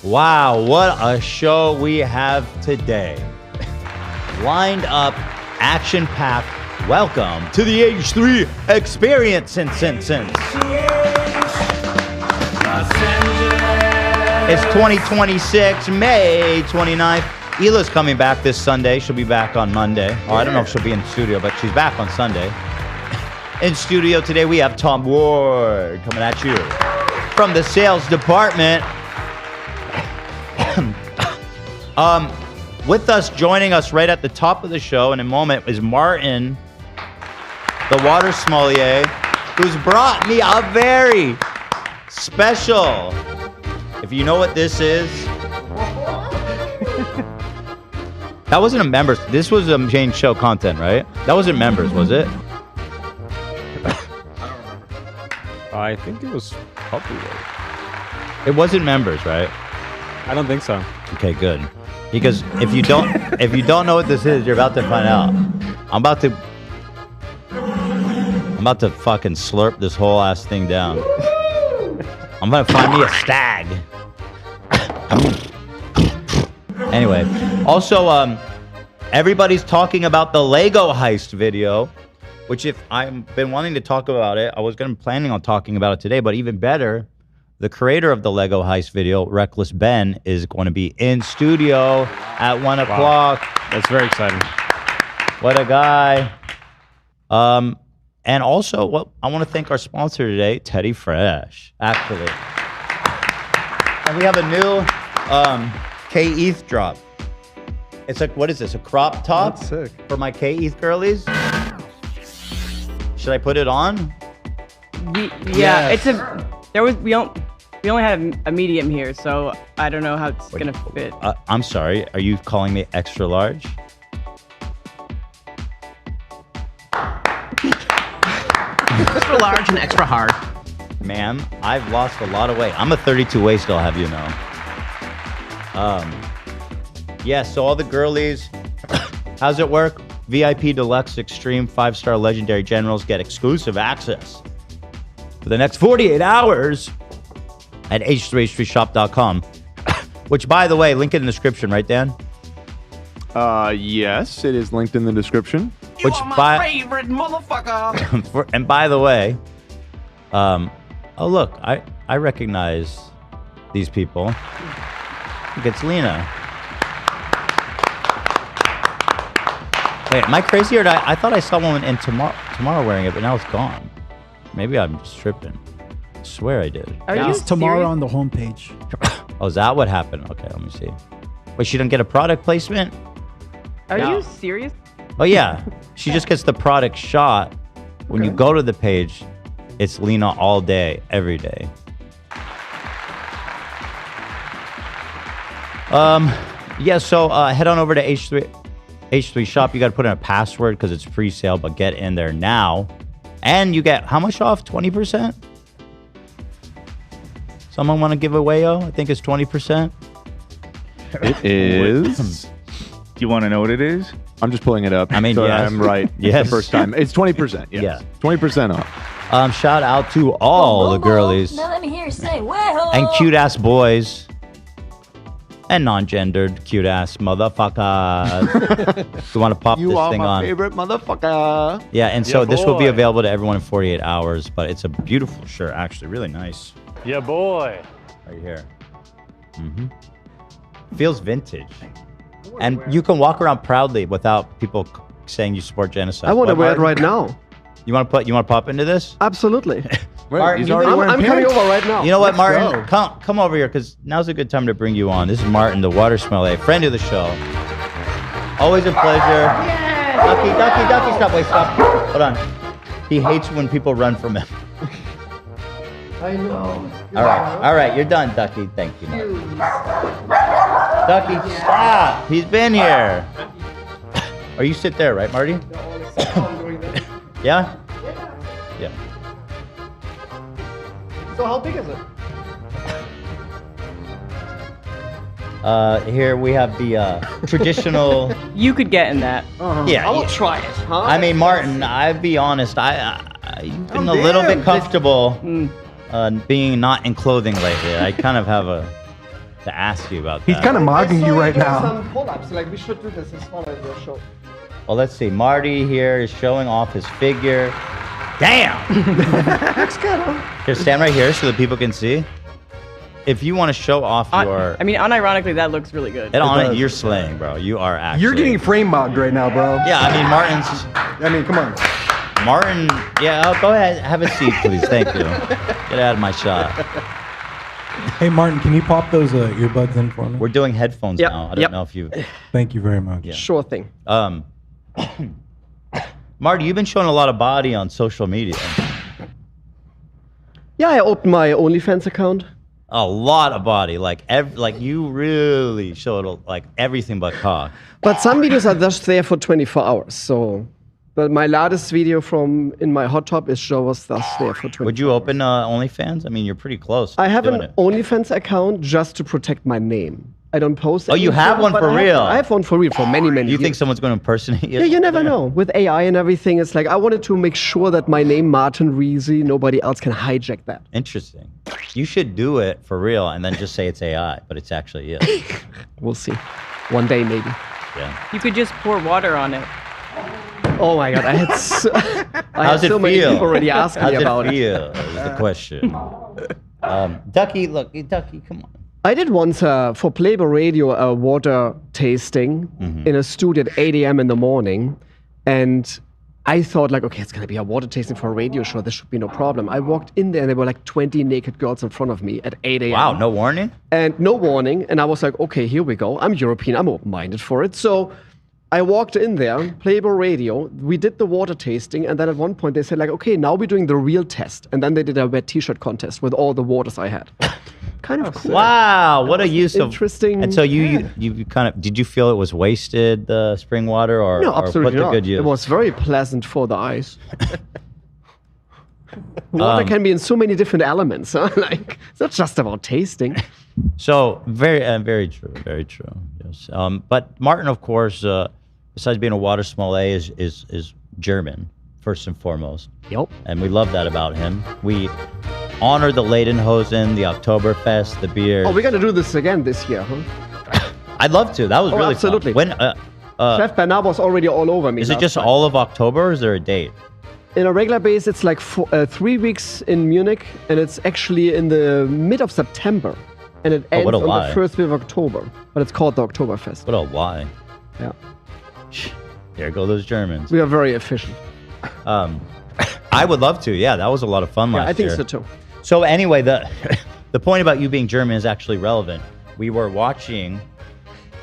Wow, what a show we have today. Lined up, action-packed. Welcome to the H3 Experience. It's 2026, May 29th. Hila's coming back this Sunday. She'll be back on Monday. Oh, I don't know if she'll be in studio, but she's back on Sunday. In studio today, we have Tom Ward coming at you from the sales department. With us, joining us right at the top of the show in a moment is Martin, the water sommelier, who's brought me a very special, if you know what this is. That wasn't a members. This was a Jane Show content, right? That wasn't members, was it? I think it was probably. It wasn't members, right? I don't think so. Okay, good. Because if you don't know what this is, you're about to find out. I'm about to fucking slurp this whole ass thing down. I'm gonna find me a stag. Anyway, also, everybody's talking about the Lego heist video, which if I've been wanting to talk about it, I was planning on talking about it today, but even better, the creator of the Lego heist video, Reckless Ben, is going to be in studio at 1 o'clock. That's very exciting. What a guy. And also, I want to thank our sponsor today, Teddy Fresh, actually. And we have a new K-Eth drop. It's like, what is this, a crop top? That's sick. For my K-Eth girlies? Should I put it on? Yeah, it's a... We only had a medium here, so I don't know how it's gonna fit. I'm sorry. Are you calling me extra large? Extra large and extra hard. Ma'am, I've lost a lot of weight. I'm a 32 waist, I'll have you know. Yeah, so all the girlies, how's it work? VIP Deluxe Extreme 5-star Legendary Generals get exclusive access for the next 48 hours at h3h3shop.com. Which, by the way, link in the description, right, Dan? Yes, it is linked in the description. You are my favorite motherfucker. And by the way, oh look, I recognize these people. Look, it's Lena. Wait, am I crazy or I thought I saw one in tomorrow wearing it, but now it's gone. Maybe I'm just tripping. I swear I did. Are you It's tomorrow serious? on the homepage. Oh, is that what happened? Okay, let me see. Wait, she didn't get a product placement? Are you serious? Oh, yeah. She just gets the product shot. When you go to the page, it's Lena all day, every day. Yeah, so head on over to H3 Shop. You got to put in a password because it's pre-sale, but get in there now. And you get how much off? 20%? Someone want to give away? I think it's 20%. It is. Do you want to know what it is? I'm just pulling it up. I mean, so yes. I'm right. Yes. The first time. It's 20%. Yes. Yeah. 20% off. Shout out to all the girlies Now let me hear you say, "Whoa!" and cute ass boys and non-gendered cute ass motherfuckers. You want to pop You this are thing my on? favorite motherfucker. Yeah, and so Yeah, this will be boy. available to everyone in 48 hours, but it's a beautiful shirt, actually, really nice. Yeah, boy. Right here. Feels vintage. And you can walk around proudly without people saying you support genocide. I want to What, wear it Martin? right now. You want to pop into this? Absolutely. Martin, he's you already can- wearing I'm coming pants. over right now. You know what, Let's Martin? go. Come over here, because now's a good time to bring you on. This is Martin, the water sommelier, friend of the show. Always a pleasure. Ducky, stop, wait, stop. Hold on. He hates when people run from him. I know. All right, you're done, Ducky. Thank you, Martin. Ducky, stop. He's been here. Or you sit there, right, Marty? Yeah? Yeah. So how big is it? Here we have the traditional. You could get in that. Yeah. I will try it. Huh? I mean, Martin, I'll be honest. You've been a little bit comfortable being not in clothing lately. I kind of have a to ask you about that. He's kind of mocking you right now. Some pull-ups. Like, we should do this. It's fun in the show. Well, let's see. Marty here is showing off his figure. Damn! Here, stand right here so that people can see. If you want to show off your... I mean, unironically, that looks really good. You're slaying, bro. You are actually... You're getting frame mobbed right now, bro. Yeah, I mean, Martin's... I mean, come on. Martin... Yeah, go ahead. Have a seat, please. Thank you. Get out of my shot. Hey, Martin, can you pop those earbuds in for me? We're doing headphones Yep, now. I don't know if you... Thank you very much. Yeah. Sure thing. Marty, you've been showing a lot of body on social media. Yeah, I opened my OnlyFans account. A lot of body, like you really showed like everything but cock. But some videos are just there for 24 hours. So, but my latest video from in my hot tub is was thus there for 24 Would you open OnlyFans? I mean, you're pretty close. I have doing an it. OnlyFans account just to protect my name. I don't post. Oh, you anything, have one but for real? I have one for real for many Do you years. think someone's going to impersonate you? Yeah, you never know. With AI and everything, it's like I wanted to make sure that my name, Martin Reese, nobody else can hijack that. Interesting. You should do it for real and then just say it's AI, but it's actually you. We'll see. One day, maybe. Yeah. You could just pour water on it. Oh my God, I had so, How's it so many feel? people already ask me about How's it. it feel? Is the question. Ducky, look, Ducky, come on. I did once for Playboy Radio a water tasting in a studio at 8 a.m. in the morning, and I thought like, okay, it's gonna be a water tasting for a radio show. This should be no problem. I walked in there and there were like 20 naked girls in front of me at 8 a.m. Wow, no warning? And no warning. And I was like, okay, here we go. I'm European. I'm open-minded for it. So I walked in there, Playboy Radio. We did the water tasting. And then at one point they said like, okay, now we're doing the real test. And then they did a wet t-shirt contest with all the waters I had. Kind of cool. Wow, what a use of... Interesting. And so you kind of... Did you feel it was wasted, the spring water, or, No, or absolutely put to not. good use? It was very pleasant for the eyes. Water can be in so many different elements. Huh? Like, it's not just about tasting. So, very true, very true. Yes. But Martin, of course, besides being a water sommelier, is German, first and foremost. Yep. And we love that about him. We honor the Lederhosen, the Oktoberfest, the beer. Oh, we're going to do this again this year, huh? I'd love to. That was really absolutely. fun. When Chef Bernard was already all over me. is it last just time. all of October, or is there a date? In a regular base, it's like 3 weeks in Munich, and it's actually in the mid of September. And it ends what a on lie. the first week of October. But it's called the Oktoberfest. What a lie. Yeah. There go those Germans. We are very efficient. I would love to. Yeah, that was a lot of fun Yeah, last I think year. so too. So anyway, the point about you being German is actually relevant. We were watching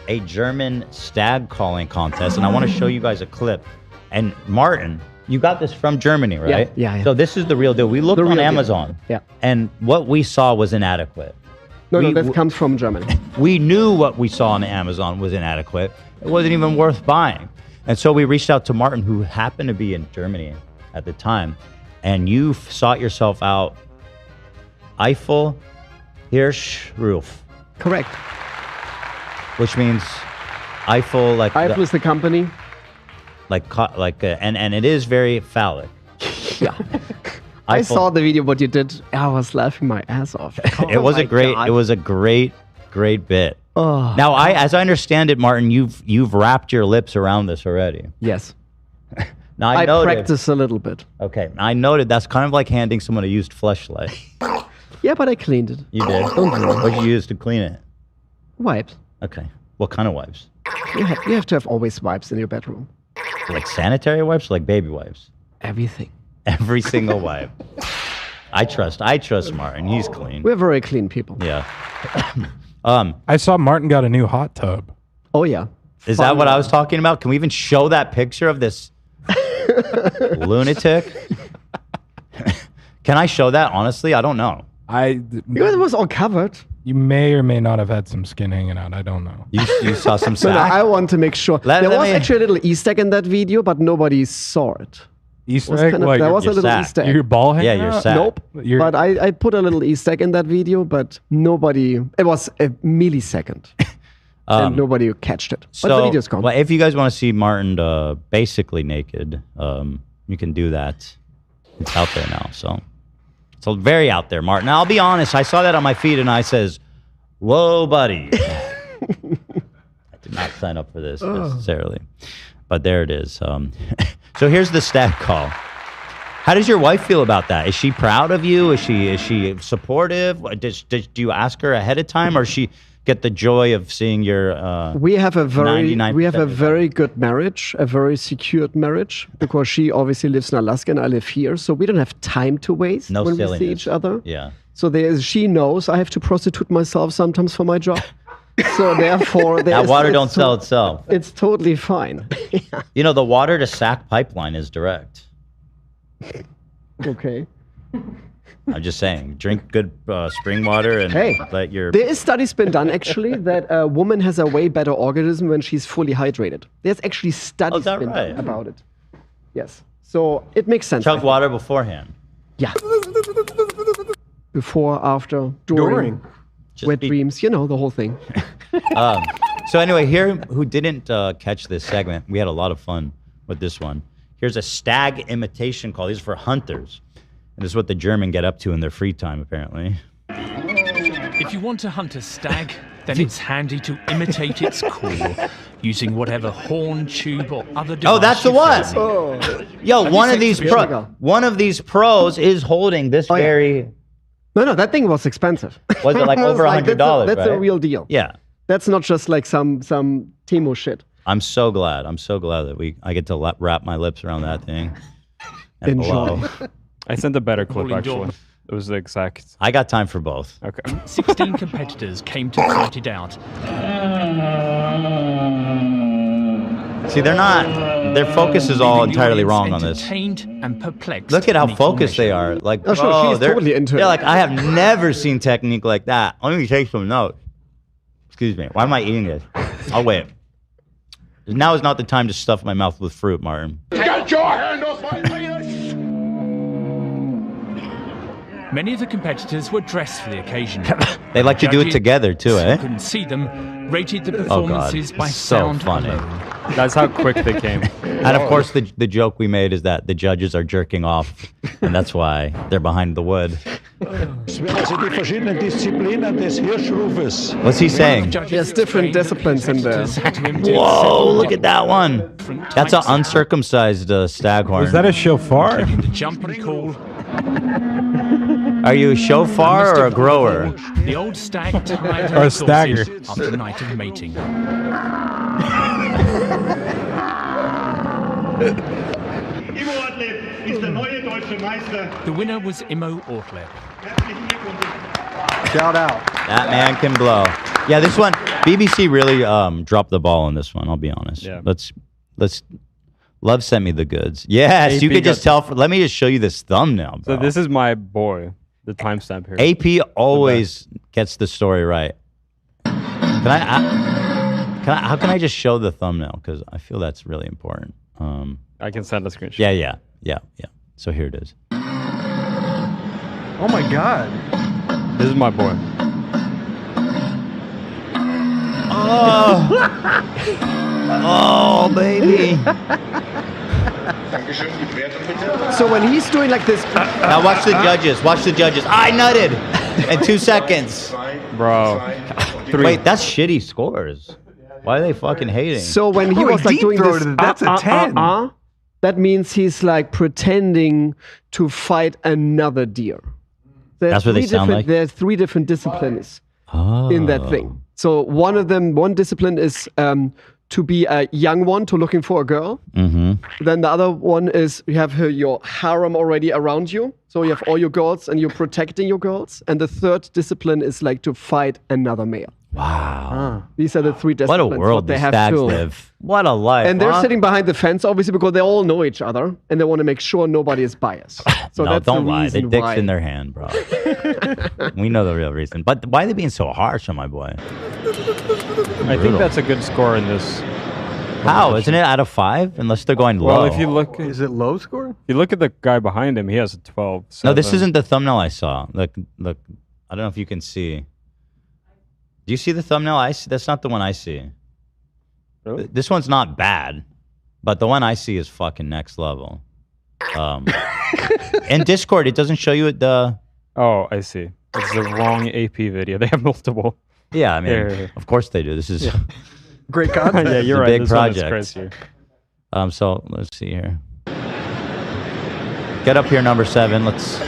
a German stag calling contest, and I want to show you guys a clip. And Martin, you got this from Germany, right? Yeah. So this is the real deal. We looked The on real deal. Amazon, Yeah. and what we saw was inadequate. No, We- that comes from Germany. We knew what we saw on Amazon was inadequate. It wasn't even worth buying. And so we reached out to Martin, who happened to be in Germany at the time, and you sought yourself out Eiffel Hirschruf, Correct. which means Eiffel, like Eiffel is the company. and it is very phallic. Yeah. I Eiffel- saw the video what you did. I was laughing my ass off. It was Oh a my great. God. It was a great bit. Oh. Now, as I understand it, Martin, you've wrapped your lips around this already. Yes. Now I noted, practice a little bit. Okay, I noted that's kind of like handing someone a used fleshlight. Yeah, but I cleaned it. You did. Don't worry. What did you use to clean it? Wipes. Okay. What kind of wipes? You have to have always wipes in your bedroom. Like sanitary wipes, or like baby wipes? Everything. Every single wipe. I trust Martin. He's clean. We're very clean people. Yeah. I saw Martin got a new hot tub. Oh yeah. Is that what I was talking about? Can we even show that picture of this lunatic? Can I show that? Honestly, I don't know. Because it was all covered. You may or may not have had some skin hanging out. I don't know. You saw some No, sack? I want to make sure. Let there was me- actually a little Easter egg in that video, but nobody saw it. Easter Was egg? kind of- Like there was a your little sack. Easter egg. your ball hanging Yeah, your out? sack. Nope. Your- But I put a little Easter egg in that video, but nobody. It was a millisecond, and nobody catched it. But the video's gone. Well, if you guys want to see Martin basically naked, you can do that. It's out there now, so very out there, Martin. Now, I'll be honest. I saw that on my feed, and I says, Whoa, buddy. I did not sign up for this necessarily. But there it is. So here's the stag call. How does your wife feel about that? Is she proud of you? Is she supportive? Do you ask her ahead of time, or she get the joy of seeing your? We have a $99 very good marriage, a very secured marriage, because she obviously lives in Alaska and I live here, so we don't have time to waste No when silliness. we see each other. Yeah. So she knows I have to prostitute myself sometimes for my job. So therefore, That water don't sell itself. It's totally fine. You know, the water to Sac pipeline is direct. Okay. I'm just saying, drink good spring water and let your. There is studies been done actually that a woman has a way better organism when she's fully hydrated. There's actually studies that been right? done about it. Yes. So it makes sense. Chug water beforehand. Yeah. Before, after, during. Just Wet dreams, you know, the whole thing. So anyway, here, who didn't catch this segment, we had a lot of fun with this one. Here's a stag imitation call. These are for hunters. And this is what the German get up to in their free time, apparently. If you want to hunt a stag, then it's handy to imitate its call using whatever horn, tube, or other device. Oh, that's the you one. fancy. Yo, one of these pros is holding this very. No, that thing was expensive. Was it like over $100? That's right? a real deal. Yeah. That's not just like some Timo shit. I'm so glad. I'm so glad that I get to wrap my lips around that thing. And Enjoy. blow. I sent a better clip, Rolling actually. door. It was the exact. I got time for both. Okay. 16 competitors came to fight it out. See, their focus is all entirely wrong on this. Entertained and perplexed. Look at how in equal focused they measure. are. Like, Oh, sure, bro, she's totally into it. They're like, I have never seen technique like that. Let me take some notes. Excuse me. Why am I eating this? I'll wait. Now is not the time to stuff my mouth with fruit, Martin. Get your hand off my penis! Many of the competitors were dressed for the occasion. They like to do it Judges together too, who eh? couldn't see them, rated the Oh god, performances by so sound funny. alone. That's how quick they came. And of course, the joke we made is that the judges are jerking off, and that's why they're behind the wood. What's he saying? There's different disciplines in there. Whoa, look at that one. That's an uncircumcised staghorn. Is that a shofar? The jumping call. Are you a shofar or a grower? The old stag tired Or a and stagger. exhausted after a night of mating. The winner was Immo Ortlev. Shout out. That man can blow. Yeah, this one, BBC really dropped the ball on this one, I'll be honest. Yeah. Let's Love sent me the goods. Yes, you AP could just tell. Let me just show you this thumbnail, bro. So this is my boy, the timestamp here. AP always gets the story right. How can I just show the thumbnail? Because I feel that's really important. I can send a screenshot. Yeah. So here it is. Oh my God. This is my boy. Oh, baby. So when he's doing like this, Now watch the judges. Watch the judges. I nutted in 2 seconds. Bro. Wait, that's shitty scores. Why are they fucking hating? so when he Oh, he was like deep doing this, throated it. That's a 10. that means he's like pretending to fight another deer. That's what they sound like? There's 3 different disciplines in that thing. So one discipline is to be a young one, to looking for a girl. Mm-hmm. Then the other one is you have your harem already around you. So you have all your girls and you're protecting your girls. And the third discipline is like to fight another male. Wow. These are the 3 What disciplines. a world they these have stags to. live. What a life. And they're huh? sitting behind the fence, obviously, because they all know each other and they want to make sure nobody is biased. So no, that's don't the lie. Their reason dick's why. in their hand, bro. We know the real reason. But why are they being so harsh on my boy? I think that's a good score in this. How? Isn't it out of 5? Unless they're going low. Well, if you look, Is it low score? if you look at the guy behind him, he has a 12. No, this 7. isn't the thumbnail I saw. Look. I don't know if you can see. Do you see the thumbnail I see? That's not the one I see. Really? This one's not bad, but the one I see is fucking next level. In Discord, it doesn't show you the... Oh, I see. It's the wrong AP video. They have multiple. Yeah, I mean, Here. of course they do. This is Great content. Yeah, you're a right. big this one is project. crazier. So let's see here. Get up here, number 7. Let's.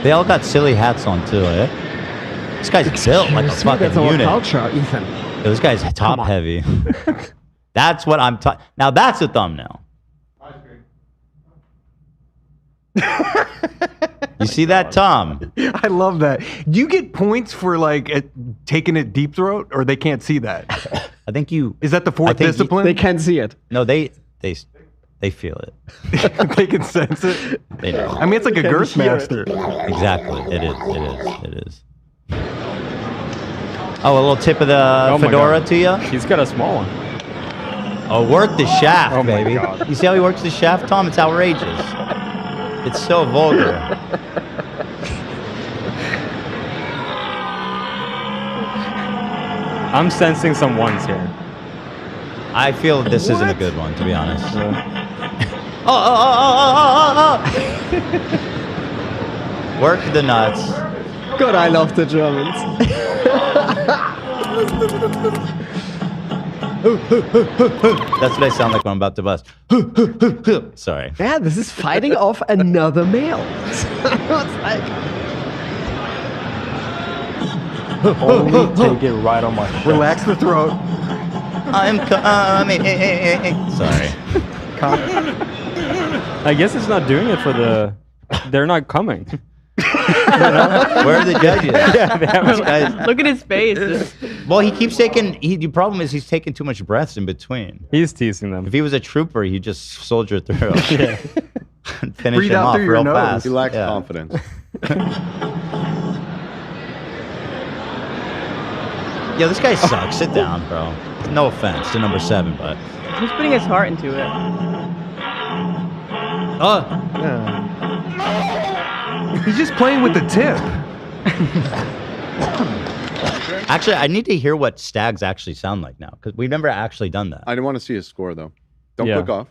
They all got silly hats on too, eh? This guy's built like a That's fucking our unit. culture, Ethan. Yo, this guy's top heavy. That's what I'm talking. Now that's a thumbnail. You see that, Tom? I love that. Do you get points for like taking it deep throat, or they can't see that? I think you. Is that the I fourth think discipline? They can't see it. No, they feel it. They can sense it. They know. I mean, it's like a girth master. Exactly. It is. Oh, a little tip of the my fedora God. to you. He's got a small one. Oh, work the shaft, Oh my baby. God. You see how he works the shaft, Tom? It's outrageous. It's so vulgar. I'm sensing some ones here. I feel this isn't a good one, to be honest. Oh. Work the nuts. God, I love the Germans. That's what I sound like when I'm about to bust. Sorry. Yeah, this is fighting off another male. It's like, Only take it right on my chest. Relax the throat. I'm coming. Sorry. I guess it's not doing it for the. They're not coming. Where are the judges? Yeah, they haven't- This guy's- Look at his face. It's- well, he keeps taking. The problem is he's taking too much breaths in between. He's teasing them. If he was a trooper, he'd just soldier through. Yeah. And finish Breathe him out off through your real nose. fast. He lacks Yeah. confidence. Yo, this guy sucks. Sit down, bro. No offense to number 7, but. He's putting his heart into it. Oh, He's just playing with the tip. actually, I need to hear what stags actually sound like now, because we've never actually done that. I didn't want to see his score though. Don't Yeah. click off.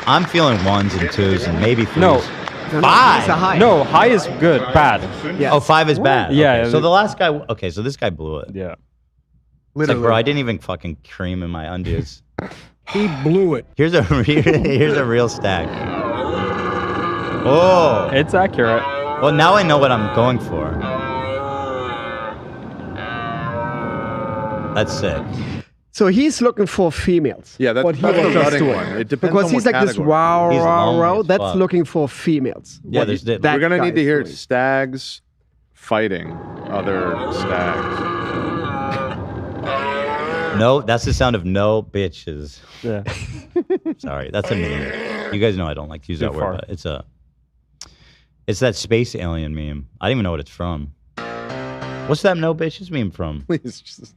I'm feeling 1s and 2s and maybe 3s. No. it's a 5. high. No, high is good. Bad. Yes. Oh, 5 is bad. Yeah, Okay, yeah, so the last guy. Okay, so this guy blew it. Yeah. It's like, bro, I didn't even fucking cream in my undies. He blew it. Here's a real stag. Oh. It's accurate. Well, now I know what I'm going for. That's sick. So he's looking for females. Yeah, that's, what he that's was the just running doing. one. It depends Because on he's what like this category. wow, He's wow, lonely wow. as That's fuck. looking for females. Yeah, What there's he- the- that We're gonna guy need to is hear doing. stags fighting other stags. No, that's the sound of no bitches. Yeah. Sorry, that's a meme. You guys know I don't like to use Too that far. word, but it's that space alien meme. I don't even know what it's from. What's that no bitches meme from? Please, just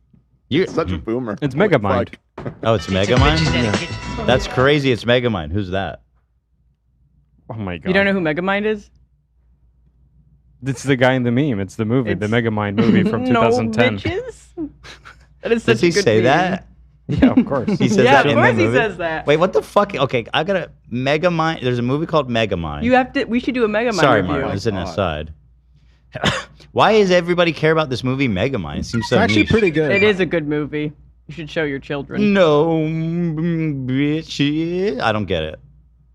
You're such a boomer. It's Holy Megamind. fuck. Oh, it's Megamind? That's crazy. It's Megamind. Who's that? Oh my god. You don't know who Megamind is? It's the guy in the meme. It's the movie, the It's- Megamind movie from 2010. No bitches? That is such Does he a good say meme. that? Yeah, of course. He says Yeah, that of in the course he movie? says that. Wait, what the fuck? Okay, I gotta Megamind. There's a movie called Megamind. You have to. We should do a Megamind Sorry, review. Martin. This is an aside. Why does everybody care about this movie, Megamind? It seems so It's actually niche. pretty good. It is a good movie. You should show your children. No, bitch. I don't get it,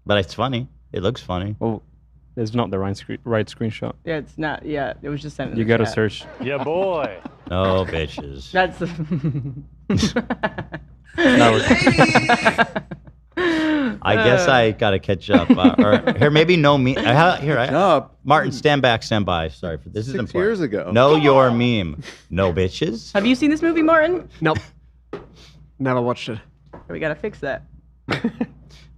but it's funny. It looks funny. Well, it's not the right screenshot. Yeah, it's not. Yeah, it was just sent. in You the gotta chat. search. Yeah, boy. No bitches. That's. I guess I gotta catch up. Or here, maybe no me. Martin, stand back, stand by. Sorry for this. Is 6 important. years ago. Know your meme. No bitches. Have you seen this movie, Martin? Nope. Never watched it. We gotta fix that.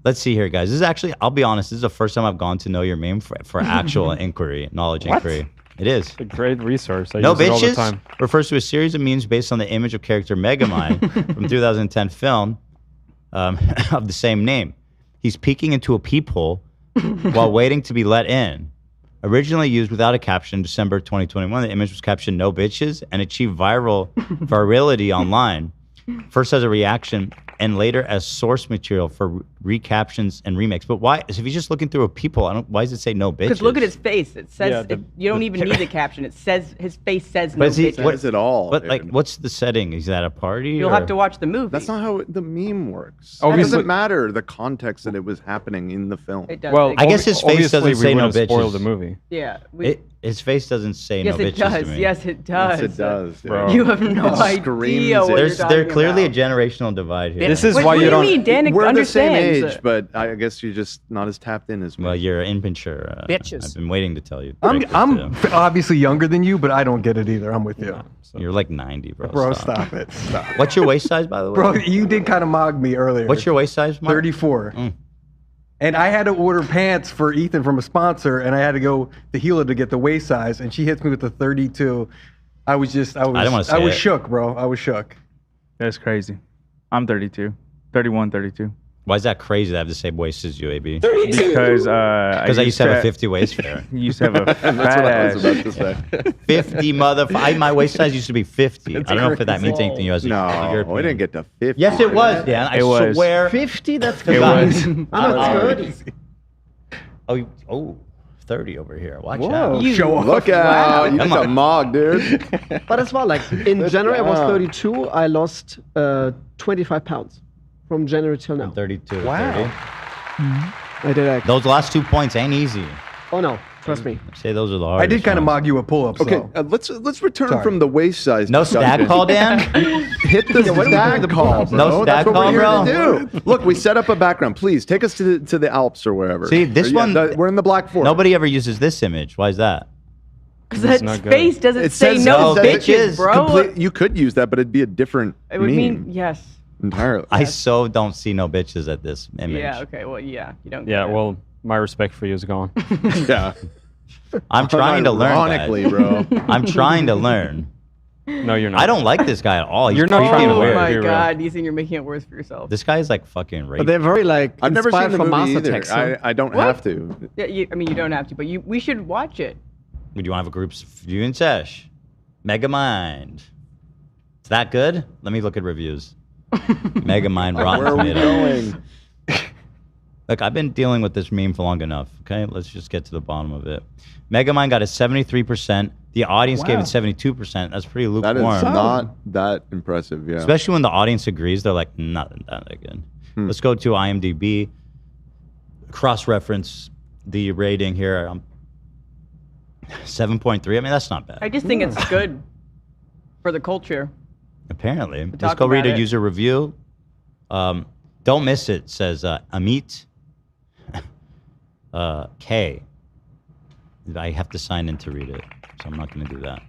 Let's see here, guys. This is actually, I'll be honest, this is the first time I've gone to Know Your Meme for actual inquiry, knowledge What? inquiry. It is. It's a great resource. I No use it all the bitches time. refers to a series of memes based on the image of character Megamind from 2010 film of the same name. He's peeking into a peephole while waiting to be let in. Originally used without a caption in December 2021, the image was captioned "No bitches" and achieved virality online. First as a reaction and later as source material for recaptions and remakes. But why? If he's just looking through a peephole, why does it say no bitches? Because look at his face. It says Yeah, you don't even need the caption. It says his face says But no is he- bitches. what- Says it all. But like, dude. what's the setting? Is that a party? You'll or- have to watch the movie. That's not how the meme works. It Obviously- doesn't matter the context that it was happening in the film. It does. Well, I guess his face obviously doesn't we say no wouldn't spoil bitches. the movie. yeah. We, His face doesn't say yes, no it bitches does. to me. Yes, it does. Yes, it does. dude. Bro. You have no It idea screams what it. you're There's talking clearly about. a generational divide here. This is Wait, why what you do don't. you mean? Dan We're the same understands. age, but I guess you're just not as tapped in as me. Well, you're immature. Bitches. I've been waiting to tell you. I'm Break this obviously younger than you, but I don't get it either. I'm with you. down. You're like 90, bro. Bro, stop it. Stop. What's your waist size, by the way? Bro, you did kind of mog me earlier. What's your waist size, Mark? 34. Mm. And I had to order pants for Ethan from a sponsor, and I had to go to Hila to get the waist size, and she hits me with the 32. I was didn't wanna say I was it. shook, bro. I was shook. That's crazy. I'm 32. 31, 32. Why is that crazy to have the same waist as you, AB? Because I used to have a 50 waist fair. You used to have a That's fat what I was ass. about to say. 50 my waist size used to be 50. I don't know if that means anything to you as a No, European. we didn't get to 50. Yes, it was, Dan. I It was. swear. 50? That's It good. was. I'm not 30. Oh, 30 over here. Watch Whoa. out. Show off. Look out. You Come got on. mog, dude. But as well, like in January I was down. 32. I lost 25 pounds from January till now. 32 to Wow. 30. I did actually. Those last 2 points ain't easy. Oh no, trust me. Say those are the hardest I did kind of ones. mog you with pull-ups, Okay, though. let's return Sorry. from the waist size. No discussion. stab call, Dan? Hit the stag call, bro. No That's stag what call, we're bro? here to do. Look, we set up a background. Please take us to the Alps or wherever. See, this Or, one- we're in the Black Forest. Nobody ever uses this image. Why is that? Because It's that not good. face doesn't It say says no no bitches, bitches. bro. You could use that, but it'd be a different It would meme mean yes. entirely. I so don't see no bitches at this image. Yeah. Okay. Well, yeah. You don't. Yeah, get it. well, my respect for you is gone. yeah. I'm trying to learn. Ironically, guys. bro. I'm trying to learn. No, you're not. I don't like this guy at all. He's You're not creepy trying and to Oh weird. my Be real. God, you think you're making it worse for yourself? This guy is like fucking But rape. they're very like I've never inspired seen the from movie Master either. Tech. So. I don't What? have to. Yeah. I mean, you don't have to, but we should watch it. Would you want to have a group view and sesh? Megamind. Is that good? Let me look at reviews. Megamind, Rotten Where are we Tomatoes. going? Look, I've been dealing with this meme for long enough. Okay, let's just get to the bottom of it. Megamind got a 73%. The audience gave it 72%. That's pretty That lukewarm. is not that impressive. Yeah. Especially when the audience agrees, they're like, nothing that good. Let's go to IMDb. Cross-reference the rating here. 7.3. I mean, that's not bad. I just think it's good for the culture. Apparently. Let's talk go read a about it. user review. Don't miss it, says Amit K. I have to sign in to read it, so I'm not going to do that.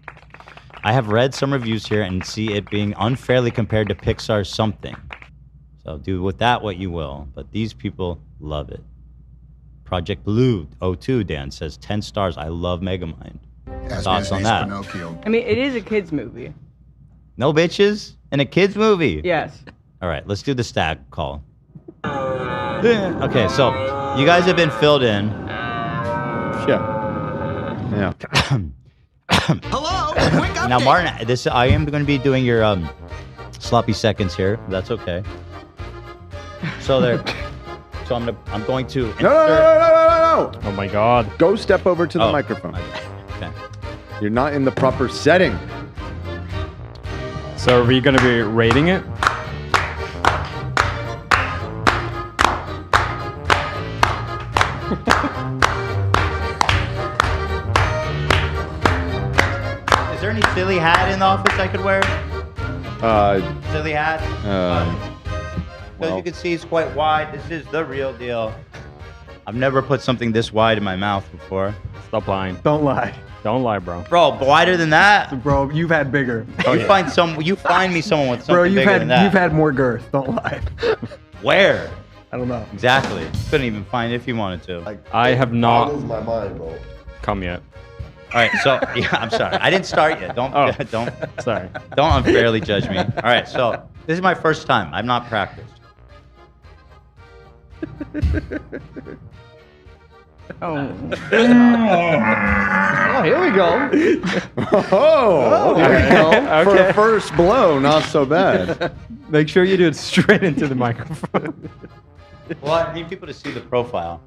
I have read some reviews here and see it being unfairly compared to Pixar's Something. So do with that what you will, but these people love it. Project Blue 02, Dan says 10 stars. I love Megamind. Thoughts on that? I mean, it is a kids movie. No bitches in a kids movie. Yes. All right, let's do the stack call. Okay, so you guys have been filled in. Yeah. Yeah. Hello, quick update. Now, Martin, I am going to be doing your sloppy seconds here. That's okay. So So I'm going to. No. Oh my God. Go step over to the Oh, microphone. Okay. You're not in the proper setting. So are we going to be rating it? Is there any silly hat in the office I could wear? Silly hat? As you can see, it's quite wide. This is the real deal. I've never put something this wide in my mouth before. Stop lying. Don't lie. Don't lie, bro. Bro, wider than that? Bro, you've had bigger. You find me someone with something Bro, you've bigger than that. you've had more girth. Don't lie. Where? I don't know. Exactly. Couldn't even find it if you wanted to. I have not my mind, bro. come yet. All right, so yeah, I'm sorry. I didn't start yet. Don't Sorry. don't unfairly judge me. All right, so this is my first time. I've not practiced. Oh. Oh, here we go. Oh, Here we go. for a first blow, not so bad. Make sure you do it straight into the microphone. Well, I need people to see the profile.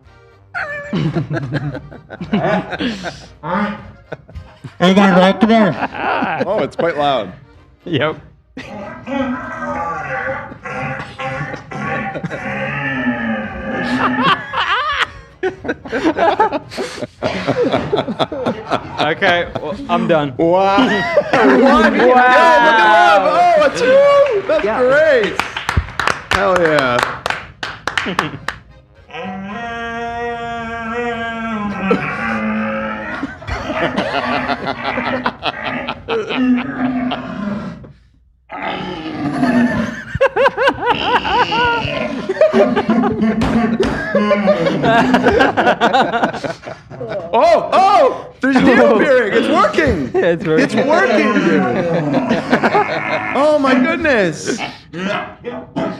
Hey guys, back there. Oh, it's quite loud. Yep. Okay, well, I'm done. Wow. Wow. Oh, it's you. That's great. Hell yeah. Oh! There's deer appearing. It's working. It's working. It's working, dude. Oh my goodness.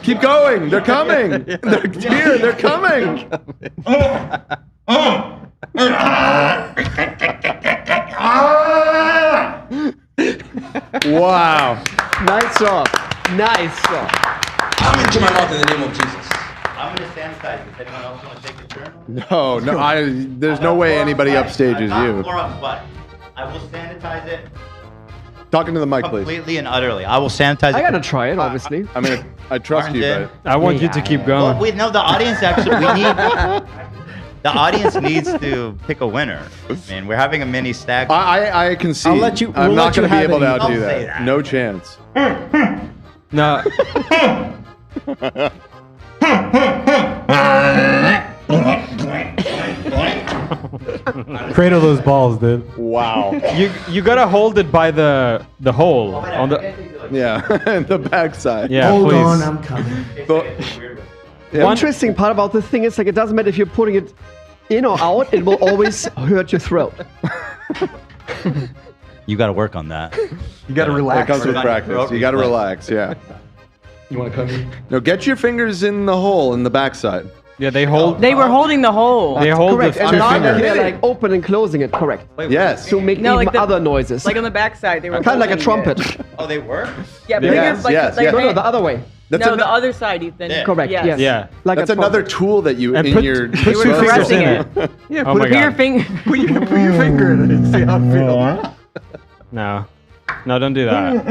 Keep going. They're coming. They're deer. They're coming. Wow. Nice job. Nice job. Come into my mouth in the name of Jesus. I'm gonna sanitize. Does anyone else want to take a turn? No, there's no way anybody upstages you. But I will sanitize it Talking to the mic, please. completely and utterly. I will sanitize it. I gotta try it, obviously. I mean, I trust you, Orange but I want you to keep going. Well, no, the audience actually. We need. The audience needs to pick a winner. I mean, we're having a mini stag. I can see. I'll let you- I'm we'll not let you going to be have able to it. outdo Don't say that. that. No chance. No. Cradle those balls, dude. Wow. You gotta hold it by the hole on the. Yeah, the backside. Yeah, Hold please. on, I'm coming. Yeah. Interesting part about this thing is like it doesn't matter if you're putting it in or out, it will always hurt your throat. You got to work on that. You got to That relax. comes with practice. You got to relax. Yeah. You want to come in? No, get your fingers in the hole in the backside. Yeah, they hold. They were holding the hole. They hold Correct. the And two now fingers. they're like open and closing it. Correct. Yes. To make No, even like the- other noises. Like on the backside, they were kind of like a holding trumpet. it. Oh, they were? Yeah, Yes, bigger, like, yes, like yes. No, the other way. That's no, ano- the other side, Ethan. Yeah. Correct. Yes. Yeah. Like That's a another trumpet. tool that you And in put your. two You were fingers caressing in it. it. Yeah, Oh put, my it, Put your god. finger. put your finger in it and see how it feels. No. No, don't do that.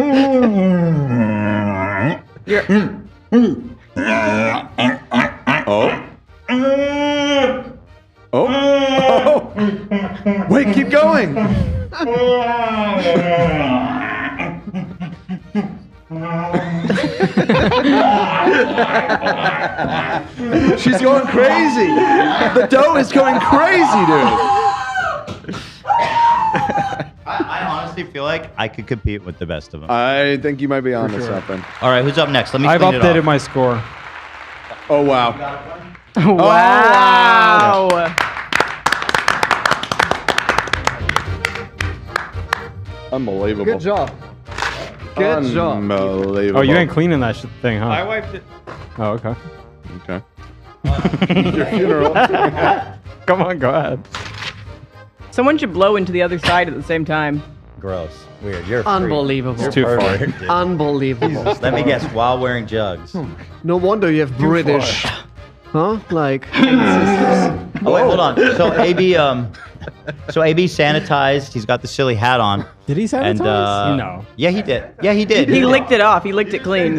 Oh. Oh. Wait, keep going. She's going crazy. The dough is going crazy, dude. I honestly feel like I could compete with the best of them. I think you might be onto something. All right, who's up next? Let me I've clean it updated off. my score. Oh, wow. Wow. Unbelievable. Good job. Good job. Unbelievable. Oh, you ain't cleaning that thing, huh? I wiped it. Oh, okay. Okay. Your funeral. Come on, go ahead. Someone should blow into the other side at the same time. Gross. Weird. You're a freak. Unbelievable. You're Too far. pervert, dude. Unbelievable. Let me guess. While wearing jugs. No wonder you have British. Huh? Like. Oh wait, hold on. So AB sanitized. He's got the silly hat on. Did he sanitize? And No. Yeah, he did. Yeah, he did. He licked it off. He licked it clean.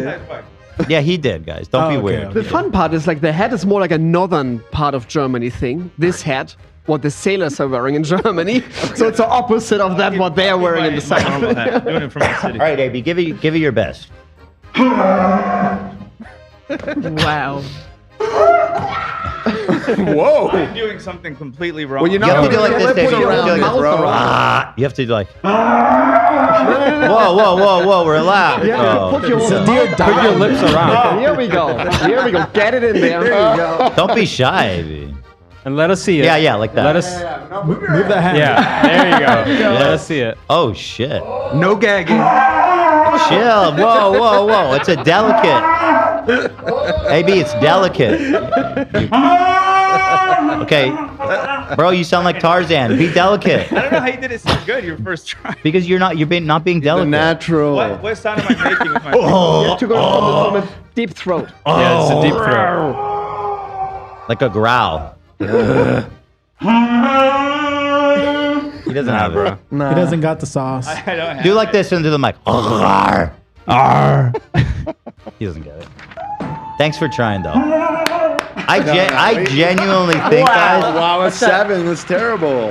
Yeah, he did, guys. Don't be okay, weird. The fun part is like the hat is more like a northern part of Germany thing. This hat, what the sailors are wearing in Germany. So it's the opposite of that what they are wearing in the south. Doing it from the city. All right, AB, give it your best. Wow. Whoa. I'm doing something completely wrong. Well, you're You not have to do like this, put David. it You have to around do like your this. throat. Ah, you have to do like. Whoa, relax. Yeah, Oh. put your Put your lips around. Here we go. Here we go. Get it in there. There you go. Don't be shy, AB. And let us see it. Yeah, like that. Let us. Move the hand. Yeah, there you go. Let us see it. Oh shit. No gagging. Chill. Whoa. It's a delicate. AB, it's delicate. Okay. Bro, you sound like Tarzan. Be delicate. I don't know how you did it so good your first try. Because you're not not being The delicate. natural. What sound am I making with my You have to go from a deep throat. Yeah, it's a deep throat. Like a growl. He doesn't have it. He doesn't got the sauce. I don't have Do like this into the mic. Arr, arr. He doesn't get it. Thanks for trying, though. I genuinely think, guys. Wow, a 7. That's terrible.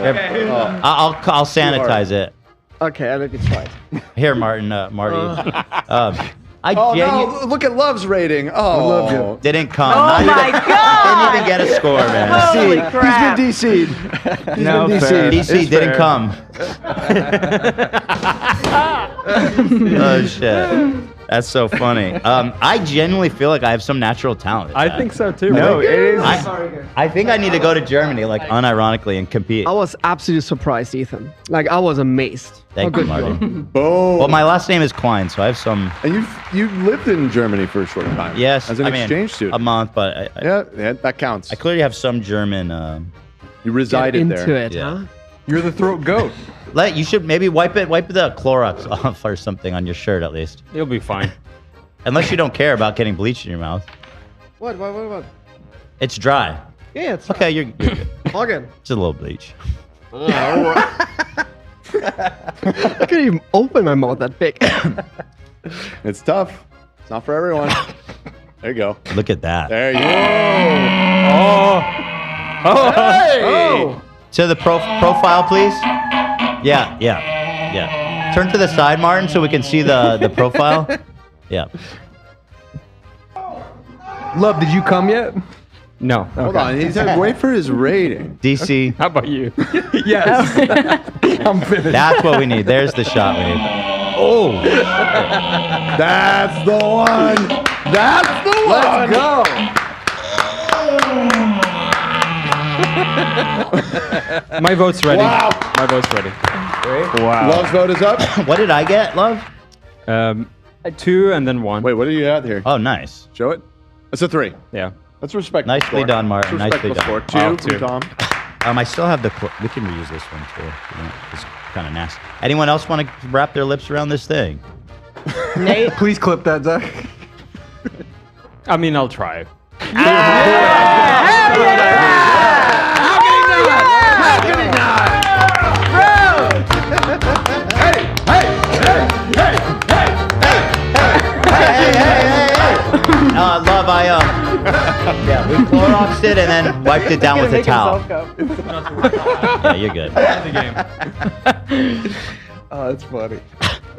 I'll sanitize it. Okay, let me try it. Here, Martin, Marty. I Oh no! Look at Love's rating. Oh, love you. didn't come. Oh Not my even, God! Didn't even get a score, man. Holy crap! He's been DC'd. He's No, been fair. DC'd. DC didn't come. Oh shit. That's so funny. I genuinely feel like I have some natural talent. at I that. think so too. No, it is. I think I need to go to Germany, like unironically, and compete. I was absolutely surprised, Ethan. Like, I was amazed. Thank how you, good you are. Marty. Boom. Well, my last name is Quine, so I have some. And you lived in Germany for a short time. Yes, As an I mean, exchange student. a month, but Yeah, that counts. I clearly have some German. You Get resided into there. it, Yeah. huh? You're the throat goat. You should maybe wipe the Clorox off or something on your shirt at least. You'll be fine. Unless you don't care about getting bleach in your mouth. What? It's dry. Yeah, it's Okay, you're good. Again. Just a little bleach. I can't even open my mouth that big. It's tough. It's not for everyone. There you go. Look at that. There you go. Oh. To the profile, please. Yeah. Turn to the side, Martin, so we can see the profile. Yeah. Love, did you come yet? No. Hold on. He's had to wait for his rating. DC. How about you? Yes. I'm finished. That's what we need. There's the shot we need. Oh. That's the one. That's the one. Let's go. My vote's ready. Wow. My vote's ready. Wow. Love's vote is up. What did I get, Love? 2 and then 1. Wait, what do you have here? Oh, nice. Show it. It's a 3. Yeah. Let's respect. Nicely done, Martin. Nicely done. Score. 2 Oh, from 2. Tom. I still have we can reuse this one too. It's kind of nasty. Anyone else want to wrap their lips around this thing? Nate. Please clip that, Zach. I mean, I'll try. Love, yeah, we Cloroxed it and then wiped it down with a towel. Yeah, you're good. Oh, that's funny.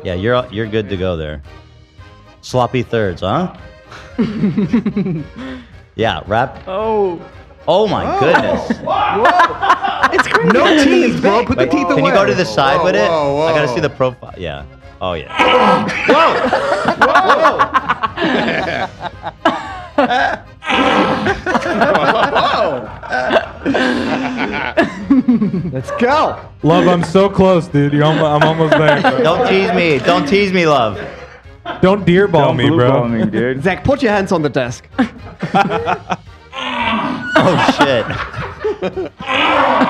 Yeah, you're good to go there. Sloppy thirds, huh? Yeah, wrap. Oh. Oh my goodness. It's crazy. No teeth, bro. Put the teeth away. Can you go to the side with it? whoa. I gotta see the profile. Yeah. Oh yeah. Let's go. Love, I'm so close, dude. I'm almost there. Don't tease me. Don't tease me, Love. Don't deer ball Don't me, blue bro. ball me, dude. Zach, put your hands on the desk. Oh shit.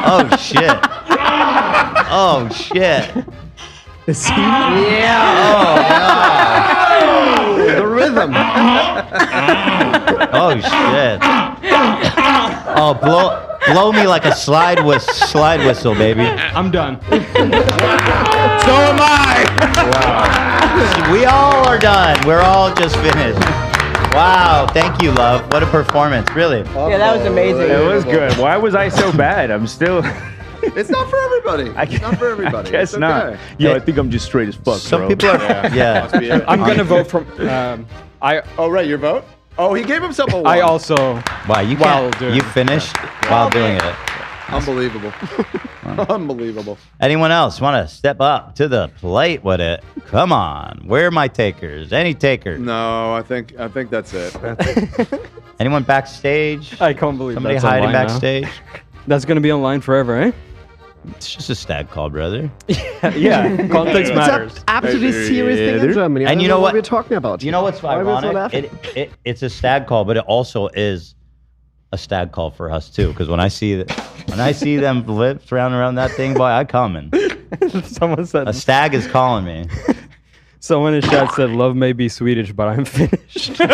Oh shit. Oh shit. Is he? The rhythm. Oh shit. Oh, blow me like a slide whistle, baby. I'm done. So am I. Wow. We all are done. We're all just finished. Wow. Thank you, Love. What a performance, really. Yeah, that was amazing. It was good. Why was I so bad? I'm still. It's not for everybody. It's not for everybody. Guess It's not. okay. Yo, I think I'm just straight as fuck. Some bro. people are. Yeah. Must be it. I'm gonna vote from. Oh, right, your vote? Oh, he gave himself a 1. I also. Wow. You While can't. doing You it. finished while doing it. Unbelievable. Unbelievable. Anyone else want to step up to the plate with it? Come on. Where are my takers? Any takers? No, I think that's it. Anyone backstage? I can't believe Somebody that's hiding online now. backstage? That's gonna be online forever, eh? It's just a stag call, brother. Yeah. Context matters. It's an absolutely serious thing in Germany. I And don't you know what we're talking about. You know what's Why are we so ironic? laughing? It's a stag call, but it also is a stag call for us too. Because when I see them lips around that thing, boy, I coming. Someone said. A stag is calling me. Someone in chat said, "Love may be Swedish, but I'm Finnish." Yeah!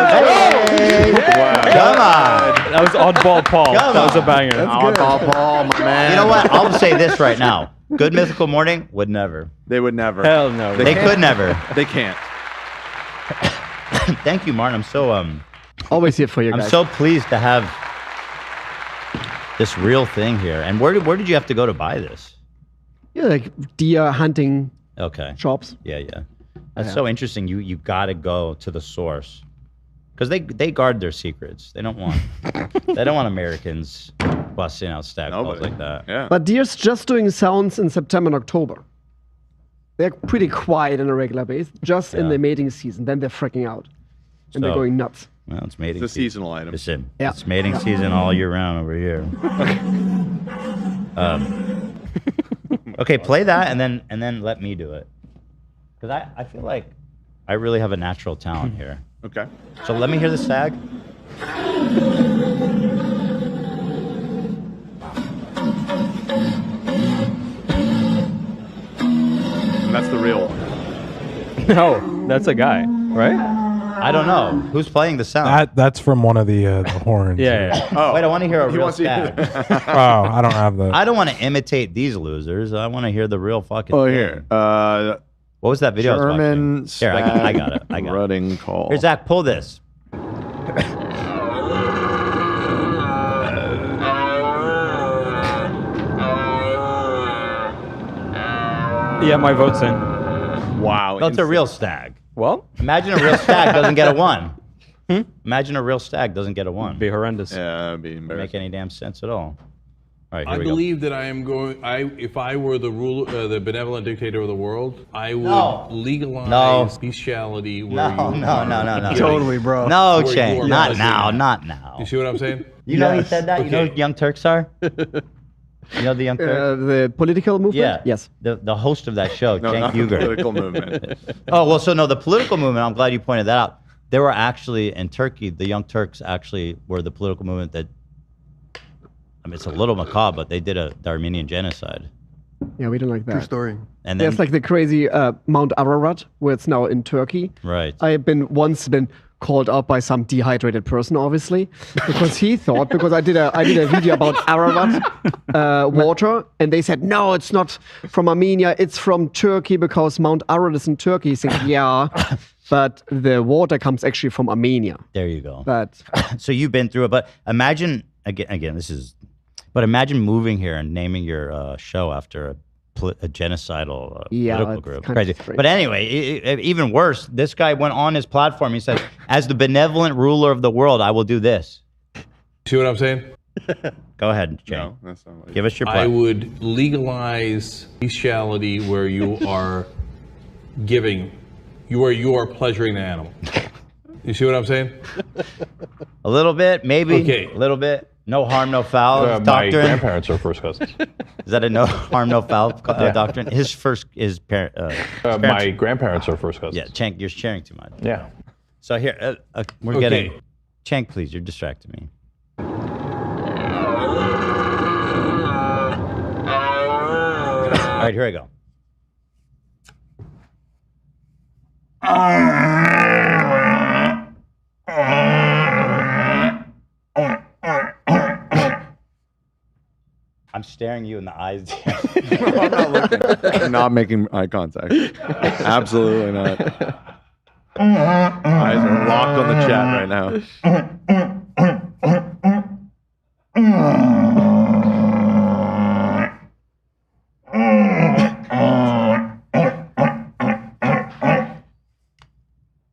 Come on. That was oddball Paul. Come That was a on. banger. Oddball Paul, my man. You know what? I'll say this right now. Good Mythical Morning would never. They would never. Hell no. They could never. They can't. Thank you, Martin. I'm so Always here for you I'm guys. so pleased to have this real thing here. And where did you have to go to buy this? Yeah, like deer hunting Okay. shops. Yeah. That's so interesting. You got to go to the source because they guard their secrets. They don't want Americans busting out stag calls like that. Yeah. But deer's just doing sounds in September and October. They're pretty quiet on a regular basis, just in Yeah. the mating season. Then they're freaking out. And they're So- going nuts. Well, it's mating. It's a seasonal item. Listen, Yeah. it's mating season all year round over here. Okay, play that and then let me do it. Because I feel like I really have a natural talent here. Okay. So let me hear the stag. And that's the real one. No, that's a guy, right? I don't know. Who's playing the sound? That's from one of the horns. Yeah. Oh. Wait, I want to hear a He real wants to hear stag. Oh, I don't have that. I don't want to imitate these losers. I want to hear the real fucking Oh, thing. here. What was that video I was German watching? Here, I got it. rutting call. Here, Zach, pull this. Yeah, my vote's in. Wow. That's a real stag. Well, Imagine a real stag doesn't get a 1. Imagine a real stag doesn't get a 1. it'd be horrendous. Yeah, that'd be Doesn't make embarrassing. any damn sense at all. All right, here I we go. believe that I am going. If I were the ruler, the benevolent dictator of the world, I would No. legalize bestiality. Where No, you no. Totally, bro. No, Where Shane. you are Not pleasuring now. that. Not now. You see what I'm saying? You know he said that? You know Okay. who Young Turks are? You know the Young Turks? The political movement? Yeah. Yes. The host of that show, No, Cenk not the Uygur. political movement. Oh, well, so no, the political movement, I'm glad you pointed that out. They were actually, in Turkey, the Young Turks actually were the political movement that, I mean, it's a little macabre, but they did the Armenian genocide. Yeah, we don't like that. True story. And then, There's like the crazy Mount Ararat, where it's now in Turkey. right. I've once been called out by some dehydrated person, obviously, because he thought, because I did a video about Ararat water, and they said, no, it's not from Armenia, it's from Turkey because Mount Ararat is in Turkey. He said, yeah, but the water comes actually from Armenia. There you go. But So you've been through it, but imagine, again, this is, but imagine moving here and naming your show after a genocidal Yeah, political that's group. kinda Crazy. strange. But anyway, even worse, this guy went on his platform. He said, as the benevolent ruler of the world, I will do this. See what I'm saying? Go ahead, Jane. No, that's not what Give us your I platform. would legalize bestiality where you are giving, you are pleasuring the animal. You see what I'm saying? A little bit, maybe. Okay. A little bit. No harm, no foul. My doctrine. grandparents are first cousins. Is that a no harm, no foul doctrine? His parent. My grandparents are first cousins. Yeah, Cenk, you're sharing too much. Yeah. So here, we're Okay. getting. Cenk, please, you're distracting me. All right, here I go. I'm staring you in the eyes. I'm not looking. I'm not making eye contact. Absolutely not. Eyes are locked on the chat right now.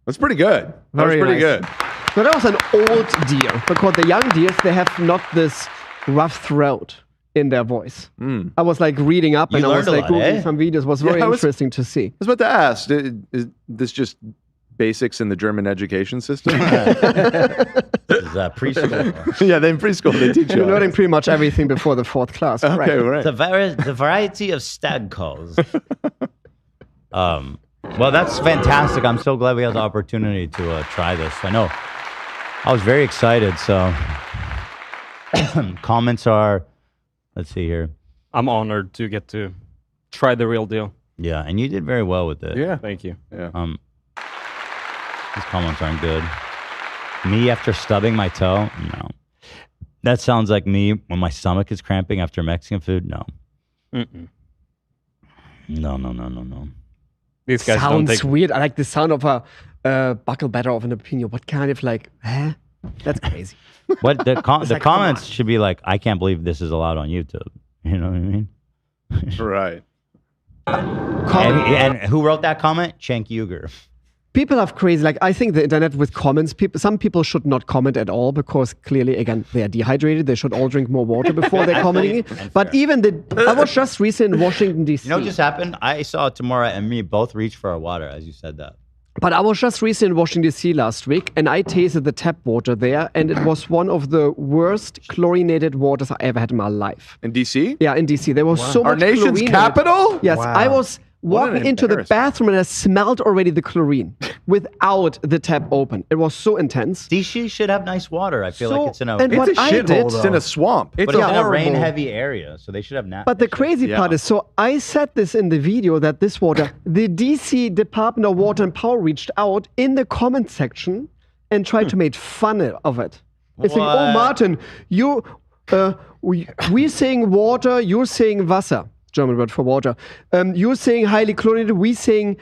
That's pretty good. That was Very pretty nice. good. So that was an old deer, because the young deers, they have not this rough throat in their voice. I was like reading up You and I was learned a like lot, Googling eh? some videos. It was very I was- interesting to see. I was about to ask, is this just basics in the German education system? This is preschool. Yeah, in preschool they teach you. You're all learning this. pretty much everything before the fourth class. Okay, right. right. The variety of stag calls. Well, that's fantastic. I'm so glad we had the opportunity to try this. I know I was very excited. So comments are, let's see here. I'm honored to get to try the real deal. Yeah, and you did very well with it. Yeah. Thank you. Yeah. These comments aren't good. Me after stubbing my toe? No. That sounds like me when my stomach is cramping after Mexican food? No. Mm-mm. No. These guys don't Sounds take. weird. I like the sound of a buckle batter of an opinion. What kind of like, huh? That's crazy. What the like, come comments on. should be like, I can't believe this is allowed on YouTube. You know what I mean? Right. And who wrote that comment? Cenk Uygur. People are crazy. Like, I think the internet with comments, some people should not comment at all because clearly, again, they are dehydrated. They should all drink more water before they're commenting. But even I was just recently in Washington, D.C. You know what just happened? I saw Tamara and me both reach for our water as you said that. But I was just recently in Washington, D.C. last week, and I tasted the tap water there, and it was one of the worst chlorinated waters I ever had in my life. In D.C.? Yeah, in D.C. There was so much Our nation's chlorine in it. capital? Yes, Wow. I was walking into the bathroom and I smelled already the chlorine without the tap open. It was so intense. DC should have nice water. I feel So- like it's in a and what I did, It's in a swamp. but it's in a rain-heavy area, so they should have But the crazy part is, so I said this in the video that this water, the DC Department of Water and Power reached out in the comment section and tried to make fun of it. They're saying, oh, What? Martin, we're saying water, you're saying Wasser, German word for water. You're saying highly chlorinated, we're saying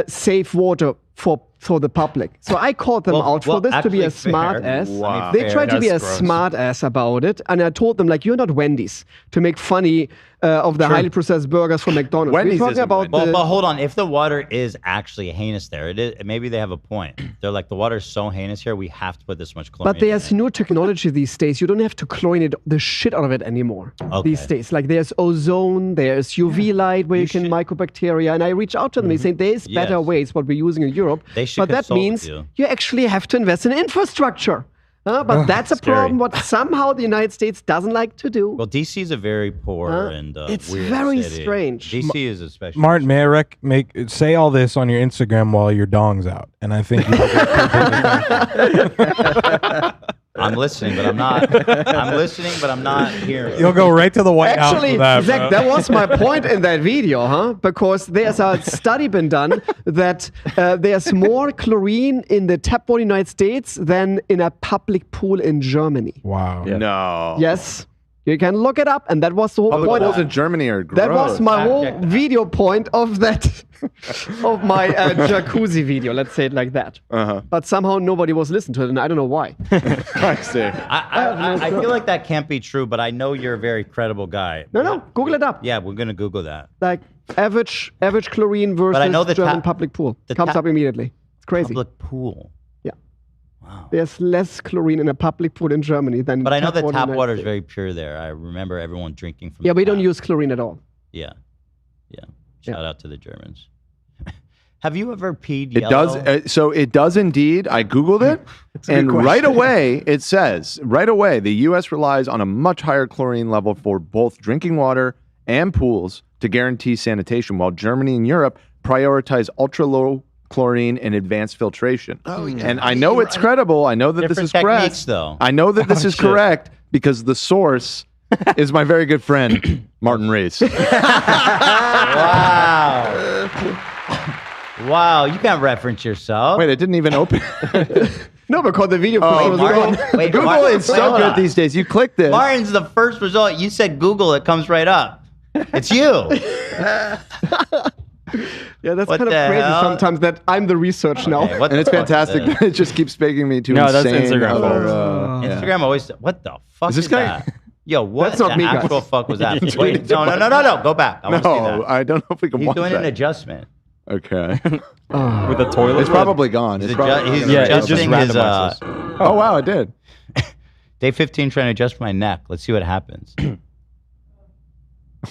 safe water for the public. So I called them out for this to be a actually smart fair. ass. Wow. They tried to be a That's gross. smart ass about it. And I told them, like, you're not Wendy's to make funny of the highly processed burgers from McDonald's. Wendy's We're talking isn't about Well, the... but hold on. If the water is actually heinous there, it is, maybe they have a point. They're like, the water is so heinous here, we have to put this much chlorine But there's in it. new technology these days. You don't have to chlorinate the shit out of it anymore these days. Like there's ozone, there's UV light where you can mycobacteria. And I reach out to them and say there's better Yes. ways what we're using in Europe. They should but that consult with means you. you actually have to invest in infrastructure. But that's a scary. problem what somehow the United States doesn't like to do. Well, DC is a very poor and It's weird very city. strange. DC is especially. Martin, may I say all this on your Instagram while your dong's out, and I think I'm listening, but I'm not. I'm listening, but I'm not hearing. you'll go right to the White House Actually, for that, Zach, bro. that was my point in that video, huh? Because there's a study been done that there's more chlorine in the tap water in the United States than in a public pool in Germany. Wow. No. Yes, you can look it up, and that was the whole Public point. pools in Germany are gross. That was my whole Check that. video point of that, of my jacuzzi video. Let's say it like that. But somehow nobody was listening to it, and I don't know why. I see. I feel like that can't be true, but I know you're a very credible guy. No, Google it up. Yeah, we're gonna Google that. Like average chlorine versus I know the German tap- public pool. the Comes tap- up immediately. It's crazy. Public pool. Yeah. Wow. There's less chlorine in a public pool in Germany than. But I know the water in tap the water is United very pure there. I remember everyone drinking from. Yeah, the we don't tap. use chlorine at all. Yeah. Shout out to the Germans. Have you ever peed It yellow? does. So it does indeed. I Googled it. And right away, it says, right away, the U.S. relies on a much higher chlorine level for both drinking water and pools to guarantee sanitation, while Germany and Europe prioritize ultra-low chlorine and advanced filtration. Oh, yeah. And I know it's credible. I know that Different this is correct. techniques, though. I know that this is correct because the source is my very good friend, Martin Rees. Wow. Wow, you can't reference yourself. Wait, it didn't even open. No, because the video Oh, was Martin, gone. wait, Google Martin, is so hold good on. these days. You click this. Martin's the first result. You said Google, it comes right up. It's you. Yeah, that's What kind of the crazy hell? sometimes that I'm the research now. Okay, what And the it's fuck is fantastic. this? It just keeps taking me to No, that's insane Instagram, other, folks. yeah. Instagram always. What the fuck Is is, this guy- that? Yo, what That's not the me, guys. actual fuck was that? He's Wait, doing no. Go back. I want to see No, that. I don't know if we can He's watch doing that. an adjustment. Okay. With the toilet. It's probably gone. He's, It's probably he's gone. Yeah, it just adjusting his. randomizes. Oh, wow, it did. Day 15 trying to adjust my neck. Let's see what happens. Oh,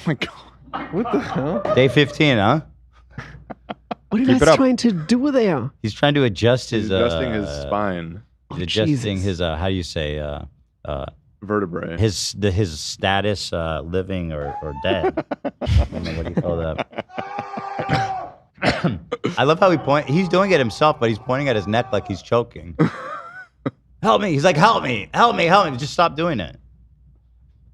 my God. What the hell? Day 15, huh? What are you Keep it guys up. trying to do there? He's trying to adjust his. He's adjusting his spine He's adjusting Jesus. his. How do you say? vertebrae. His status, living or dead. I don't know what do you call that. I love how he's doing it himself, but he's pointing at his neck like he's choking. Help me! He's like, help me! Just stop doing it,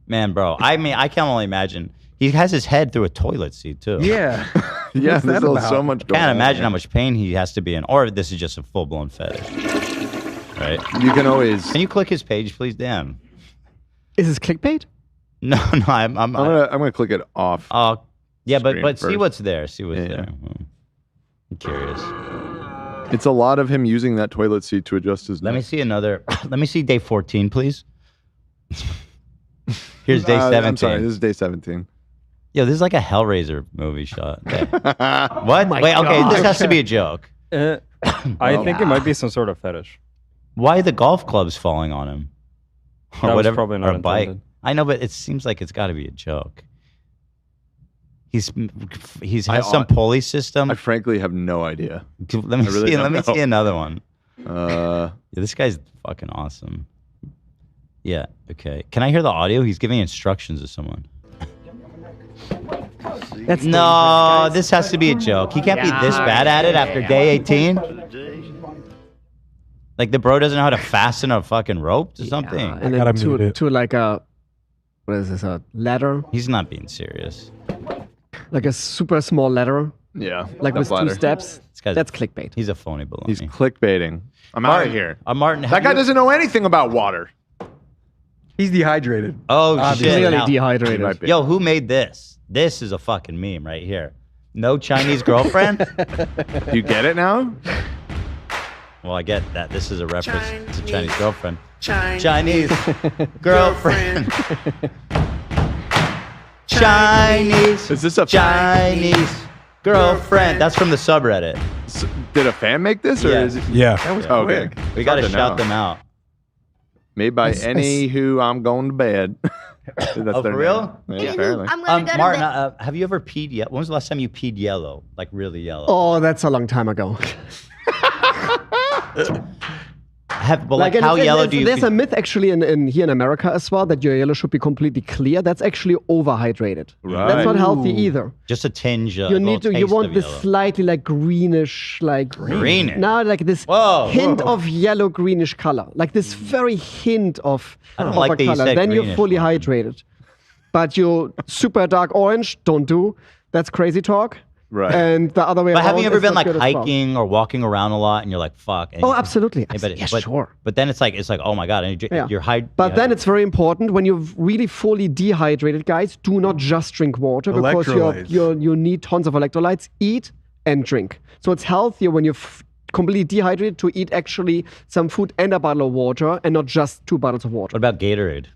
man, bro. I mean, I can only imagine. He has his head through a toilet seat too. Yeah. Yeah, What's there's that about? so much going Can't on. imagine how much pain he has to be in, or this is just a full blown fetish. right? You can always. Can you click his page, please, Dan? Is this clickbait? No, I'm gonna click it off. Oh, yeah, but screen see first. what's there. See what's there. I'm curious. It's a lot of him using that toilet seat to adjust his. Let me see another. Let me see day 14, please. Here's day 17. I'm sorry, this is day 17. Yo, this is like a Hellraiser movie shot. What? my Wait, okay, God. this has to be a joke. I think it might be some sort of fetish. Why are the golf clubs falling on him? Or That was whatever, probably not or a bike. intended. I know, but it seems like it's got to be a joke. He's I- has some pulley system. I frankly have no idea. Let me I really see. don't Let me know. see another one. Uh, Yeah, this guy's fucking awesome. Yeah. Okay. Can I hear the audio? He's giving instructions to someone. That's No, this has to be a joke. He can't be this bad at it after day 18. Like the bro doesn't know how to fasten a fucking rope to something. And then to like a, what is this, a ladder? He's not being serious. Like a super small ladder? Yeah. Like that with ladder. 2 steps? That's clickbait. He's a phony baloney. He's clickbaiting. I'm out of here. Martin, That guy doesn't know anything about water. He's dehydrated. Oh Obviously. shit! Clearly Now- dehydrated. He might be. Yo, who made this? This is a fucking meme right here. No Chinese girlfriend? Do you get it now? Well, I get that. This is a reference to Chinese girlfriend. Chinese girlfriend. Chinese. Is this a Chinese girlfriend? That's from the subreddit. Did a fan make this, or Yeah. is it? Yeah. That was Okay. quick. We got to Hard to shout know. them out. Made by any who I'm going to bed. That's Oh, their for real? name. Yeah, apparently. Martin, have you ever peed yet? When was the last time you peed yellow? Like really yellow? Oh, that's a long time ago. But like how yellow do you There's a myth actually in here in America as well that your yellow should be completely clear. That's actually overhydrated. Right. That's not healthy either. Just a tinge. You need to. You want this yellow. slightly like greenish, like Greenish? Now, like this Whoa. hint of yellow greenish color, like this very hint of I don't copper like that you color. said Then you're greenish, fully Martin. hydrated. But you super dark orange, don't do. That's crazy talk. Right. And the other way But around. have you ever is been not like good as well. hiking or walking around a lot and you're like, fuck? And Oh, absolutely. Yeah, Yeah, sure. But then it's like, oh my God. And Yeah. you're high. But then it's very important when you're really fully dehydrated, guys. Do not just drink water because Electrolytes. you need tons of electrolytes. Eat and drink. So it's healthier when you're completely dehydrated to eat actually some food and a bottle of water and not just 2 bottles of water. What about Gatorade?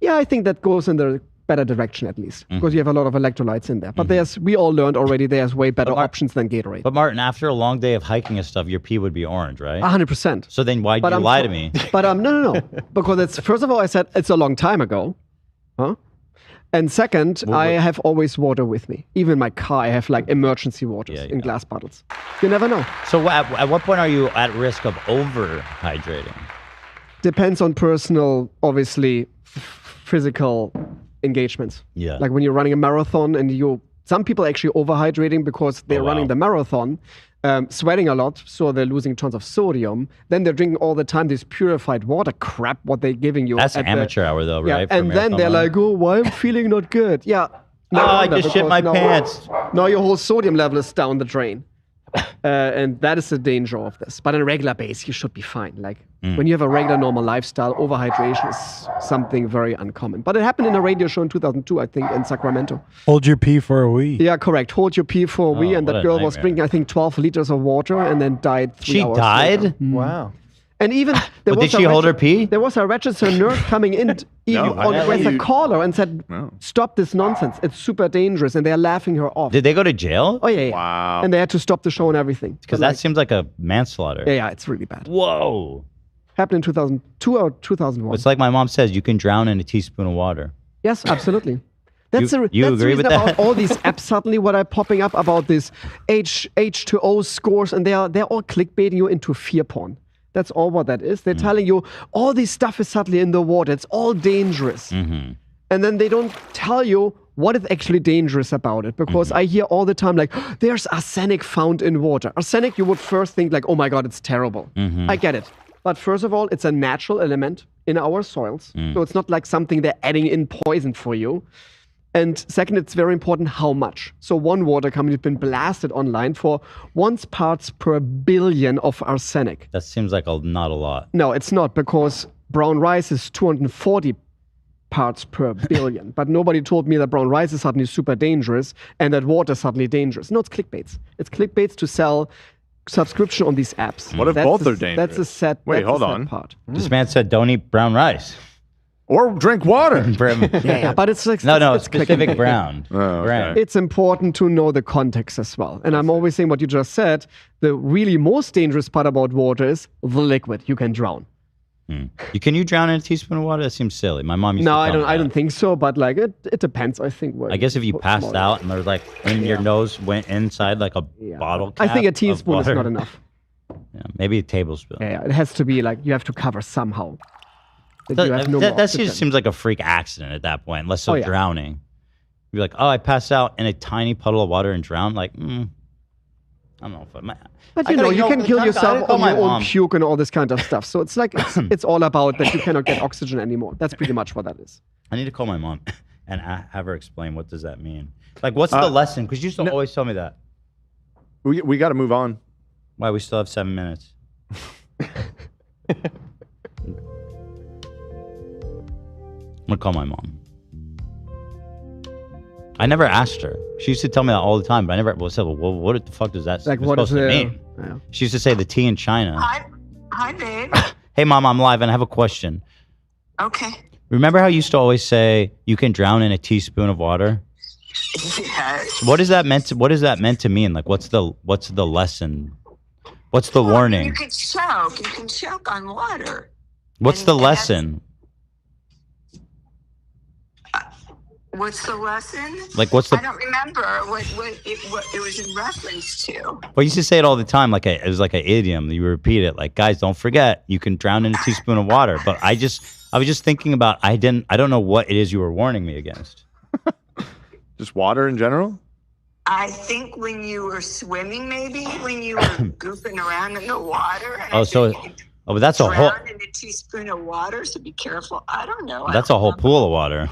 Yeah, I think that goes in the better direction at least because you have a lot of electrolytes in there. But we all learned already there's way better options than Gatorade. But Martin, after a long day of hiking and stuff, your pee would be orange, right? 100%. So then why'd But you I'm lie so- to me? But no. Because it's first of all, I said it's a long time ago, huh? And second, I have always water with me. Even in my car, I have like emergency waters in glass bottles. You never know. So at what point are you at risk of overhydrating? Depends on personal, obviously, physical engagements. Yeah. Like when you're running a marathon and some people are actually overhydrating because they're Oh, wow. running the marathon, sweating a lot, so they're losing tons of sodium. Then they're drinking all the time this purified water crap, what they're giving you. That's at the- amateur hour though, Yeah, right? for and then marathon they're running? like, oh, why I'm feeling not good. Yeah. Oh, I wonder, just shit because my now- pants. Now your whole sodium level is down the drain. And that is the danger of this. But on a regular base, you should be fine. Like when you have a regular normal lifestyle, overhydration is something very uncommon. But it happened in a radio show in 2002, I think, in Sacramento. Hold your pee for a week. Yeah, correct. Hold your pee for a wee, and what that a girl was nightmare. drinking, I think, 12 liters of water and then died 3 She hours died? later. Wow. And even But did she hold her pee? There was a registered nurse coming in with a caller and said, "Stop this nonsense! It's super dangerous." And they're laughing her off. Did they go to jail? Oh yeah. Wow. And they had to stop the show and everything. Because But, that seems like a manslaughter. yeah, it's really bad. Whoa. Happened in 2002 or 2001. It's like my mom says, you can drown in a teaspoon of water. Yes, absolutely. That's You the, that's the agree with reason about that? all these apps suddenly what are popping up about this H2O scores, and they're all clickbaiting you into fear porn. That's all what that is. They're telling you all this stuff is suddenly in the water. It's all dangerous. And then they don't tell you what is actually dangerous about it. Because I hear all the time like, there's arsenic found in water. Arsenic, you would first think like, oh my God, it's terrible. I get it. But first of all, it's a natural element in our soils. So it's not like something they're adding in poison for you. And second, it's very important how much. So one water company has been blasted online for 1 parts per billion of arsenic. That seems like not a lot. No, it's not, because brown rice is 240 parts per billion. But nobody told me that brown rice is suddenly super dangerous and that water is suddenly dangerous. No, it's clickbaits. It's clickbaits to sell subscription on these apps. What if both are dangerous? That's a set. Wait, that's hold a sad on. part. This man said don't eat brown rice. Or drink water. Yeah, but it's like no, it's specific clickbait. brown. okay. It's important to know the context as well. And I'm always saying what you just said. The really most dangerous part about water is the liquid. You can drown. Can you drown in a teaspoon of water? That seems silly. My mom used to No, tell me I that. don't think so. But like it depends. I think. I guess if you passed out and there's like when your nose went inside like a bottle cap I think a of teaspoon is water. not enough. Yeah, maybe a tablespoon. Yeah, it has to be like you have to cover somehow. That you have no more That oxygen. just seems like a freak accident at that point, less so Oh, yeah. drowning. You're like, oh, I passed out in a tiny puddle of water and drowned. Like, I don't know if I. But I you know, gotta you can kill I gotta yourself call on my your own mom. puke and all this kind of stuff. So it's like it's all about that you cannot get oxygen anymore. That's pretty much what that is. I need to call my mom and have her explain what does that mean. Like, what's the lesson? Because you used to always tell me that. We got to move on. Why? We still have 7 minutes. I'm gonna call my mom. I never asked her. She used to tell me that all the time, but I never said, well, what the fuck does that Like, what supposed is to the- mean? yeah. She used to say the tea in China. Hi, babe. Hey, Mom, I'm live and I have a question. Okay. Remember how you used to always say you can drown in a teaspoon of water? Yes. What is that meant to mean? Like, what's the lesson? What's the warning? You can choke. You can choke on water. What's the lesson? What's the lesson? Like, what's the? I don't remember what it was in reference to. Well, you used to say it all the time, like it was like an idiom. You repeat it, like, guys, don't forget, you can drown in a teaspoon of water. But I was just thinking about, I don't know what it is you were warning me against. Just water in general? I think when you were swimming, maybe when you were goofing around in the water. And But that's a whole. drown in a teaspoon of water, so be careful. I don't know. That's a whole pool of water.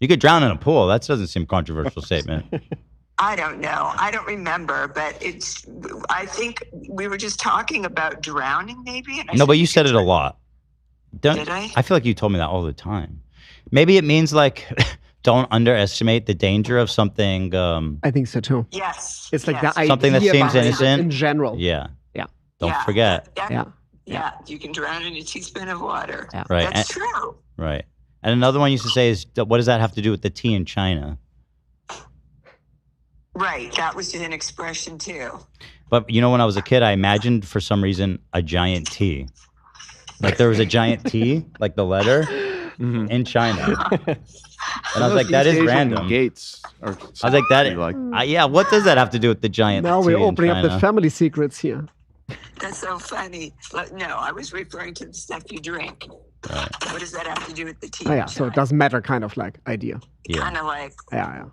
You could drown in a pool. That doesn't seem a controversial statement. I don't know. I don't remember, but I think we were just talking about drowning, maybe. And No, but you said it a lot. Did I? I feel like you told me that all the time. Maybe it means like don't underestimate the danger of something. I think so too. Yes. It's like the idea Something that seems behind it innocent in general. Yeah. Yeah. Don't forget. Yeah, you can drown in a teaspoon of water. Yeah. Right. That's true. Right. And another one used to say is, what does that have to do with the tea in China? Right. That was an expression too. But you know, when I was a kid, I imagined for some reason a giant T. Like there was a giant T, like the letter, in China. And I was like, that is random. Gates. I was like, yeah, what does that have to do with the giant Now T we're in opening up the China? family secrets here. That's so funny. No, I was referring to the stuff you drink. What does that have to do with the tea? Oh, yeah, so it doesn't matter, kind of like idea. Kind of like, Yeah,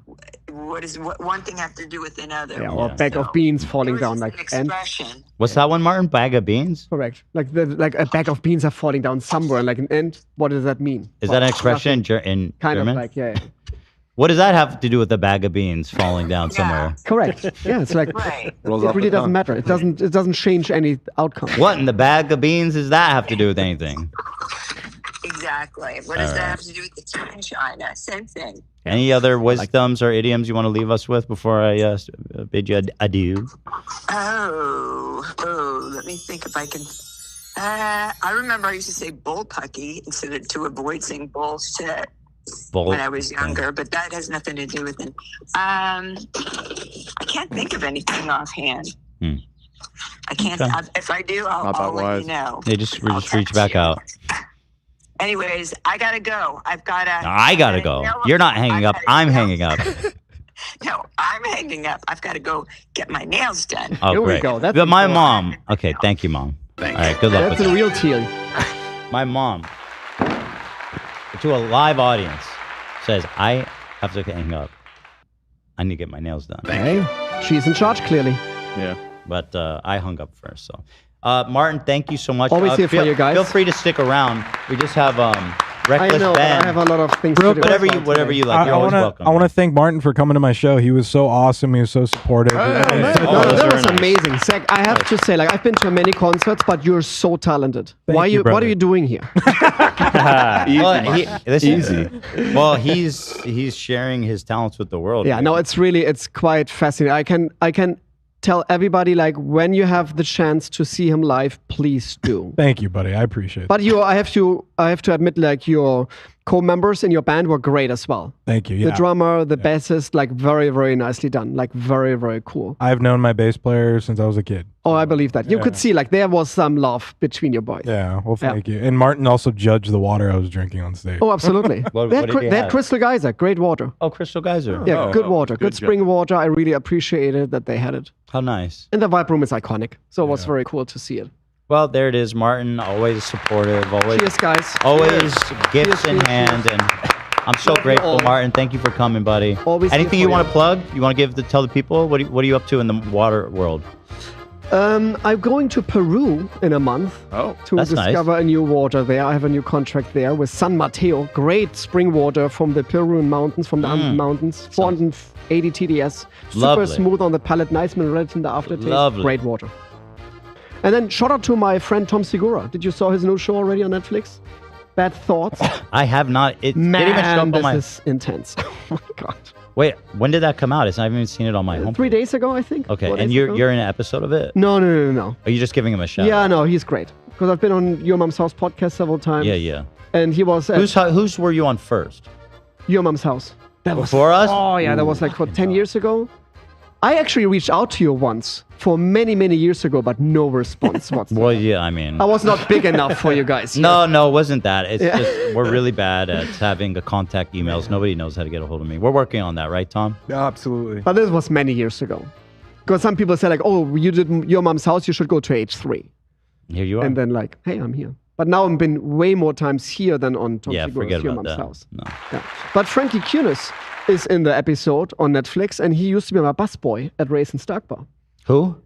what one thing have to do with another? yeah. Or a bag of beans falling down, like and Expression. What's that one, Martin? Bag of beans? correct. Like a bag of beans are falling down somewhere, and like an end. What does that mean? Is that an expression in Kind German? of like yeah. What does that have to do with a bag of beans falling down somewhere? Correct. Yeah, it's like Right. Rolls it off really the doesn't tongue. matter. It doesn't change any outcome. What in the bag of beans does that have to do with anything? Exactly. What does that have to do with the tea in China? Same thing. Any other wisdoms or idioms you want to leave us with before I bid you adieu? Oh, let me think if I can. I remember I used to say bullpucky instead of to avoid saying bullshit when I was younger, but that has nothing to do with it. I can't think of anything offhand. I can't. Okay. If I do, I'll let you know. Yeah, just reach back out. Anyways, I gotta go. I gotta go. You're not hanging up. I'm hanging up. No, I'm hanging up. I've got to go get my nails done. Oh, Here we great. go. That's But my important. mom. Okay, thank you, Mom. All right, good luck That's with a that. real deal. My mom, to a live audience, says, I have to hang up. I need to get my nails done. Okay. She's in charge, clearly. Yeah. But I hung up first. So, Martin, thank you so much. Always here for you guys. Feel free to stick around. We just have Reckless I know, Ben. but I have a lot of things to do. Whatever you like. You're always welcome. I want to thank Martin for coming to my show. He was so awesome. He was so supportive. That was amazing. Zach, I have to say, like, I've been to many concerts, but you're so talented. What are you doing here? Easy. Well, he's sharing his talents with the world. Yeah, no, it's quite fascinating. I can tell everybody, like, when you have the chance to see him live, please do. Thank you, buddy. I appreciate it. But I have to admit, like, your co-members in your band were great as well. Thank you. Yeah. The drummer, the bassist, like, very, very nicely done. Like, very, very cool. I've known my bass player since I was a kid. Oh, I believe that. You could see, like, there was some love between your boys. Yeah, well, thank you. And Martin also judged the water I was drinking on stage. Oh, absolutely. They had Crystal Geyser, great water. Oh, Crystal Geyser. Yeah, good water, good spring water. I really appreciated that they had it. How nice. And the Vibe Room is iconic, so it was very cool to see it. Well, there it is, Martin. Always supportive. Always. Cheers, guys. Always gifts in hand, and I'm so grateful, Martin. Thank you for coming, buddy. Always. Anything you want to plug? You want to tell the people what are you up to in the water world? I'm going to Peru in a month to discover a new water there. I have a new contract there with San Mateo. Great spring water from the Peruvian mountains, from the Andes Mountains. 480 TDS. Super smooth on the palate, nice minerality in the aftertaste. Lovely. Great water. And then shout out to my friend Tom Segura. Did you saw his new show already on Netflix? Bad Thoughts. I have not. It didn't even show up on my. This is intense. Oh my god. Wait, when did that come out? I haven't even seen it on my home. 3 days ago, I think. Okay, and you're in an episode of it? No. Are you just giving him a shout? Yeah, no, he's great. Because I've been on Your Mom's House podcast several times. Yeah. And he was. Whose were you on first? Your Mom's House. That was before us. Oh yeah, that was like 10 years ago. I actually reached out to you once for many, many years ago, but no response whatsoever. Well, yeah, I mean, I was not big enough for you guys. No, it wasn't that. It's just we're really bad at having a contact emails. Nobody knows how to get a hold of me. We're working on that, right, Tom? Yeah, absolutely. But this was many years ago. Because some people say like, oh, you did Your Mom's House, you should go to H3. Here you are. And then like, hey, I'm here. But now I've been way more times here than on Tom Segura's Your Mom's House. No. Yeah. But Frankie Kunis is in the episode on Netflix, and he used to be my busboy at Race and Stark Bar. Who?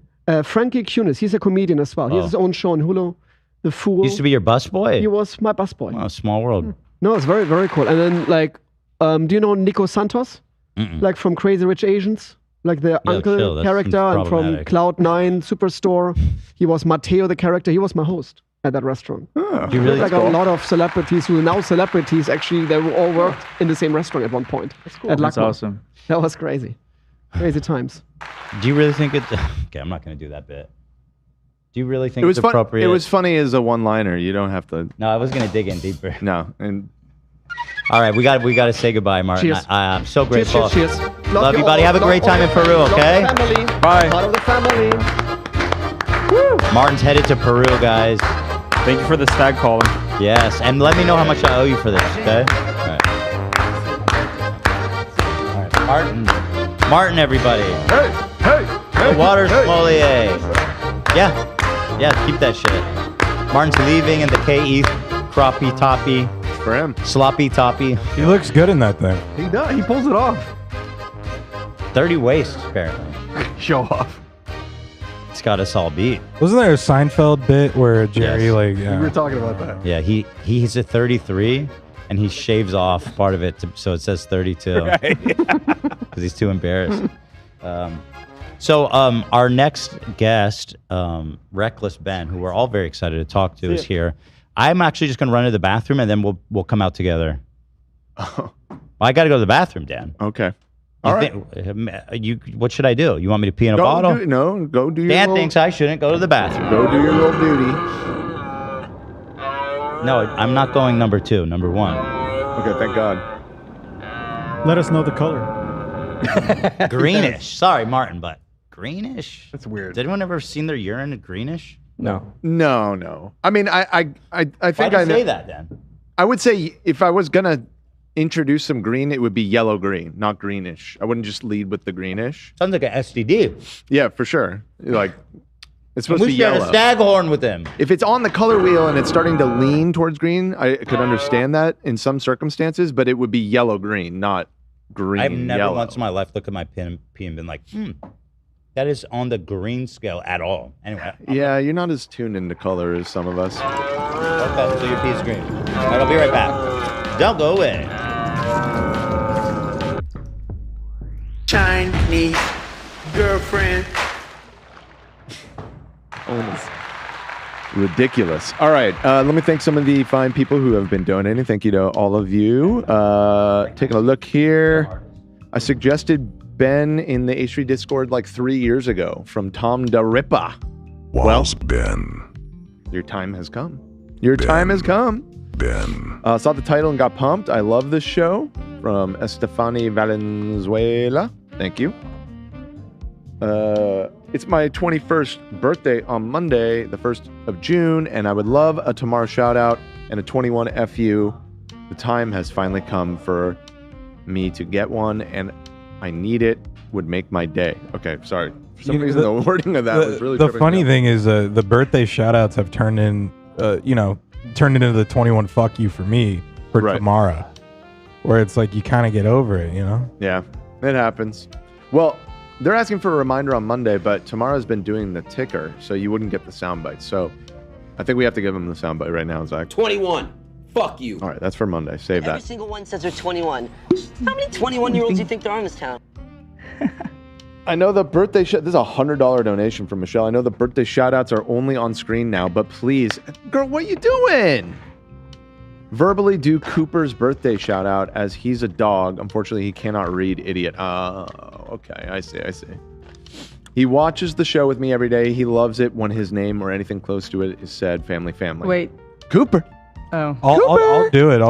Frankie Kunis. He's a comedian as well. He has his own show on Hulu. The Fool. Used to be your busboy? He was my busboy. Wow, small world. No, it's very, very cool. And then like, do you know Nico Santos? Like from Crazy Rich Asians? Like the uncle character and from Cloud9 Superstore. He was Mateo, the character. He was my host at that restaurant. You really like a lot of celebrities who are now celebrities, actually, they all worked in the same restaurant at one point. That's cool. That's awesome. That was crazy. Crazy times. Do you really think it's... Okay, I'm not going to do that bit. Do you really think it's appropriate? It was funny as a one-liner. You don't have to... No, I was going to dig in deeper. No. And all right, we got to say goodbye, Martin. Cheers. I'm so grateful. Cheers. Love you, buddy. Have a great time in Peru, okay? Love the family. Bye. Part of the family. Woo. Martin's headed to Peru, guys. Thank you for the stag calling. Yes, and let me know how much I owe you for this, okay? All right. Martin, everybody. Hey. The water sommelier. Yeah, keep that shit. Martin's leaving in the KE crappie toppy. For him. Sloppy toppy. He looks good in that thing. He does. He pulls it off. 30 waist, apparently. Show off. It's got us all beat. Wasn't there a Seinfeld bit where Jerry We were talking about that. Yeah, he's a 33 and he shaves off part of it so it says 32. Right. Because he's too embarrassed. So our next guest, Reckless Ben, who we're all very excited to talk to, is here. I'm actually just going to run to the bathroom and then we'll come out together. Well, I got to go to the bathroom, Dan. Okay. All right. What should I do? You want me to pee in a bottle? Go do your Dan thinks I shouldn't go to the bathroom. Go do your little duty. No, I'm not going number 2, number 1. Okay, thank God. Let us know the color. Greenish. Sorry, Martin, but greenish? That's weird. Has anyone ever seen their urine greenish? No. I mean, I think Why do you say that then? I would say if I was gonna introduce some green, it would be yellow green, not greenish. I wouldn't just lead with the greenish. Sounds like an STD. Yeah, for sure. Like it's supposed to be yellow. We should have a staghorn with him. If it's on the color wheel and it's starting to lean towards green, I could understand that in some circumstances, but it would be yellow green, not green. I've never yellow. once in my life looked at my pee and been like, that is on the green scale at all. Anyway. Yeah, you're not as tuned into color as some of us. Okay, so your pee is green. All right, I'll be right back. Don't go away. Chinese girlfriend. Ridiculous. All right. Let me thank some of the fine people who have been donating. Thank you to all of you. Taking a look here. I suggested Ben in the H3 Discord like 3 years ago from Tom DeRippa. Well, Ben, your time has come. Your time has come. Ben. Saw the title and got pumped. I love this show from Estefani Valenzuela. Thank you. It's my 21st birthday on Monday, the 1st of June, and I would love a tomorrow shout out and a 21 FU. The time has finally come for me to get one, and I need it. Would make my day. Okay, sorry. For some reason, the wording of that was really the funny thing is the birthday shout outs have turned into the 21 fuck you for me for tomorrow, where it's like you kind of get over it, you know? Yeah, it happens. Well, they're asking for a reminder on Monday, but tomorrow's been doing the ticker, so you wouldn't get the soundbite. So I think we have to give them the soundbite right now, Zach. 21. Fuck you. All right, that's for Monday. Save Every that. single one says they're 21. How many 21-year-olds do you think there are in this town? I know the birthday this is a $100 donation from Michelle. I know the birthday shout outs are only on screen now, but please, girl, what you doing? Verbally do Cooper's birthday shout out as he's a dog. Unfortunately, he cannot read, idiot. Oh, okay. I see. He watches the show with me every day. He loves it when his name or anything close to it is said. Family. Wait. Cooper. Oh. I'll do it.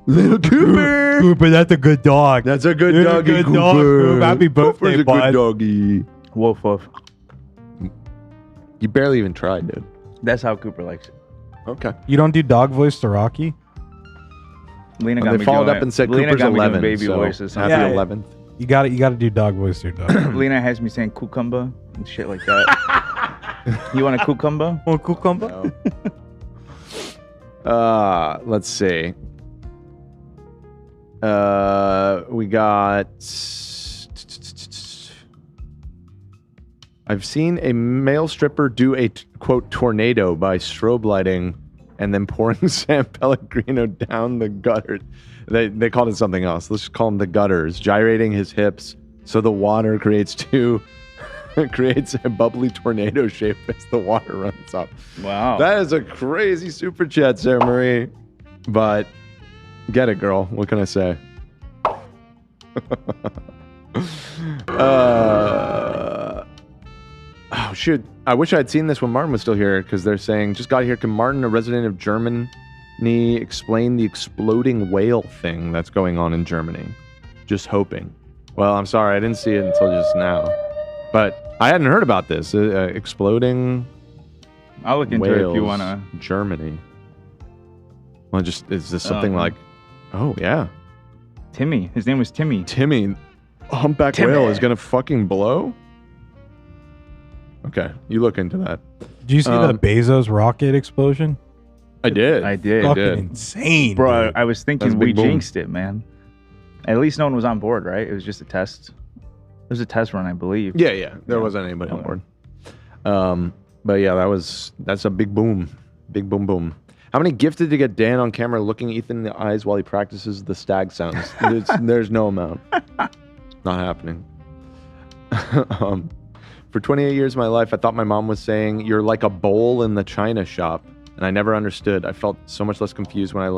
Little Cooper. Cooper, that's a good dog. That's a good You're doggy, a good Cooper. dog, Cooper. Happy birthday, Cooper's a bud. good doggy. Woof woof. You barely even tried, dude. That's how Cooper likes it. Okay. You don't do dog voice to Rocky? Lena got They me followed doing up and said Lena Cooper's got me doing 11. baby so voices. happy Yeah. 11th. You got to do dog voice to your dog. Lena has me saying cucumber and shit like that. You want a cucumber? Want cucumber? Let's see. We got. I've seen a male stripper do a quote tornado by strobe lighting and then pouring San Pellegrino down the gutter. They called it something else. Let's just call them the gutters, gyrating his hips so the water creates a bubbly tornado shape as the water runs up. Wow. That is a crazy super chat, Sarah Marie. But get it, girl. What can I say? Oh, shoot. I wish I had seen this when Martin was still here, because they're saying, just got here. Can Martin, a resident of Germany, explain the exploding whale thing that's going on in Germany? Just hoping. Well, I'm sorry. I didn't see it until just now. But I hadn't heard about this. Exploding I'll look into it if you want to. Germany. Well, is this something like... Oh, yeah. Timmy. His name was Timmy. Timmy. Humpback whale is going to fucking blow? Okay, you look into that. Did you see the Bezos rocket explosion? I did. Fucking insane, Bro, dude. I was thinking That's a we big boom. jinxed it, man. At least no one was on board, right? It was just a test. It was a test run, I believe. Yeah. There wasn't anybody on board. But yeah, that's a big boom. Big boom boom. How many gifted to get Dan on camera looking Ethan in the eyes while he practices the stag sounds? There's no amount. Not happening. For 28 years of my life, I thought my mom was saying, "You're like a bowl in the china shop." And I never understood. I felt so much less confused when I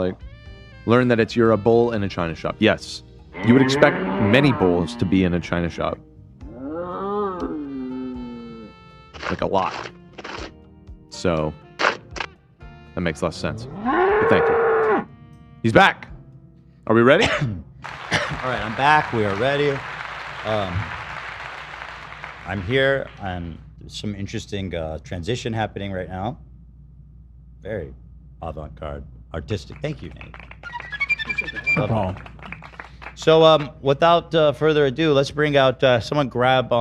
learned that it's you're a bowl in a china shop. Yes. You would expect many bowls to be in a china shop. Like a lot. So that makes less sense. But thank you. He's back. Are we ready? All right, I'm back. We are ready. I'm here, and there's some interesting transition happening right now. Very avant-garde, artistic. Thank you, Nate. No problem. So, without further ado, let's bring out someone grab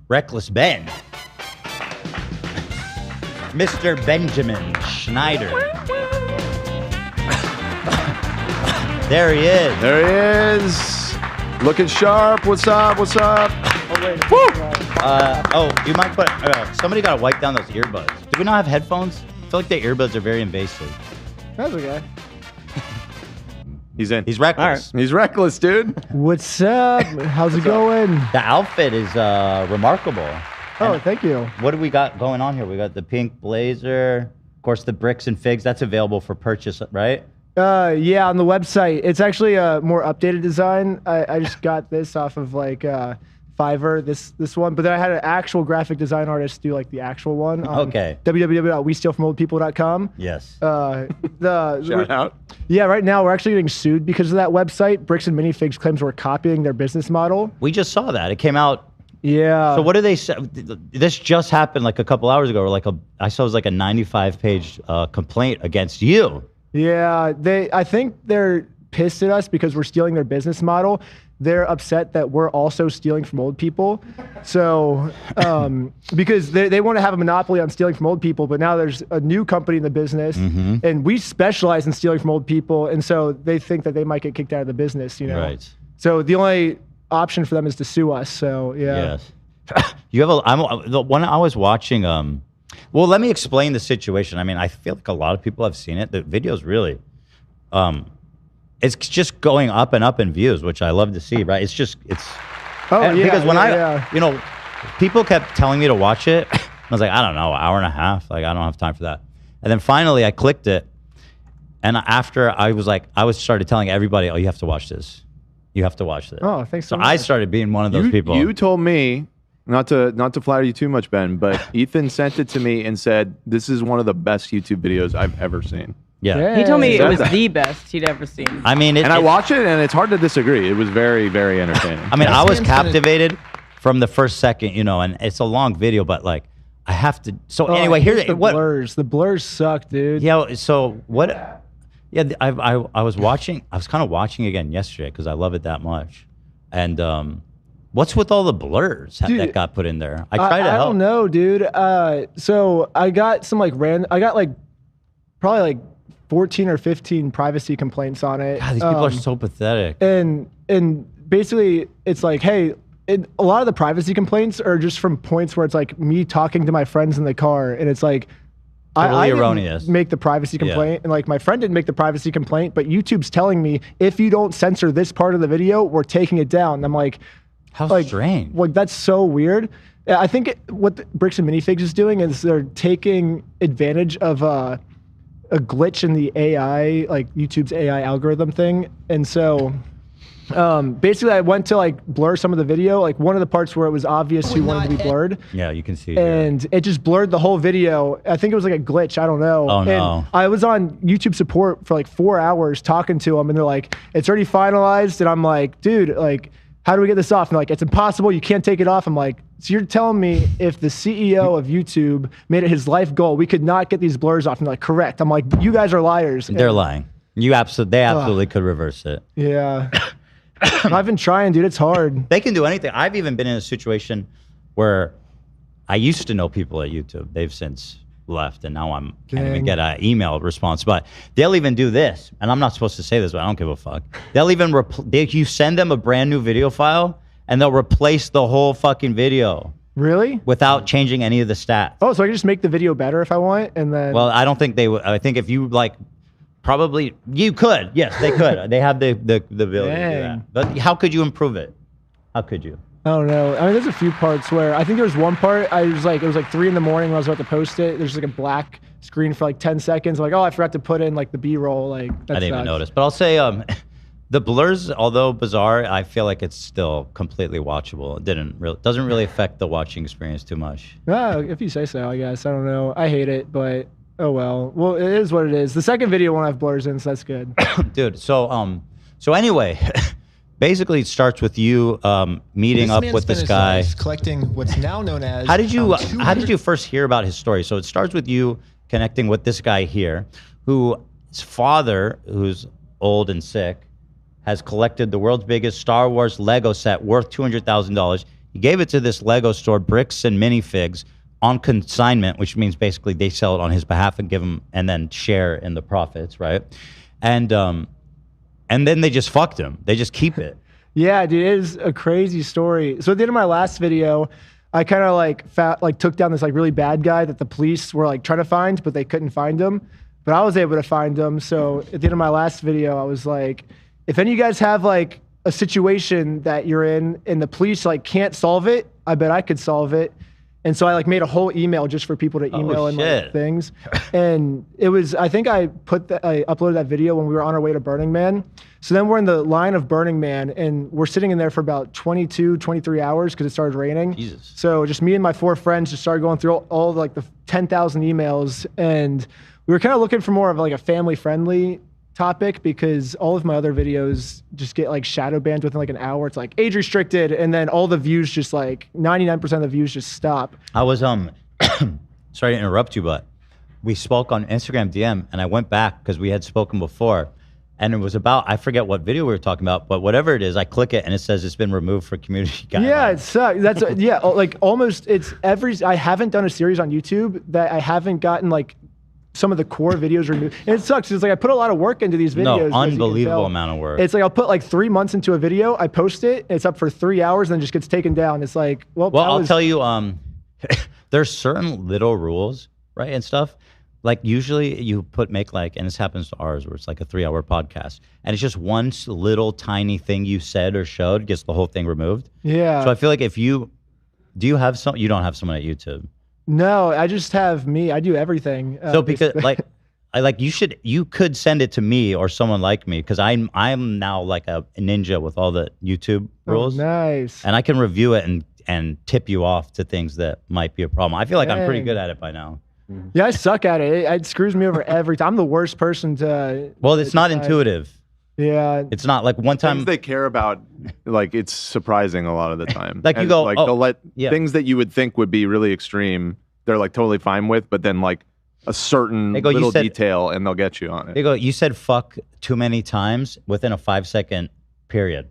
Reckless Ben. Mr. Benjamin Schneider. There he is. There he is. Looking sharp. What's up? What's up? You might put. Somebody got to wipe down those earbuds. Do we not have headphones? I feel like the earbuds are very invasive. That's okay. He's in. He's reckless. He's reckless, dude. What's up? How's it going? The outfit is remarkable. Oh, thank you. What do we got going on here? We got the pink blazer, of course, the bricks and figs. That's available for purchase, right? Yeah, on the website. It's actually a more updated design. I just got this off of like Fiverr, this one, but then I had an actual graphic design artist do like the actual one. Okay. www.westealfromoldpeople.com. Yes. Shout out. Yeah, right now we're actually getting sued because of that website. Bricks and Minifigs claims we're copying their business model. We just saw that. It came out. Yeah. So what do they say? This just happened like a couple hours ago. Or I saw it was like a 95-page complaint against you. Yeah, I think they're pissed at us because we're stealing their business model. They're upset that we're also stealing from old people. So, because they want to have a monopoly on stealing from old people, but now there's a new company in the business, and we specialize in stealing from old people, and so they think that they might get kicked out of the business, you know? Right. So the only option for them is to sue us. So yeah. Yes. You have the one I was watching. Well, let me explain the situation. I mean, I feel like a lot of people have seen it. The video's really, it's just going up and up in views, which I love to see. Right? It's Oh yeah. Because when you know, people kept telling me to watch it. I was like, I don't know, hour and a half. Like, I don't have time for that. And then finally, I clicked it, and after I started telling everybody, oh, you have to watch this. You have to watch this. Oh, thanks so much. I started being one of those people. You told me, not to flatter you too much, Ben, but Ethan sent it to me and said, this is one of the best YouTube videos I've ever seen. Yeah. He told me it was the best he'd ever seen. I mean, I watched it, and it's hard to disagree. It was very, very entertaining. I mean, I was captivated from the first second, you know, and it's a long video, but like, I have to. So anyway, here's the blurs. The blurs suck, dude. Yeah. So what? Yeah, I was watching. I was kind of watching again yesterday because I love it that much. And what's with all the blurs that got put in there? I tried to help. I don't know, dude. So I got some I got probably like 14 or 15 privacy complaints on it. God, these people are so pathetic. And basically, it's like, hey, a lot of the privacy complaints are just from points where it's like me talking to my friends in the car, and it's like, I didn't make the privacy complaint, and like my friend didn't make the privacy complaint, but YouTube's telling me if you don't censor this part of the video, we're taking it down. And I'm like, how strange. Like, that's so weird. I think what Bricks and Minifigs is doing is they're taking advantage of a glitch in the AI, like YouTube's AI algorithm thing, and so. Basically, I went to like blur some of the video, like one of the parts where it was obvious who wanted to be blurred. Yeah, you can see. And it just blurred the whole video. I think it was like a glitch. I don't know. Oh, no. And I was on YouTube support for like 4 hours talking to them, and they're like, "It's already finalized." And I'm like, "Dude, like, how do we get this off?" And they're like, "It's impossible. You can't take it off." I'm like, "So you're telling me if the CEO of YouTube made it his life goal, we could not get these blurs off?" And they're like, "Correct." I'm like, "You guys are liars." They're lying. They absolutely could reverse it. Yeah. I've been trying, dude. It's hard. They can do anything. I've even been in a situation where I used to know people at YouTube. They've since left, and now can't even get an email response. But they'll even do this, and I'm not supposed to say this, but I don't give a fuck. They'll even you send them a brand new video file, and they'll replace the whole fucking video. Really? Without changing any of the stats. Oh, so I can just make the video better if I want, and then. Well, I don't think they would. I think if you like. Probably you could. Yes, they could. They have the ability to do that. But how could you improve it? How could you? I don't know. I mean, there's a few parts where I think there was one part it was like 3 a.m. when I was about to post it. There's like a black screen for like 10 seconds. I'm like, oh, I forgot to put in like the B-roll. Like that I didn't even notice. But I'll say the blurs, although bizarre, I feel like it's still completely watchable. It doesn't really affect the watching experience too much. If you say so, I guess. I don't know. I hate it, but. Oh well. Well, it is what it is. The second video won't have blurs in, so that's good. Dude, so anyway, basically it starts with you meeting up with this guy, collecting what's now known as. How did you first hear about his story? So it starts with you connecting with this guy here, whose father, who's old and sick, has collected the world's biggest Star Wars Lego set worth $200,000. He gave it to this Lego store, Bricks and Minifigs, on consignment, which means basically they sell it on his behalf and give him, and then share in the profits, right? And then they just fucked him. They just keep it. Yeah, dude, it is a crazy story. So at the end of my last video, I kind of took down this like really bad guy that the police were like trying to find, but they couldn't find him. But I was able to find him. So at the end of my last video, I was like, if any of you guys have like a situation that you're in and the police like can't solve it, I bet I could solve it. And so I like made a whole email just for people to email in like, things. And it was, I think I uploaded that video when we were on our way to Burning Man. So then we're in the line of Burning Man and we're sitting in there for about 22, 23 hours because it started raining. Jesus. So just me and my 4 friends just started going through all like the 10,000 emails. And we were kind of looking for more of like a family friendly topic because all of my other videos just get like shadow banned within like an hour. It's like age restricted, and then all the views just like 99% of the views just stop. I was sorry to interrupt you, but we spoke on Instagram DM, and I went back because we had spoken before, and it was about, I forget what video we were talking about, but whatever it is, I click it and it says it's been removed for community guidelines. Yeah, it sucks. That's yeah, like almost it's I haven't done a series on YouTube that I haven't gotten like some of the core videos removed. And it sucks. It's like I put a lot of work into these videos. No, unbelievable amount of work. It's like I'll put like 3 months into a video, I post it, it's up for 3 hours, and then just gets taken down. It's like, well, I'll tell you, there's certain little rules, right, and stuff. Like usually you make like, and this happens to ours, where it's like a 3-hour podcast, and it's just one little tiny thing you said or showed gets the whole thing removed. Yeah. So I feel like you don't have someone at YouTube. No, I just have me. I do everything. So because you could send it to me or someone like me, because I'm now like a ninja with all the YouTube rules. Oh, nice. And I can review it and tip you off to things that might be a problem. I feel like I'm pretty good at it by now. Yeah, I suck at it. It screws me over every time. I'm the worst person to. Well, it's not intuitive. Yeah. It's not like one time. Things they care about, like it's surprising a lot of the time. Like you go, like they'll let things that you would think would be really extreme, they're like totally fine with, but then like a certain little detail and they'll get you on it. They go, you said fuck too many times within a 5-second period.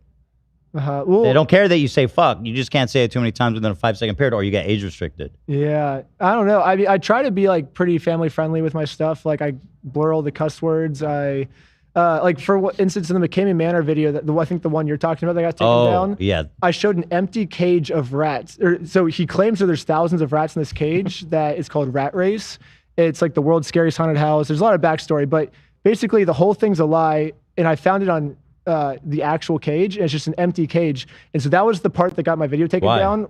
Well, they don't care that you say fuck. You just can't say it too many times within a 5-second period, or you get age restricted. Yeah, I don't know. I try to be like pretty family friendly with my stuff. Like I blur all the cuss words. Like for instance, in the McCamey Manor video, I think the one you're talking about that got taken down. Yeah. I showed an empty cage of rats. So he claims that there's thousands of rats in this cage that is called Rat Race. It's like the world's scariest haunted house. There's a lot of backstory, but basically the whole thing's a lie. And I found it on the actual cage, and it's just an empty cage. And so that was the part that got my video taken down.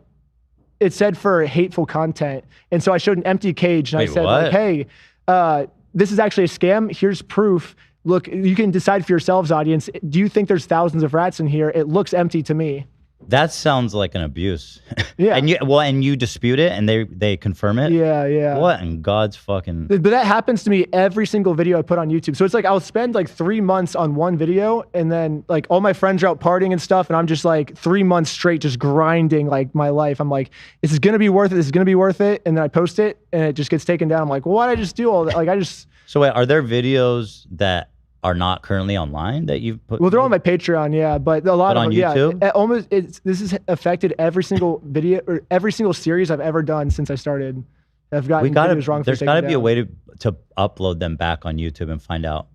It said for hateful content. And so I showed an empty cage, and I said, like, hey, this is actually a scam. Here's proof. Look, you can decide for yourselves, audience. Do you think there's thousands of rats in here? It looks empty to me. That sounds like an abuse. Yeah. and you dispute it, and they confirm it? Yeah. What in God's fucking... But that happens to me every single video I put on YouTube. So it's like I'll spend like 3 months on one video, and then like all my friends are out partying and stuff, and I'm just like 3 months straight just grinding like my life. I'm like, this is gonna be worth it. This is gonna be worth it. And then I post it, and it just gets taken down. I'm like, well, why did I just do all that? Like I just... So wait, are there videos that are not currently online that you've put? Well, they're on my Patreon, yeah, but a lot of them, YouTube? Yeah. This has affected every single video or every single series I've ever done since I started. I've gotten videos wrong. There's got to be a way to upload them back on YouTube and find out.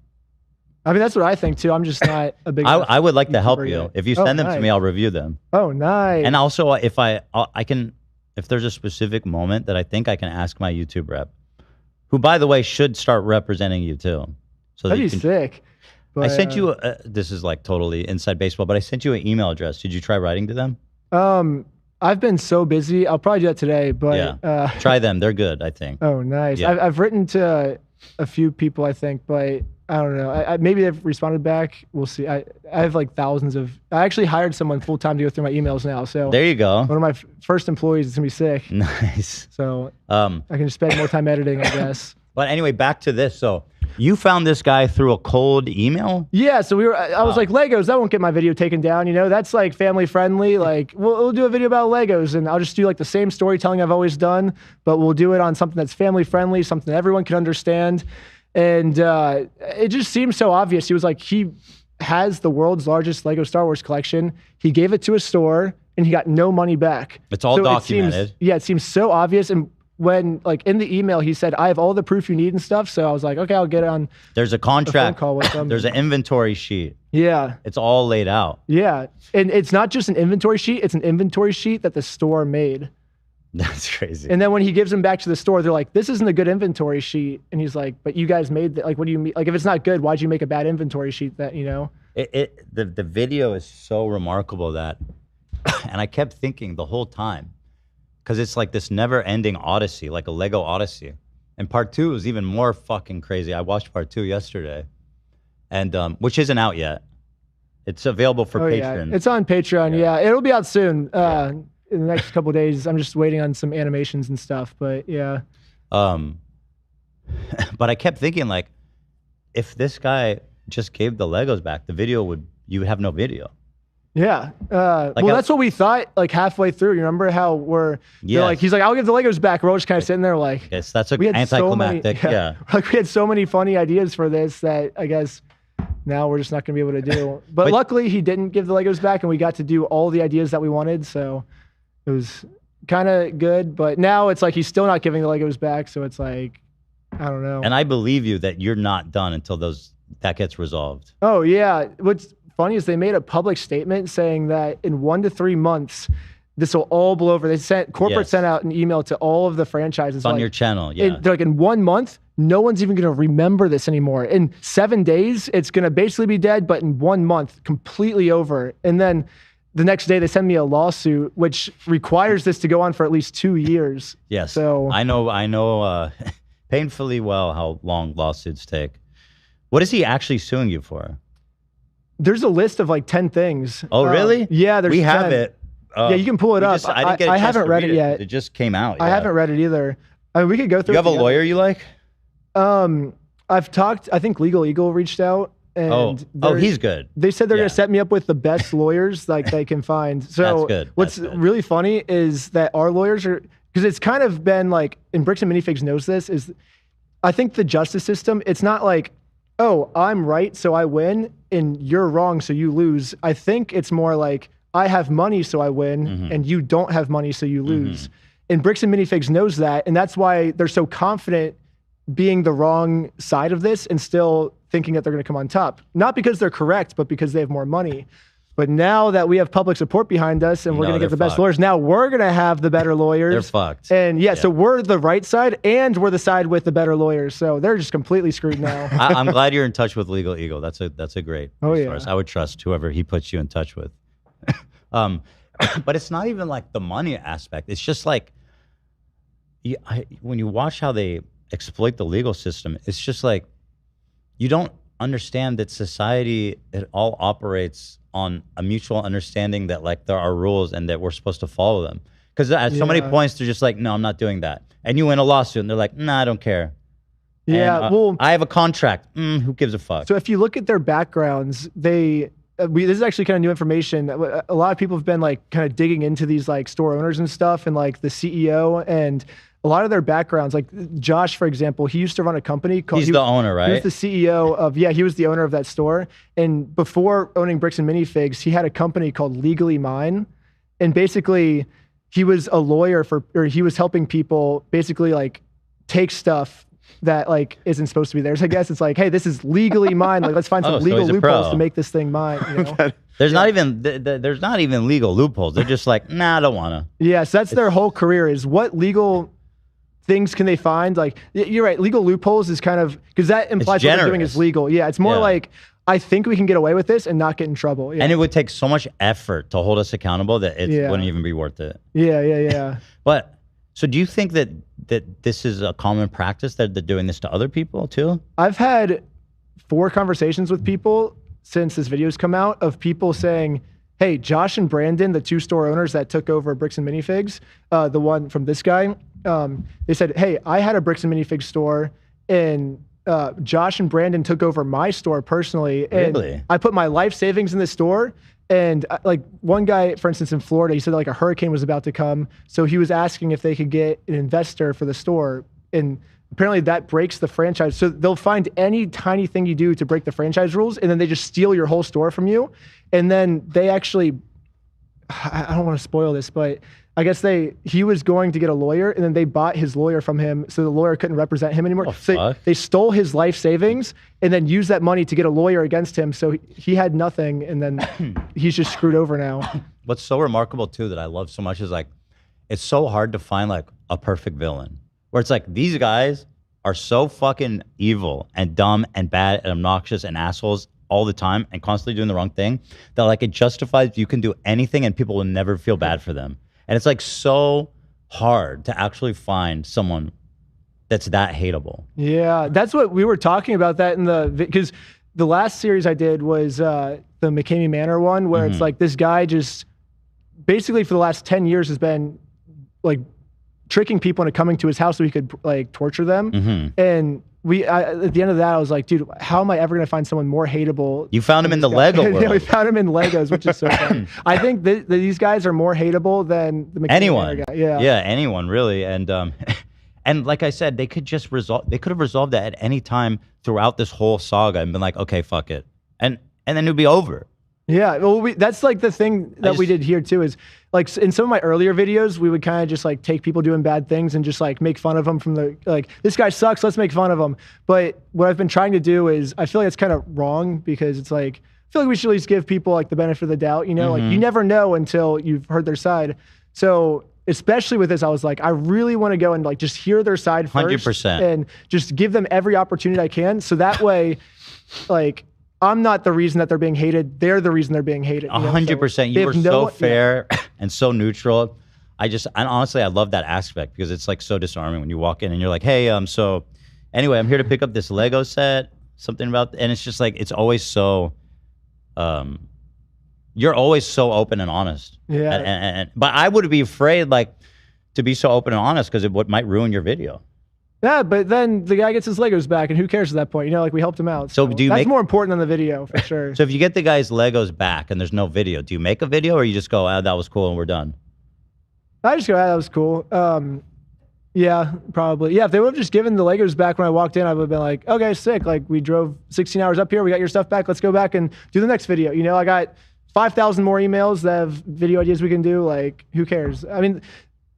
I mean, that's what I think too. I'm just not a big. I would like to help you. yet. If you send them to me, I'll review them. Oh, nice. And also, if there's a specific moment that I think I can ask my YouTube rep, who by the way should start representing you too. So that'd be sick. I sent you. This is like totally inside baseball, but I sent you an email address. Did you try writing to them? I've been so busy. I'll probably do that today. But yeah, try them. They're good, I think. Oh, nice. Yeah. I've written to a few people, I think, but I don't know. Maybe they've responded back. We'll see. I have like thousands of. I actually hired someone full time to go through my emails now. So there you go. One of my first employees is gonna be sick. Nice. So I can just spend more time editing, I guess. But anyway, back to this. So you found this guy through a cold email? Yeah. So I was like, Legos, that won't get my video taken down. You know, that's like family friendly. Like we'll do a video about Legos, and I'll just do like the same storytelling I've always done, but we'll do it on something that's family friendly, something that everyone can understand. And it just seems so obvious. He was like, he has the world's largest Lego Star Wars collection. He gave it to a store, and he got no money back. It's all documented. It seems so obvious. And when like in the email he said, I have all the proof you need and stuff. So I was like, okay, I'll get it on. There's a contract. Phone call with them. There's an inventory sheet. Yeah. It's all laid out. Yeah. And it's not just an inventory sheet. It's an inventory sheet that the store made. That's crazy. And then when he gives them back to the store, they're like, this isn't a good inventory sheet. And he's like, but you guys made that. Like, what do you mean? Like, if it's not good, why'd you make a bad inventory sheet that, you know? The video is so remarkable that, and I kept thinking the whole time, because it's like this never-ending odyssey, like a Lego Odyssey. And part 2 is even more fucking crazy. I watched part 2 yesterday, and which isn't out yet. It's available for Patreon. Yeah. It's on Patreon. Yeah, it'll be out soon. In the next couple of days. I'm just waiting on some animations and stuff. But yeah. But I kept thinking, like, if this guy just gave the Legos back, the video you would have no video. Yeah. Well, that's what we thought, like, halfway through. You remember how they're like, he's like, I'll give the Legos back. We're all just kind of sitting there like, yes, that's anticlimactic. Yeah. Like, we had so many funny ideas for this that I guess now we're just not going to be able to do. But luckily, he didn't give the Legos back, and we got to do all the ideas that we wanted. So it was kind of good. But now it's like he's still not giving the Legos back. So it's like, I don't know. And I believe you that you're not done until that gets resolved. Oh, yeah. What's funny is they made a public statement saying that in 1 to 3 months, this will all blow over. They sent out an email to all of the franchises. It's on your channel, yeah. They're like, in 1 month, no one's even going to remember this anymore. In 7 days, it's going to basically be dead, but in 1 month, completely over. And then the next day, they send me a lawsuit, which requires this to go on for at least 2 years. Yes. So I know painfully well how long lawsuits take. What is he actually suing you for? There's a list of like 10 things. Oh, really? Yeah, there's we 10. have it. Yeah, you can pull it up. I haven't read it yet. It just came out. I haven't read it either. I mean, we could go through. You have a lawyer you like? I've talked. I think Legal Eagle reached out. And he's good. They said they're going to set me up with the best lawyers like they can find. So That's good. What's really funny is that our lawyers are, because it's kind of been like, and Bricks and Minifigs knows this, is I think the justice system, it's not like, oh, I'm right, so I win, and you're wrong, so you lose. I think it's more like, I have money, so I win, and you don't have money, so you lose. And Bricks and Minifigs knows that, and that's why they're so confident being the wrong side of this and still thinking that they're going to come on top. Not because they're correct, but because they have more money. But now that we have public support behind us and we're going to get the best lawyers, now we're going to have the better lawyers. They're fucked. And so we're the right side and we're the side with the better lawyers. So they're just completely screwed now. I'm glad you're in touch with Legal Eagle. That's a great resource. I would trust whoever he puts you in touch with. But it's not even like the money aspect. It's just like, when you watch how they exploit the legal system, it's just like, you don't understand that society, it all operates on a mutual understanding that like there are rules and that we're supposed to follow them. Because at so many points, they're just like, no, I'm not doing that. And you win a lawsuit and they're like, nah, I don't care. Yeah, and, I have a contract. Who gives a fuck? So if you look at their backgrounds, this is actually kind of new information. A lot of people have been like kind of digging into these like store owners and stuff and like the CEO and a lot of their backgrounds, like Josh, for example, he used to run a company called... He's the owner, right? He was the CEO of... Yeah, he was the owner of that store. And before owning Bricks and Minifigs, he had a company called Legally Mine. And basically, he was a lawyer or he was helping people basically like take stuff that like isn't supposed to be theirs. I guess it's like, hey, this is legally mine. Like, let's find some legal loopholes to make this thing mine. You know? There's not even legal loopholes. They're just like, nah, I don't want to. Yeah, so that's their whole career is what legal... things can they find? Like, you're right, legal loopholes is kind of, because that implies what they're doing is legal. Yeah, it's more like, I think we can get away with this and not get in trouble. Yeah. And it would take so much effort to hold us accountable that it wouldn't even be worth it. Yeah. But, so do you think that this is a common practice, that they're doing this to other people too? I've had 4 conversations with people since this video's come out of people saying, hey, Josh and Brandon, the 2 store owners that took over Bricks and Minifigs, the one from this guy, they said, hey, I had a Bricks and Minifigs store and Josh and Brandon took over my store personally. And really? I put my life savings in the store. And like one guy, for instance, in Florida, he said like a hurricane was about to come. So he was asking if they could get an investor for the store. And apparently that breaks the franchise. So they'll find any tiny thing you do to break the franchise rules. And then they just steal your whole store from you. And then they actually, I don't want to spoil this, but I guess he was going to get a lawyer and then they bought his lawyer from him. So the lawyer couldn't represent him anymore. So they stole his life savings and then used that money to get a lawyer against him. So he had nothing. And then he's just screwed over now. What's so remarkable too, that I love so much is like, it's so hard to find like a perfect villain where it's like, these guys are so fucking evil and dumb and bad and obnoxious and assholes all the time and constantly doing the wrong thing that like it justifies you can do anything and people will never feel bad for them. And it's like so hard to actually find someone that's that hateable. Yeah, that's what we were talking about that in because the last series I did was the McCamey Manor one, where it's like this guy just basically for the last 10 years has been like tricking people into coming to his house so he could like torture them. And at the end of that, I was like, dude, how am I ever going to find someone more hateable? You found him in the Lego world. Yeah, we found him in Legos, which is so fun. I think these guys are more hateable than the McCamey anyone. Manor guy. Yeah. Yeah, anyone really. And and like I said, they could have resolved that at any time throughout this whole saga and been like, okay, fuck it. And then it'd be over. Yeah, well, that's like the thing that we did here too is like in some of my earlier videos, we would kind of just like take people doing bad things and just like make fun of them from the like, this guy sucks, let's make fun of him. But what I've been trying to do is I feel like it's kind of wrong because it's like, I feel like we should at least give people like the benefit of the doubt, you know, like you never know until you've heard their side. So especially with this, I was like, I really want to go and like just hear their side first 100%. And just give them every opportunity I can. So that way, like, I'm not the reason that they're being hated. They're the reason they're being hated. 100%. You were so fair and so neutral. And honestly, I love that aspect because it's like so disarming when you walk in and you're like, hey, so anyway, I'm here to pick up this Lego set, something about, and it's just like, it's always so, you're always so open and honest. Yeah. But I would be afraid like to be so open and honest because it might ruin your video. Yeah, but then the guy gets his Legos back, and who cares at that point? You know, like we helped him out. So do you that's more important than the video for sure. So if you get the guy's Legos back and there's no video, do you make a video or you just go, that was cool and we're done? I just go, that was cool. Yeah, probably. Yeah, if they would have just given the Legos back when I walked in, I would have been like, okay, sick. Like we drove 16 hours up here, we got your stuff back. Let's go back and do the next video. You know, I got 5,000 more emails that have video ideas we can do. Like, who cares? I mean,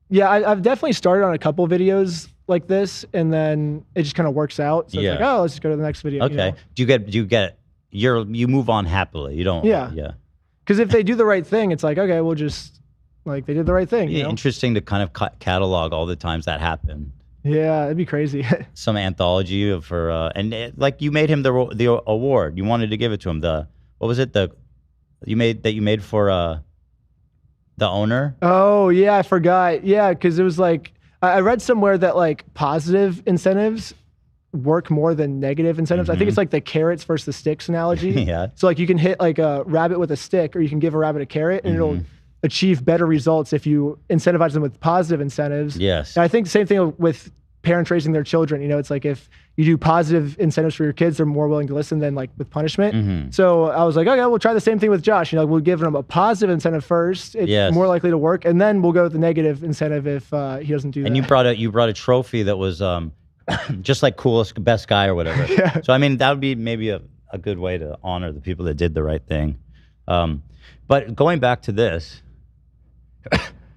yeah, I've definitely started on a couple videos like this, and then it just kind of works out. So it's like, oh, let's just go to the next video. Okay. You know? You move on happily. You don't. Yeah. Yeah. Because if they do the right thing, it's like, okay, we'll just like they did the right thing. Yeah, you know? interesting to kind of catalog all the times that happened. Yeah, it'd be crazy. Some anthology for like you made him the award. You wanted to give it to him. What was it? You made for the owner. Oh yeah, I forgot. Yeah, because it was like I read somewhere that like positive incentives work more than negative incentives. I think it's like the carrots versus the sticks analogy. Yeah. So like you can hit like a rabbit with a stick, or you can give a rabbit a carrot, and it'll achieve better results if you incentivize them with positive incentives. Yes. And I think the same thing with parents raising their children. You know, it's like if you do positive incentives for your kids, they're more willing to listen than like with punishment. So I was like, okay, we'll try the same thing with Josh. You know, we'll give him a positive incentive first. It's more likely to work, and then we'll go with the negative incentive if he doesn't do that. And you brought a trophy that was just like coolest, best guy or whatever. Yeah. So I mean, that would be maybe a good way to honor the people that did the right thing. But going back to this.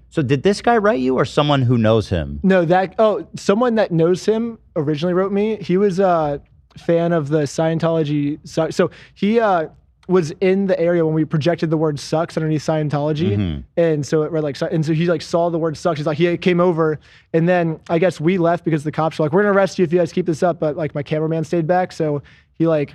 So did this guy write you or someone who knows him? No, someone that knows him originally wrote me. He was a fan of the Scientology. So he was in the area when we projected the word sucks underneath Scientology. And so it read like, and so he like saw the word sucks. He's like, he came over, and then I guess we left because the cops were like, we're gonna arrest you if you guys keep this up. But like my cameraman stayed back. So he like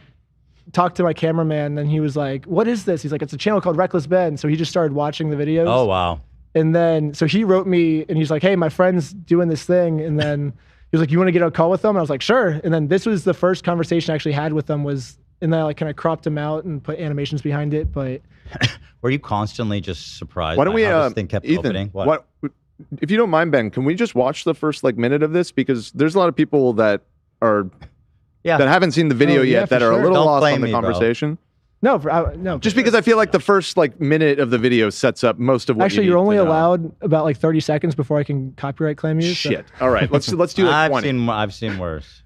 talked to my cameraman, and he was like, what is this? He's like, it's a channel called Reckless Ben. So he just started watching the videos. Oh, wow. And then, so he wrote me, and he's like, hey, my friend's doing this thing. And then he was like, you want to get a call with them? And I was like, sure. And then this was the first conversation I actually had with them and then I like kind of cropped him out and put animations behind it. But were you constantly just surprised Why don't we, how this thing kept Ethan, opening? What, if you don't mind, Ben, can we just watch the first like minute of this? Because there's a lot of people that are, that haven't seen the video yet that are a little lost on the conversation. No, no. Just because I feel like the first like minute of the video sets up most of what. Actually, you're only allowed about like 30 seconds before I can copyright claim you. Shit. So. All right, let's do like 20. I've seen worse.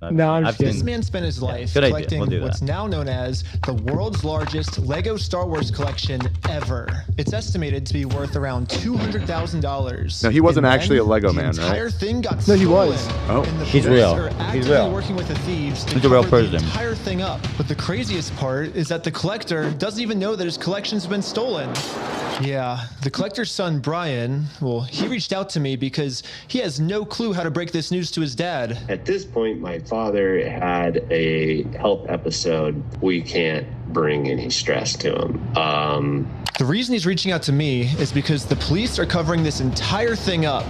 This man spent his life collecting what's now known as the world's largest Lego Star Wars collection ever. It's estimated to be worth around $200,000. No, he wasn't actually a Lego man, right? The entire thing got No, he was. Oh, he's real. He's real. Working with the thieves to he's a real cover person. the entire thing up. But the craziest part is that the collection collector doesn't even know that his collection's been stolen. Yeah, the collector's son, Brian, well, he reached out to me because he has no clue how to break this news to his dad. At this point, my father had a health episode. We can't bring any stress to him. The reason he's reaching out to me is because the police are covering this entire thing up.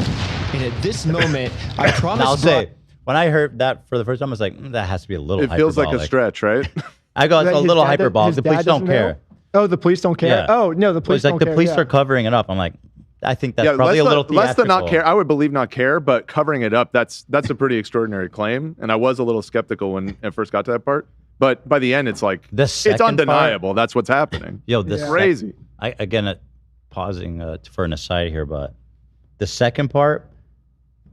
And at this moment, I promise. I'll say, when I heard that for the first time, I was like, that has to be a little. It feels like a stretch, right? I go, it's a little hyperbolic. The police don't care. Oh, the police don't care. Yeah. Oh no, the police It's like don't the care. police yeah. are covering it up. I'm like, I think that's probably a little theatrical. Less than not care. I would believe not care, but covering it up, that's a pretty extraordinary claim. And I was a little skeptical when I first got to that part. But by the end, it's like, it's undeniable. That's what's happening. Yo, this is crazy. Pausing for an aside here, but the second part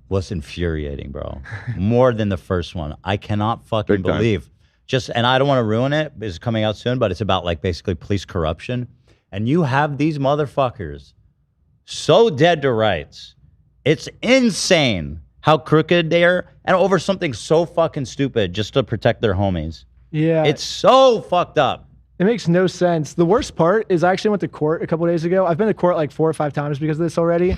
was infuriating, bro. More than the first one. I cannot fucking believe. And I don't want to ruin it. It's coming out soon, but it's about like basically police corruption. And you have these motherfuckers so dead to rights. It's insane how crooked they are, and over something so fucking stupid just to protect their homies. Yeah. It's so fucked up. It makes no sense. The worst part is I actually went to court a couple days ago. I've been to court like 4 or 5 times because of this already.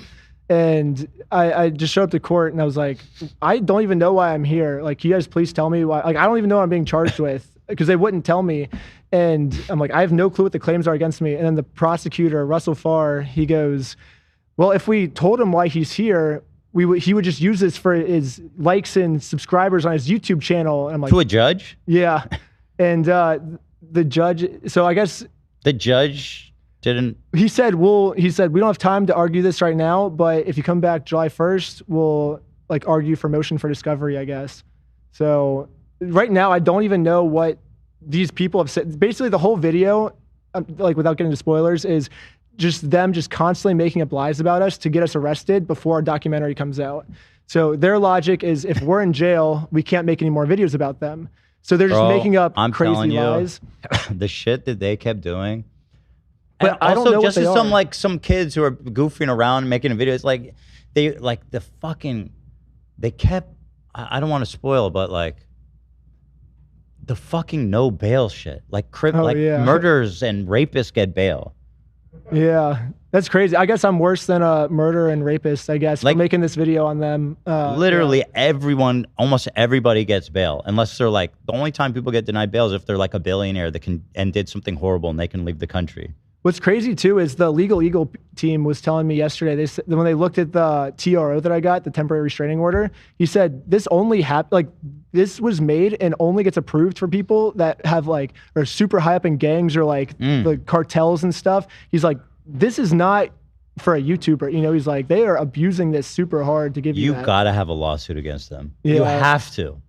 And I just showed up to court and I was like, I don't even know why I'm here. Like, can you guys please tell me why? Like, I don't even know what I'm being charged with because they wouldn't tell me. And I'm like, I have no clue what the claims are against me. And then the prosecutor, Russell Farr, he goes, well, if we told him why he's here, he would just use this for his likes and subscribers on his YouTube channel. And I'm like, to a judge? Yeah. And the judge, so I guess the judge didn't. He said, we don't have time to argue this right now, but if you come back July 1st, we'll like argue for motion for discovery, I guess. So right now, I don't even know what these people have said. Basically, the whole video, like without getting into spoilers, is just them just constantly making up lies about us to get us arrested before our documentary comes out. So their logic is if we're in jail, we can't make any more videos about them. So they're just making up crazy lies. The shit that they kept doing. But and I don't know just what they as some kids who are goofing around making videos, like they kept, I don't want to spoil, but like the fucking no bail shit. Like murderers and rapists get bail. Yeah, that's crazy. I guess I'm worse than a murderer and rapist, I guess, for making this video on them. Literally everyone, almost everybody gets bail, unless they're like, the only time people get denied bail is if they're like a billionaire that can and did something horrible and they can leave the country. What's crazy too is the Legal Eagle team was telling me yesterday, they said, when they looked at the TRO that I got, the temporary restraining order, he said this only this was made and only gets approved for people that have like, are super high up in gangs or like the cartels and stuff. He's like, this is not for a YouTuber. You know, he's like, they are abusing this super hard to give you that. Gotta have a lawsuit against them. Yeah. You have to.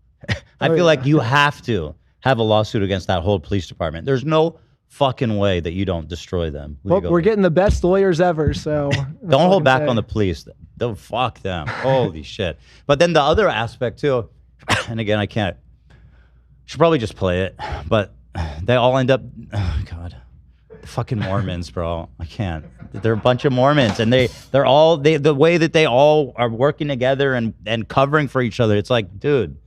I feel like you have to have a lawsuit against that whole police department. There's no fucking way that you don't destroy them. Well, we're getting the best lawyers ever, so don't hold back on the police. Don't fuck them. Holy shit. But then the other aspect too, and again, I can't, should probably just play it, but they all end up, oh God, the fucking Mormons, bro. I can't. They're a bunch of Mormons, and they're all the way that they all are working together and covering for each other. It's like, dude,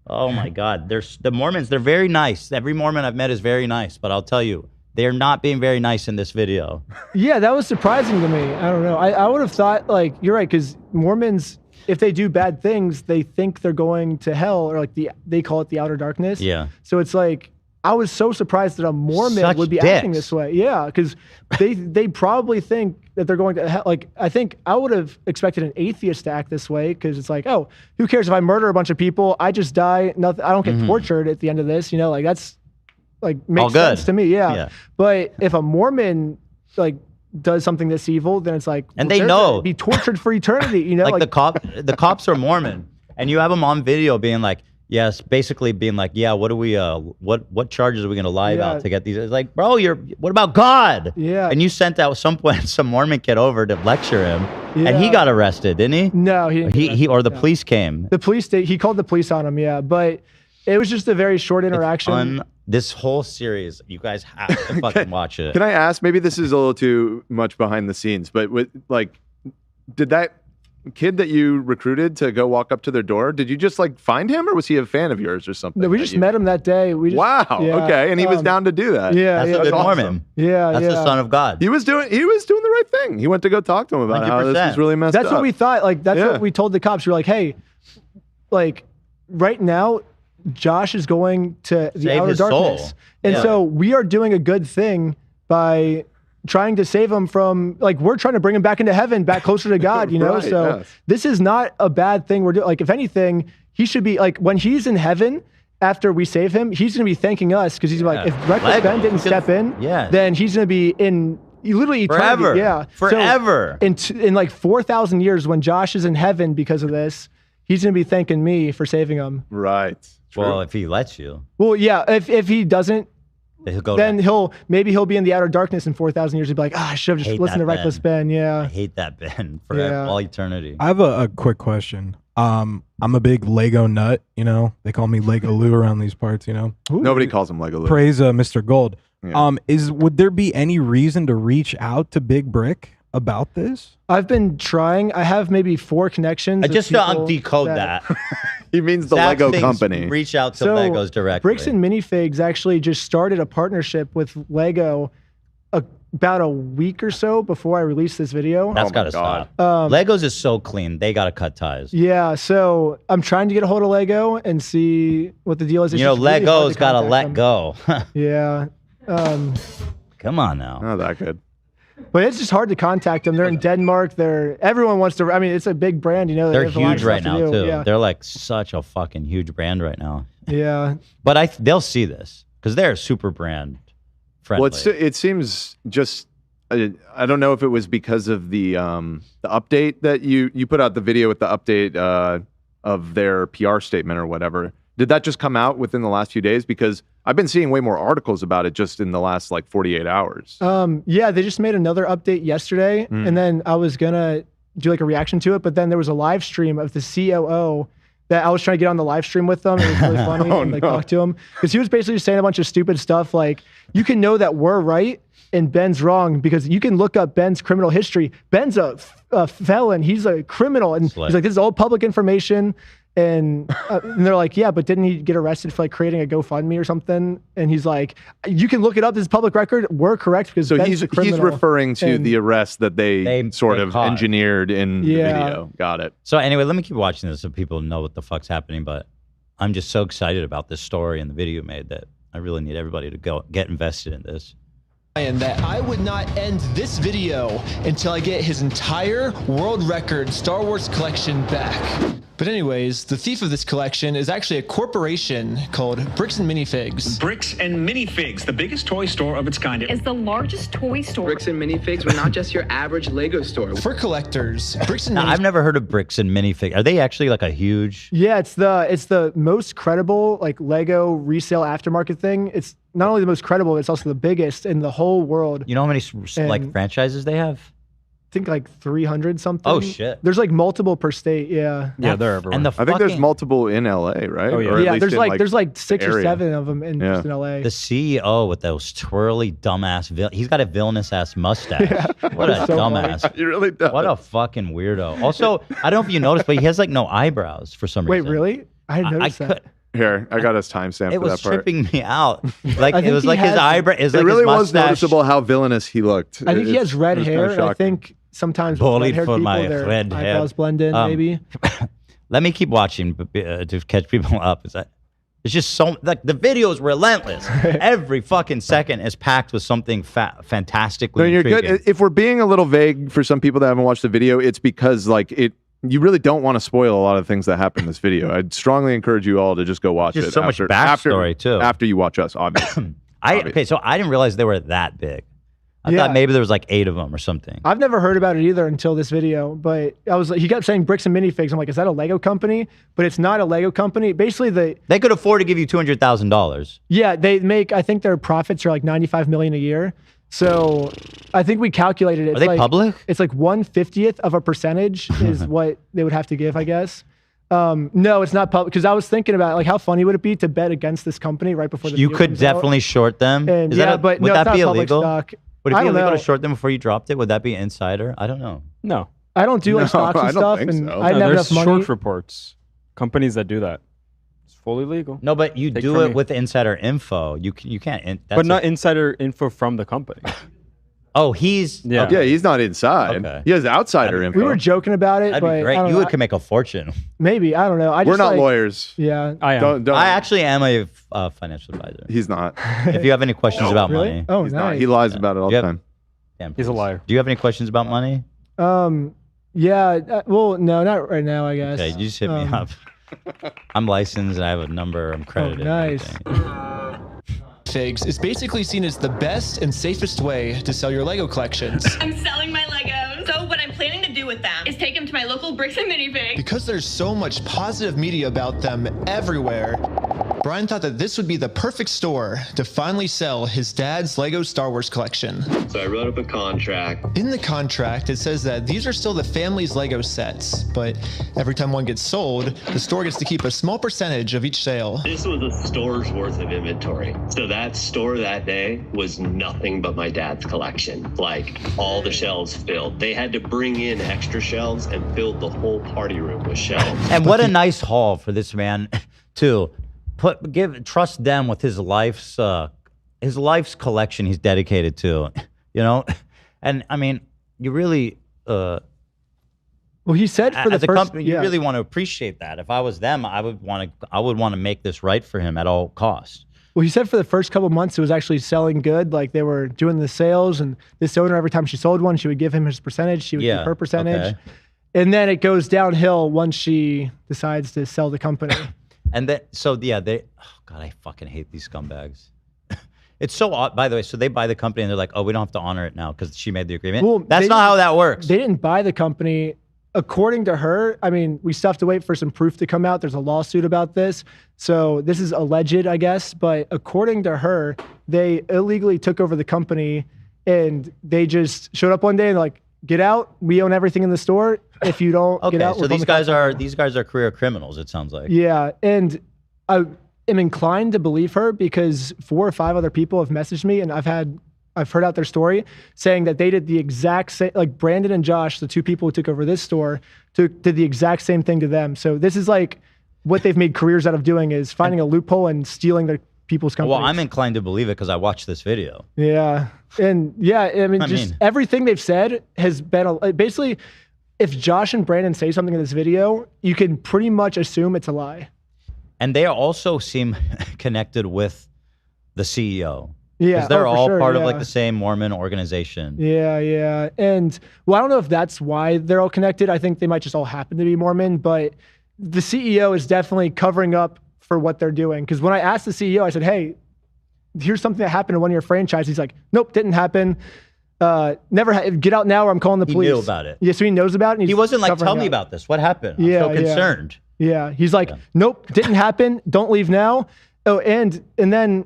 oh my God. The Mormons, they're very nice. Every Mormon I've met is very nice, but I'll tell you, they're not being very nice in this video. Yeah, that was surprising to me. I don't know. I would have thought, like, you're right, because Mormons, if they do bad things, they think they're going to hell, or like they call it the outer darkness. Yeah. So it's like, I was so surprised that a Mormon would be acting this way. Yeah, because they probably think that they're going to hell. Like, I think I would have expected an atheist to act this way, because it's like, oh, who cares if I murder a bunch of people? I just die. Nothing. I don't get tortured at the end of this. You know, like that's like makes sense to me. Yeah. But if a Mormon like does something this evil, then it's like, and they know be tortured for eternity. You know, like the cops are Mormon, and you have them on video being like, yes, basically being like, yeah, what do we, what charges are we gonna lie about to get these? It's like, bro, what about God? Yeah. And you sent out some Mormon kid over to lecture him, and he got arrested, didn't he? No, he didn't. Or the police came. The police, he called the police on him, yeah, but it was just a very short interaction. This whole series, you guys have to fucking watch it. Can I ask, maybe this is a little too much behind the scenes, but did that kid that you recruited to go walk up to their door, did you just like find him, or was he a fan of yours or something? No, we just met him that day. Wow. Okay, and he was down to do that. Yeah, That's a good Mormon. Yeah, That's the son of God. He was doing the right thing. He went to go talk to him about how this 100%. is really messed up. That's what we thought. Like that's Yeah. what we told the cops. We were like, hey, like right now, Josh is going to the Save outer his darkness, soul. and Yeah. so we are doing a good thing by trying to save him from, like, we're trying to bring him back into heaven, back closer to God, you know? Right, So yes. this is not a bad thing we're doing. Like, if anything, he should be, like, when he's in heaven, after we save him, he's going to be thanking us because he's like, if Reckless Ben didn't step in, then he's going to be in literally eternity. Forever. Yeah. Forever. So in like 4,000 years, when Josh is in heaven because of this, he's going to be thanking me for saving him. Right. Well, if he lets you, Well, yeah. If he doesn't, he'll go. then maybe he'll be in the outer darkness in 4,000 years. He'll be like, I should have just listened to Reckless Ben. Yeah. I hate that Ben for Yeah. all eternity. I have a quick question. I'm a big Lego nut, you know. They call me Lego Lou around these parts, you know. Nobody calls him Lego Lou. Praise Mr. Gold. Yeah. Would there be any reason to reach out to Big Brick about this? I've been trying. I have maybe 4 connections. I of just people don't decode that. He means the Zach Lego thinks company. Reach out to So, Legos directly. Bricks and Minifigs actually just started a partnership with Lego about a week or so before I released this video. That's got to stop. Um, Legos is so clean. They got to cut ties. Yeah, so I'm trying to get a hold of Lego and see what the deal is. It's You know, just really hard Legos got to contact let them. go. Yeah. Come on now. Not that good. But it's just hard to contact them. They're in Denmark. Everyone wants to. I mean, it's a big brand. You know, they They're have a lot of huge right stuff to now do. too. Yeah. They're like such a fucking huge brand right now. Yeah. But they'll see this because they're super brand friendly. Well, it seems just. I don't know if it was because of the update that you put out the video with the update of their PR statement or whatever. Did that just come out within the last few days? Because I've been seeing way more articles about it just in the last like 48 hours. Yeah, they just made another update yesterday, and then I was gonna do like a reaction to it, but then there was a live stream of the COO that I was trying to get on the live stream with them. It was really funny and like talk to him because he was basically just saying a bunch of stupid stuff like, you can know that we're right and Ben's wrong because you can look up Ben's criminal history. Ben's a felon. He's a criminal, and he's like, this is all public information. And they're like, yeah, but didn't he get arrested for like creating a GoFundMe or something? And he's like, you can look it up. This is public record. We're correct because So Ben's a criminal. he's referring to And- the arrest that they sort of caught. engineered in the video. Got it. So anyway, let me keep watching this so people know what the fuck's happening. But I'm just so excited about this story and the video you made that I really need everybody to go get invested in this. And that I would not end this video until I get his entire world record Star Wars collection back. But anyways, the thief of this collection is actually a corporation called Bricks and Minifigs. Bricks and Minifigs, the biggest toy store of its kind. Is the largest toy store. Bricks and Minifigs were not just your average Lego store. For collectors, Bricks and Now, I've never heard of Bricks and Minifig. Are they actually like a huge? Yeah, it's the most credible like Lego resale aftermarket thing. It's not only the most credible, it's also the biggest in the whole world. You know how many like And- franchises they have? I think like 300 something. Oh, shit. There's like multiple per state. Yeah. Yeah, they're everywhere. And the I think there's fucking- multiple in LA, right? Oh, yeah. Or at Yeah, least there's in, like 6 the or area. 7 of them in just in LA. The CEO with those twirly dumbass, he's got a villainous ass mustache. What a so dumbass. He really does. What a fucking weirdo. Also, I don't know if you noticed, but he has like no eyebrows for some Wait, reason. really? I hadn't noticed that. Here, I got his timestamp It for was that part. tripping me out. Like I it think was he like his has- eyebrow. It was It like really his was mustache. noticeable how villainous he looked. I think he has red it was hair. kinda And I shocking. think sometimes with Bullied red-haired for people, my their red hair. eyebrows blend in, maybe. Let me keep watching to catch people up. It's just so like the video is relentless. Every fucking second is packed with something fantastically No, you're intriguing. good. If we're being a little vague for some people that haven't watched the video, it's because like you really don't want to spoil a lot of things that happen in this video. I'd strongly encourage you all to just go watch Just it. so much backstory, too. After you watch us, obviously. Okay, so I didn't realize they were that big. I thought maybe there was like 8 of them or something. I've never heard about it either until this video, but he kept saying Bricks and Minifigs. I'm like, is that a Lego company? But it's not a Lego company. Basically, they could afford to give you $200,000. Yeah, they make, I think their profits are like $95 million a year. So I think we calculated it. Are they public? It's like 1/50th of a percentage is what they would have to give, I guess. No, it's not public because I was thinking about like how funny would it be to bet against this company right before the You video could comes out? definitely short them. And Is yeah, that but no, would it's that be not public illegal? stock. Would it I be don't illegal know. to short them before you dropped it? Would that be insider? I don't know. No. I don't do like No, stocks I and don't stuff, think and so. I No, never there's have money. short reports. Companies that do that. It's fully legal. No, but you Take do from it me. with insider info. You can't. That's But not insider info from the company. Oh, he's Yeah. Yeah, he's not inside. Okay. He has outsider info. We were joking about it, That'd but be great. I don't You know. could make a fortune. Maybe I don't know. I We're just, not like, lawyers. Yeah, I am. Don't. I actually am a financial advisor. He's not. If you have any questions about really? money, Oh, He's nice. not. He lies about it all You the have- time. damn, He's a please. liar. Do you have any questions about money? Yeah. Well, no, not right now. I guess. Okay, you just hit me Um, up. I'm licensed. I have a number. I'm credited. nice. Figs is basically seen as the best and safest way to sell your Lego collections. I'm selling my Legos. So what I'm planning to do with them is take them to my local Bricks and Minifigs. Because there's so much positive media about them everywhere, Brian thought that this would be the perfect store to finally sell his dad's Lego Star Wars collection. So I wrote up a contract. In the contract, it says that these are still the family's Lego sets, but every time one gets sold, the store gets to keep a small percentage of each sale. This was a store's worth of inventory. So that store that day was nothing but my dad's collection. Like all the shelves filled. They had to bring in extra shelves and fill the whole party room with shelves. And what a nice haul for this man to trust them with his life's collection he's dedicated to, you know? And I mean, you really Well, he said for the as a first. company, you really want to appreciate that. If I was them, I would want to make this right for him at all costs. Well, he said for the first couple months it was actually selling good. Like they were doing the sales, and this owner, every time she sold one, she would give him his percentage. She would Yeah, give her percentage. okay. And then it goes downhill once she decides to sell the company. And then, oh God, I fucking hate these scumbags. It's so odd, by the way. So they buy the company and they're like, oh, we don't have to honor it now because she made the agreement. Well, That's they not how didn't- that works. They didn't buy the company. According to her, I mean, we still have to wait for some proof to come out. There's a lawsuit about this. So this is alleged, I guess. But according to her, they illegally took over the company and they just showed up one day and like, get out. We own everything in the store. If you don't Okay, get out, so we're these pulling the guys are career criminals. It sounds like. Yeah, and I am inclined to believe her because 4 or 5 other people have messaged me, and I've heard out their story saying that they did the exact same. Like Brandon and Josh, the 2 people who took over this store, did the exact same thing to them. So this is like what they've made careers out of doing is finding a loophole and stealing their people's companies. Well, I'm inclined to believe it because I watched this video. Yeah, and yeah, I mean, everything they've said has been basically. If Josh and Brandon say something in this video, you can pretty much assume it's a lie. And they also seem connected with the CEO. Yeah, because they're oh, for all sure, part of yeah. like the same Mormon organization. Yeah. And well, I don't know if that's why they're all connected. I think they might just all happen to be Mormon, but the CEO is definitely covering up for what they're doing. Because when I asked the CEO, I said, hey, here's something that happened in one of your franchises. He's like, nope, didn't happen. Get out now or I'm calling the police. He knew about it. Yeah, so he knows about it. And He wasn't like, covering tell me up. about this. What happened? I'm so concerned. Yeah. He's like, nope, didn't happen. Don't leave now. Oh, and then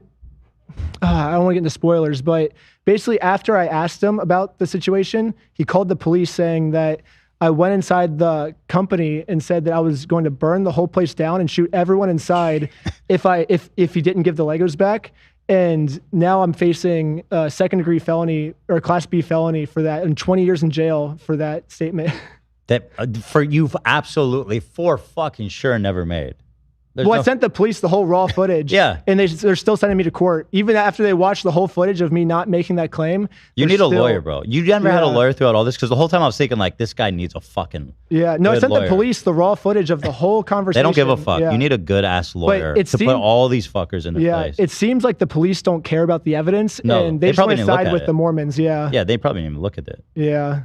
I don't want to get into spoilers, but basically after I asked him about the situation, he called the police saying that I went inside the company and said that I was going to burn the whole place down and shoot everyone inside if he didn't give the Legos back. And now I'm facing a 2nd-degree felony or a Class B felony for that and 20 years in jail for that statement. That for you absolutely for fucking sure never made. There's Well, I no- sent the police the whole raw footage. Yeah. And they're still sending me to court. Even after they watched the whole footage of me not making that claim. You they're need a still- lawyer, bro. You never had a Yeah. lawyer throughout all this because the whole time I was thinking like this guy needs a fucking Yeah. No, I good sent lawyer. the police the raw footage of the whole conversation. They don't give a fuck. Yeah. You need a good ass lawyer it to seemed- put all these fuckers into Yeah. place. It seems like the police don't care about the evidence. No, and they they just probably want to didn't look side at with it. the Mormons. Yeah. Yeah, they probably didn't even look at it. Yeah.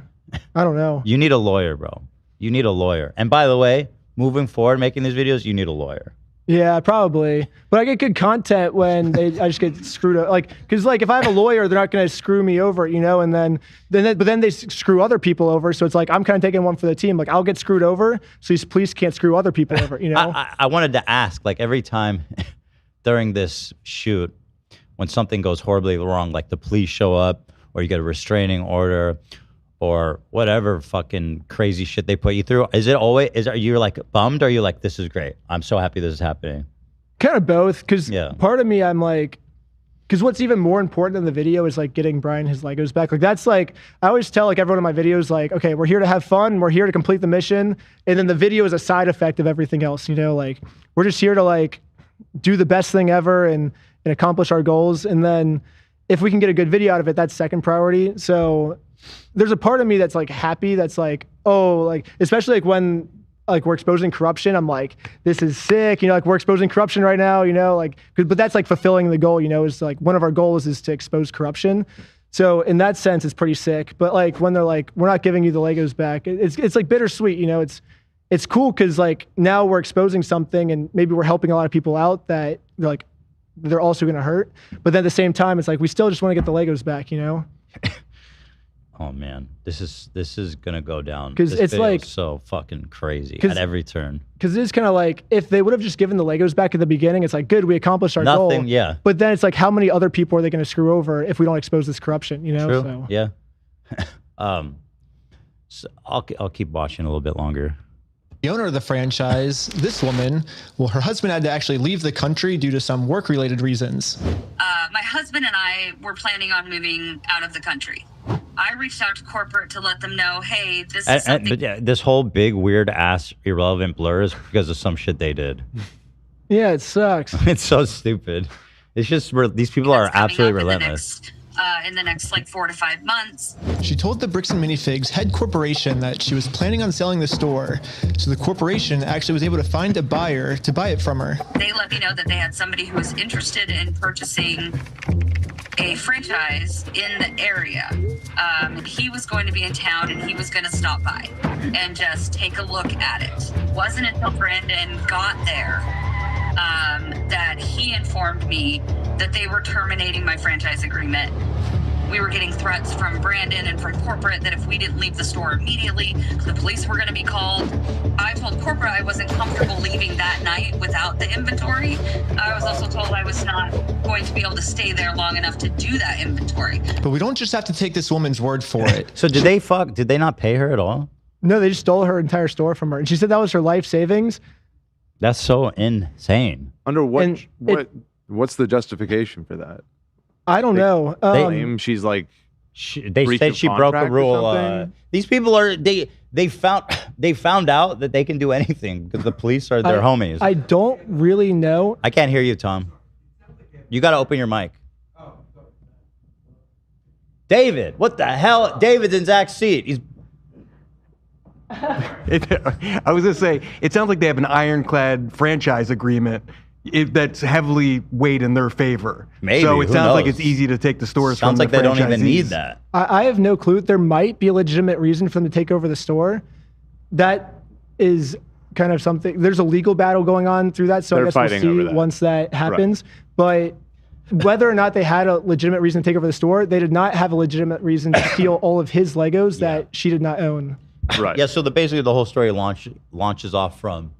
I don't know. You need a lawyer, bro. You need a lawyer. And by the way, moving forward, making these videos, you need a lawyer. Yeah, probably. But I get good content when I just get screwed up. Like, because like if I have a lawyer, they're not going to screw me over, you know. And then they screw other people over. So it's like I'm kind of taking one for the team. Like I'll get screwed over, so these police can't screw other people over, you know. I wanted to ask, like every time during this shoot, when something goes horribly wrong, like the police show up, or you get a restraining order, or whatever fucking crazy shit they put you through, are you like bummed, or are you like, this is great, I'm so happy this is happening? Kind of both, because part of me I'm like, because what's even more important than the video is like getting Brian his Legos back. Like that's like, I always tell like everyone in my videos, like, okay, we're here to have fun. We're here to complete the mission. And then the video is a side effect of everything else. You know, like we're just here to like do the best thing ever and accomplish our goals. And then if we can get a good video out of it, that's second priority. So there's a part of me that's like happy. That's like, oh, like, especially like when like we're exposing corruption, I'm like, this is sick. You know, like we're exposing corruption right now, you know, like, but that's like fulfilling the goal, you know, is like one of our goals is to expose corruption. So in that sense, it's pretty sick. But like when they're like, we're not giving you the Legos back, it's like bittersweet, you know, it's cool because like now we're exposing something and maybe we're helping a lot of people out that they're like, they're also going to hurt. But then at the same time, it's like, we still just want to get the Legos back, you know? Oh man, this is gonna go down. Because it's like so fucking crazy at every turn. Because it is kind of like if they would have just given the Legos back at the beginning, it's like good, we accomplished our goal. Nothing, yeah. But then it's like, how many other people are they going to screw over if we don't expose this corruption? You know, True. So. Yeah. So I'll keep watching a little bit longer. The owner of the franchise, this woman, well, her husband had to actually leave the country due to some work-related reasons. My husband and I were planning on moving out of the country. I reached out to corporate to let them know, hey, this is something. But yeah, this whole big, weird ass, irrelevant blur is because of some shit they did. Yeah, it sucks. It's so stupid. It's just these people are absolutely relentless. In the next like 4 to 5 months. She told the Bricks and Minifigs head corporation that she was planning on selling the store, so the corporation actually was able to find a buyer to buy it from her. They let me know that they had somebody who was interested in purchasing a franchise in the area. He was going to be in town and he was going to stop by and just take a look at it. Wasn't until Brandon got there that he informed me that they were terminating my franchise agreement. We were getting threats from Brandon and from corporate that if we didn't leave the store immediately, the police were going to be called. I told corporate I wasn't comfortable leaving that night without the inventory. I was also told I was not going to be able to stay there long enough to do that inventory. But we don't just have to take this woman's word for it. So did they not pay her at all? No, they just stole her entire store from her. And she said that was her life savings. That's so insane. Under what's the justification for that? I don't know. They claim she's like they said she broke a rule. These people are they found out that they can do anything because the police are their homies. I don't really know. I can't hear you, Tom. You got to open your mic. David, what the hell? David's in Zach's seat. He's I was gonna say, it sounds like they have an ironclad franchise agreement that's heavily weighed in their favor. Maybe. So it Who sounds knows? like it's easy to take the stores from Sounds like the they don't even franchisees. need that. I have no clue. There might be a legitimate reason for them to take over the store. That is kind of something. There's a legal battle going on through that. So They're I guess we'll fighting over see that. once that happens. But whether or not they had a legitimate reason to take over the store, they did not have a legitimate reason to steal all of his Legos that she did not own. Right. Yeah, so basically the whole story launches off from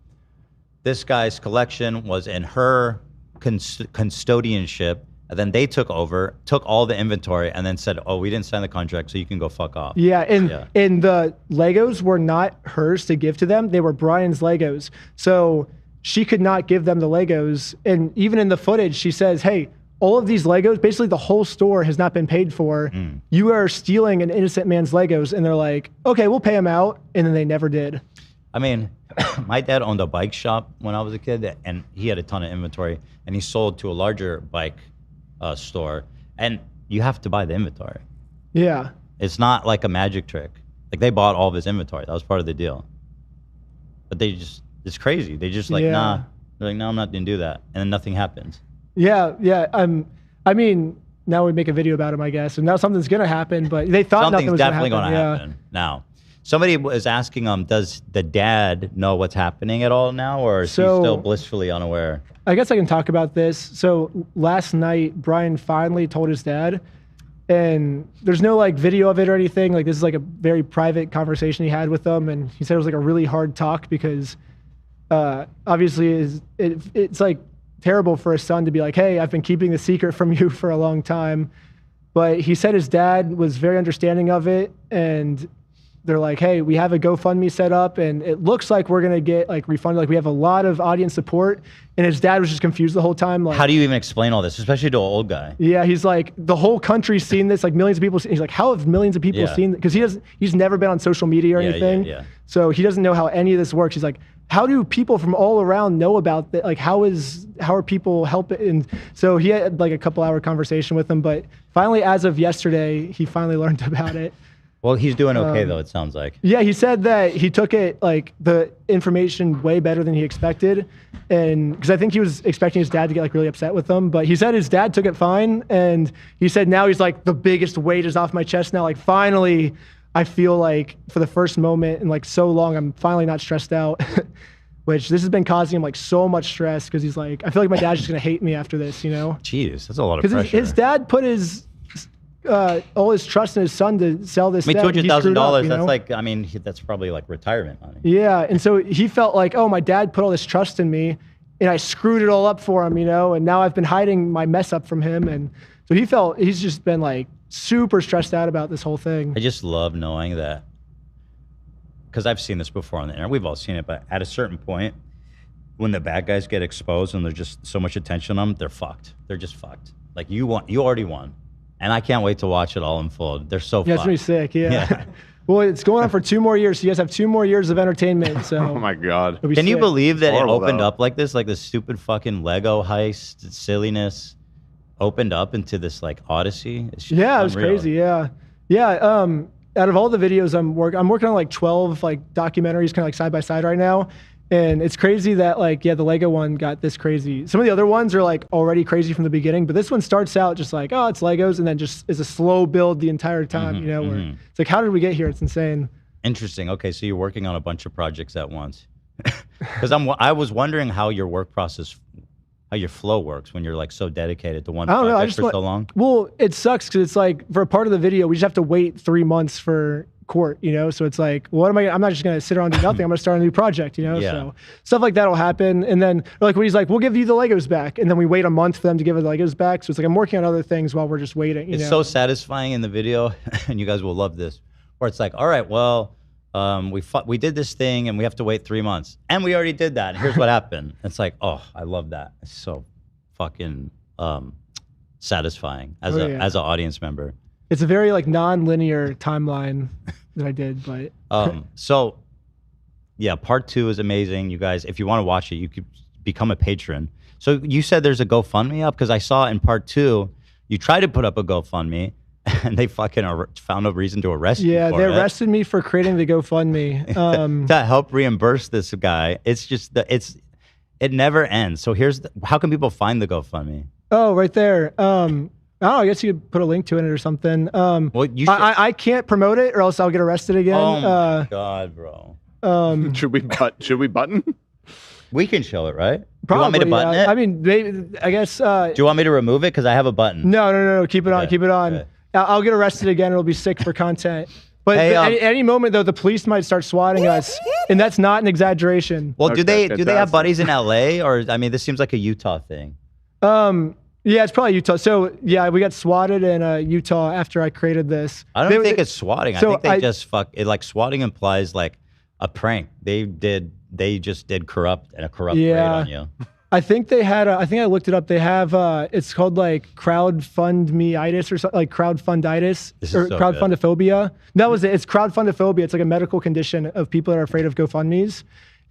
this guy's collection was in her custodianship, and then they took all the inventory, and then said, oh, we didn't sign the contract, so you can go fuck off. Yeah, and the Legos were not hers to give to them. They were Brian's Legos. So she could not give them the Legos. And even in the footage, she says, hey, all of these Legos, basically the whole store has not been paid for. You are stealing an innocent man's Legos. And they're like, okay, we'll pay him out. And then they never did. I mean, my dad owned a bike shop when I was a kid, and he had a ton of inventory, and he sold to a larger bike store, and you have to buy the inventory. Yeah. It's not like a magic trick. Like, they bought all of his inventory. That was part of the deal. But it's crazy. They just like, nah. They're like, no, I'm not going to do that. And then nothing happens. Yeah. I mean, now we make a video about him, I guess, and now something's going to happen, but they thought nothing was going to happen. Something's definitely going to happen now. Somebody was asking, does the dad know what's happening at all now, or is he still blissfully unaware? I guess I can talk about this. So last night, Brian finally told his dad, and there's no like video of it or anything. Like, this is like a very private conversation he had with them, and he said it was like a really hard talk because obviously it's like terrible for a son to be like, hey, I've been keeping the secret from you for a long time. But he said his dad was very understanding of it, and they're like, hey, we have a GoFundMe set up and it looks like we're going to get like refunded. Like we have a lot of audience support. And his dad was just confused the whole time. Like, how do you even explain all this, especially to an old guy? Yeah, he's like, the whole country's seen this, like millions of people. He's like, how have millions of people seen it? Because he's never been on social media or anything. Yeah. So he doesn't know how any of this works. He's like, how do people from all around know about that? Like, how are people helping? And so he had like a couple hour conversation with him, but finally, as of yesterday, he finally learned about it. Well, he's doing okay though, it sounds like. Yeah, he said that he took it, like, the information way better than he expected. And because I think he was expecting his dad to get like really upset with him, but he said his dad took it fine. And he said now he's like, the biggest weight is off my chest now. Like, finally, I feel like for the first moment in like so long, I'm finally not stressed out. Which this has been causing him like so much stress because he's like, I feel like my dad's just gonna hate me after this, you know? Jeez, that's a lot of pressure. Because his dad put all his trust in his son to sell this. I mean, $200,000. That's like, I mean, that's probably like retirement money. Yeah, and so he felt like, oh, my dad put all this trust in me, and I screwed it all up for him, you know. And now I've been hiding my mess up from him, and so he's just been like super stressed out about this whole thing. I just love knowing that, because I've seen this before on the internet. We've all seen it, but at a certain point, when the bad guys get exposed and there's just so much attention on them, they're fucked. They're just fucked. Like you already won. And I can't wait to watch it all unfold. They're so Yeah, it's gonna be sick. Yeah. Well, it's going on for 2 more years. So you guys have 2 more years of entertainment. So. Oh my God. Can you believe that it opened though. up like this? Like this stupid fucking Lego heist silliness opened up into this like odyssey? It's just Yeah, it was unreal. crazy. Yeah. Yeah. Out of all the videos I'm working on like 12 like documentaries kind of like side by side right now. And it's crazy that like, the Lego one got this crazy. Some of the other ones are like already crazy from the beginning, but this one starts out just like, oh, it's Legos, and then just is a slow build the entire time, you know, where it's like, how did we get here? It's insane. Interesting. Okay, so you're working on a bunch of projects at once. Because I was wondering how your work process, how your flow works when you're like so dedicated to one project for so long. Well, it sucks because it's like for a part of the video, we just have to wait 3 months for court, you know? So it's like, I'm not just going to sit around and do nothing. I'm going to start a new project, you know? Yeah. So stuff like that will happen. And then like when he's like, we'll give you the Legos back. And then we wait a month for them to give us the Legos back. So it's like, I'm working on other things while we're just waiting. You It's know? so satisfying in the video, and you guys will love this, where it's like, all right, well, we did this thing and we have to wait 3 months. And we already did that. And here's what happened. It's like, oh, I love that. It's so fucking satisfying as an audience member. It's a very like non-linear timeline that I did, but so yeah, part 2 is amazing. You guys, if you want to watch it, you could become a patron. So you said there's a GoFundMe up, because I saw in part 2 you tried to put up a GoFundMe and they fucking found a reason to arrest you. Yeah, they arrested me for creating the GoFundMe to help reimburse this guy. It's just it never ends. So how can people find the GoFundMe? Oh, right there. I don't know, I guess you could put a link to it or something. Well, you should. I can't promote it or else I'll get arrested again. Oh my God, bro. Should we button? We can show it, right? Probably, you want me to button it? I mean, I guess. Do you want me to remove it? Because I have a button. No. Keep it on. Okay, Keep it on. okay. I'll get arrested again. It'll be sick for content. But Hey, any moment though, the police might start swatting us, and that's not an exaggeration. Well, do they have buddies in LA, or I mean, this seems like a Utah thing. Yeah, it's probably Utah. So yeah, we got swatted in Utah after I created this. I don't think it's swatting. So I think they just fuck it. Like swatting implies like a prank. They just did corrupt raid on you. I think they had. I think I looked it up. They have. It's called like crowdfund-me-itis or something, like crowdfunditis or so crowdfundophobia. That was it. It's crowdfundophobia. It's like a medical condition of people that are afraid of GoFundMes.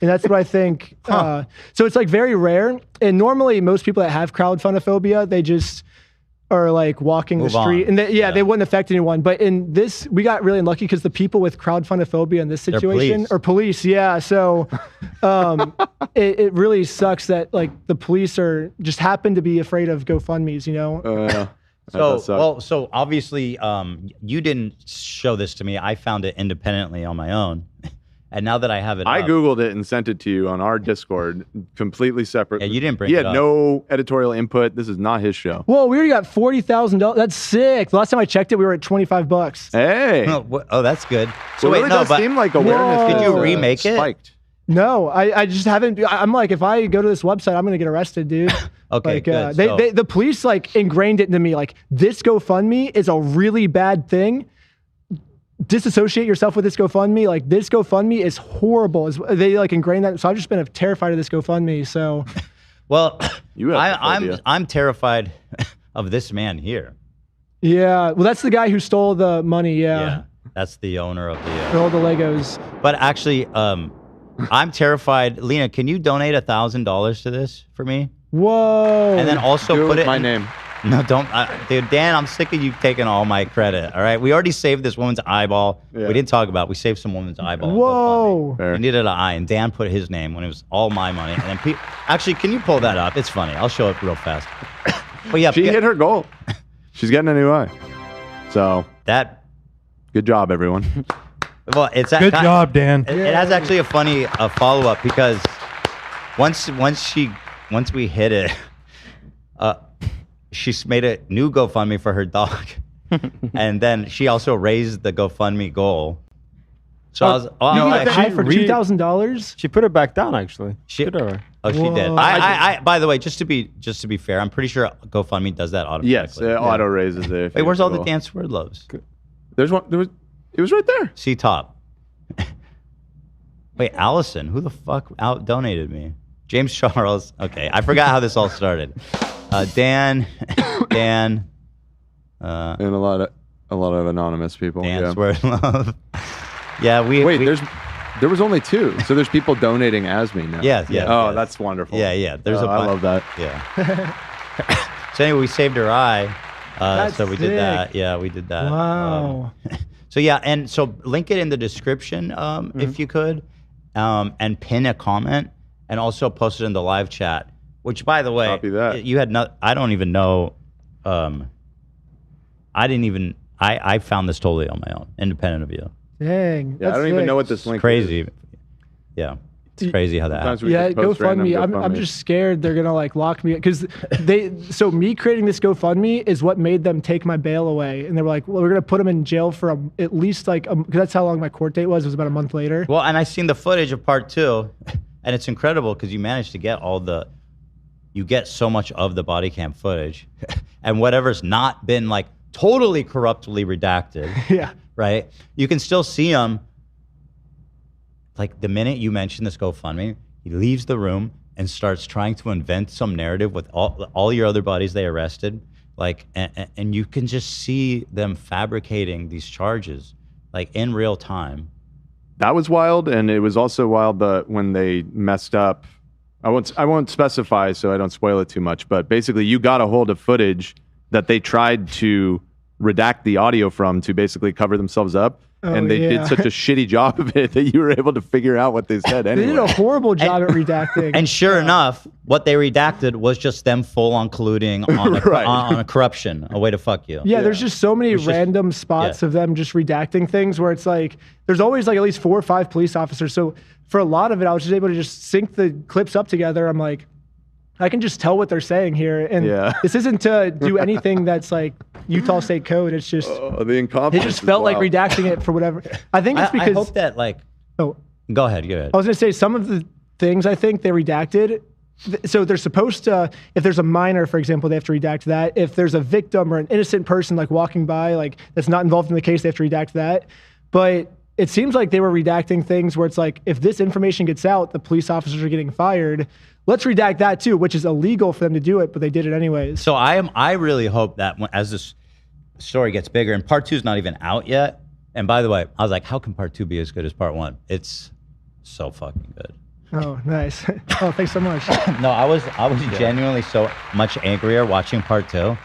And that's what I think. So it's like very rare. And normally most people that have crowdfundophobia, they just are like walking Move the street. on. And they wouldn't affect anyone. But in this, we got really unlucky because the people with crowdfundophobia in this situation are police. Yeah. So it really sucks that like the police are just happen to be afraid of GoFundMes, you know? So obviously you didn't show this to me. I found it independently on my own. And now that I have it I up, Googled it and sent it to you on our Discord, completely separate. Yeah, you didn't bring He it had up. no editorial input. This is not his show. Whoa, we already got $40,000. That's sick. The last time I checked it, we were at $25. Hey. Oh, that's good. So it really does seem like awareness. Did you remake it? Spiked. No, I just haven't. I'm like, if I go to this website, I'm gonna get arrested, dude. Okay, like, good. The police like ingrained it into me. Like this GoFundMe is a really bad thing. disassociate yourself with this GoFundMe. Like this GoFundMe is horrible. They like ingrained that. So I've just been terrified of this GoFundMe. So, well, I'm terrified of this man here. Yeah, well, that's the guy who stole the money. Yeah, that's the owner of all the Legos. But actually, I'm terrified. Lena, can you donate $1,000 to this for me? Whoa! And then also Do it put with it my in- name. No, don't, dude. Dan, I'm sick of you taking all my credit. All right, we already saved this woman's eyeball. Yeah. We didn't talk about. We saved some woman's eyeball. Whoa! We needed an eye, and Dan put his name when it was all my money. And then actually, can you pull that up? It's funny. I'll show it real fast. But yeah, She hit her goal. She's getting a new eye. So good job, everyone. Well, it's Good job, Dan. It has actually a funny follow up because once we hit it, she's made a new GoFundMe for her dog, and then she also raised the GoFundMe goal. So I was, you got the high for $2,000. She put it back down actually. She Good of her. Oh, she did. Whoa. I by the way, just to be fair, I'm pretty sure GoFundMe does that automatically. Yes, it auto raises it. Wait, where's all the Dan Swerdloves? There's one. It was right there. C top. Wait, Allison, who the fuck out donated me? James Charles. Okay, I forgot how this all started. Dan, and a lot of anonymous people. Dan Swerdlove. Yeah, there was only 2, so there's people donating as me now. Yeah. Oh, that's wonderful. Yeah. There's I love that. Yeah. So anyway, we saved her eye. So we did that. Yeah, we did that. Wow. So yeah, and so link it in the description if you could, and pin a comment, and also post it in the live chat. Which, by the way, Copy that. You had not. I don't even know. I didn't even. I found this totally on my own, independent of you. Dang. Yeah, I don't even know what this It's link crazy. is. Yeah, it's crazy how that happens. Yeah, GoFundMe. I'm just scared they're gonna like lock me because So me creating this GoFundMe is what made them take my bail away, and they were like, "Well, we're gonna put him in jail for at least like because that's how long my court date was. It was about a month later." Well, and I seen the footage of part 2, and it's incredible because you managed to get you get so much of the body cam footage, and whatever's not been like totally corruptly redacted. Yeah. Right? You can still see him. Like the minute you mention this GoFundMe, he leaves the room and starts trying to invent some narrative with all your other buddies they arrested. Like, and you can just see them fabricating these charges, like in real time. That was wild, and it was also wild when they messed up. I won't specify so I don't spoil it too much, but basically you got a hold of footage that they tried to redact the audio from to basically cover themselves up. And they did such a shitty job of it that you were able to figure out what they said anyway. They did a horrible job at redacting. And sure enough, what they redacted was just them full on colluding on a corruption, a way to fuck you. Yeah, there's just so many random spots of them just redacting things where it's like, there's always like at least 4 or 5 police officers. So for a lot of it, I was just able to just sync the clips up together. I'm like, I can just tell what they're saying here. And this isn't to do anything that's like Utah State code. It's just, the incompetence. it just felt like redacting it for whatever. I think it's because. I hope that like. Oh. Go ahead. I was going to say some of the things I think they redacted. So they're supposed to, if there's a minor, for example, they have to redact that. If there's a victim or an innocent person like walking by, like that's not involved in the case, they have to redact that. But it seems like they were redacting things where it's like, if this information gets out, the police officers are getting fired. Let's redact that too, which is illegal for them to do it, but they did it anyways. So I really hope that as this story gets bigger, and part 2 is not even out yet. And by the way, I was like, how can part 2 be as good as part 1? It's so fucking good. Oh, nice. Oh, thanks so much. No, I was genuinely so much angrier watching part 2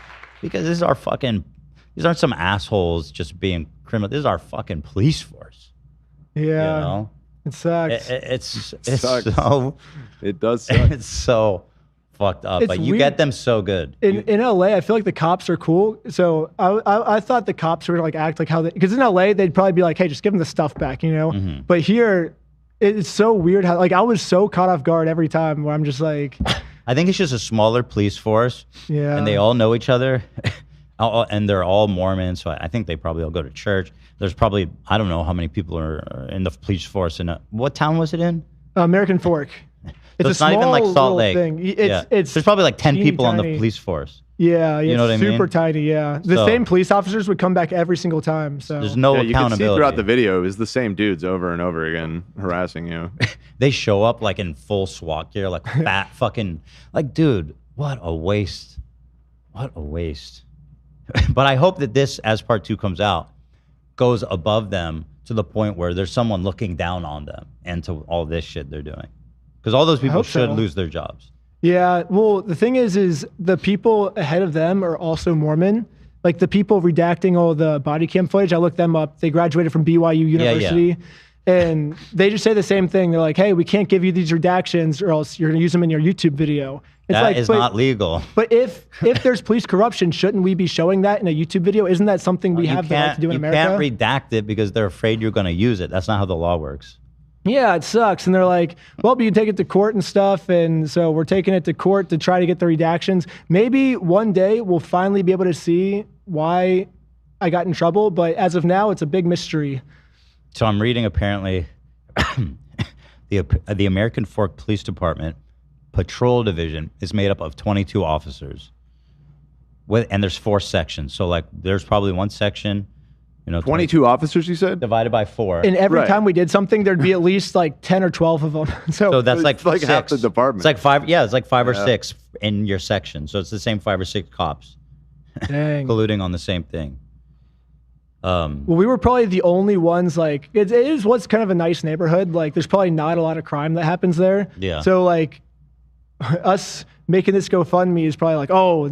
because these aren't some assholes just being criminal. This is our fucking police force. Yeah. You know? It sucks. It sucks. So it does suck. It's so fucked up. It's But you weird. get them so good. In LA, I feel like the cops are cool. So I thought the cops were gonna like act like how they, because in LA they'd probably be like, hey, just give them the stuff back, you know. Mm-hmm. But here, it's so weird how like I was so caught off guard every time where I'm just like, I think it's just a smaller police force. Yeah. And they all know each other. And they're all Mormons, so I think they probably all go to church. There's probably, I don't know how many people are in the police force. What town was it in? American Fork. So it's not even like Salt Lake. Thing. There's probably like 10 people on the tiny. police force. Yeah, You know what I mean? super tiny. Yeah, the So- same police officers would come back every single time. So There's no You can see accountability. throughout the video is the same dudes over and over again harassing you. They show up like in full SWAT gear, like fat fucking, like, dude, what a waste. What a waste. But I hope that this, as part 2 comes out, goes above them to the point where there's someone looking down on them and to all this shit they're doing. Because all those people hope should so. lose their jobs. Yeah, well, the thing is the people ahead of them are also Mormon. Like the people redacting all the body cam footage, I looked them up. They graduated from BYU University. And they just say the same thing. They're like, hey, we can't give you these redactions or else you're going to use them in your YouTube video. It's That is not legal. But if there's police corruption, shouldn't we be showing that in a YouTube video? Isn't that something we have the right to do in America? You can't redact it because they're afraid you're going to use it. That's not how the law works. Yeah, it sucks. And they're like, well, but you take it to court and stuff. And so we're taking it to court to try to get the redactions. Maybe one day we'll finally be able to see why I got in trouble. But as of now, it's a big mystery. So I'm reading apparently the American Fork Police Department Patrol Division is made up of 22 officers. And there's 4 sections. So like there's probably one section, 22 officers, you said? Divided by 4. And every time we did something, there'd be at least like 10 or 12 of them. So that's like half the 6. department. It's like 5. Yeah, it's like 5 or Yeah. 6 in your section. So it's the same 5 or 6 cops Dang. colluding on the same thing. Well, we were probably the only ones, like, it is what's kind of a nice neighborhood. Like, there's probably not a lot of crime that happens there. Yeah. So, like, us making this GoFundMe is probably like, oh,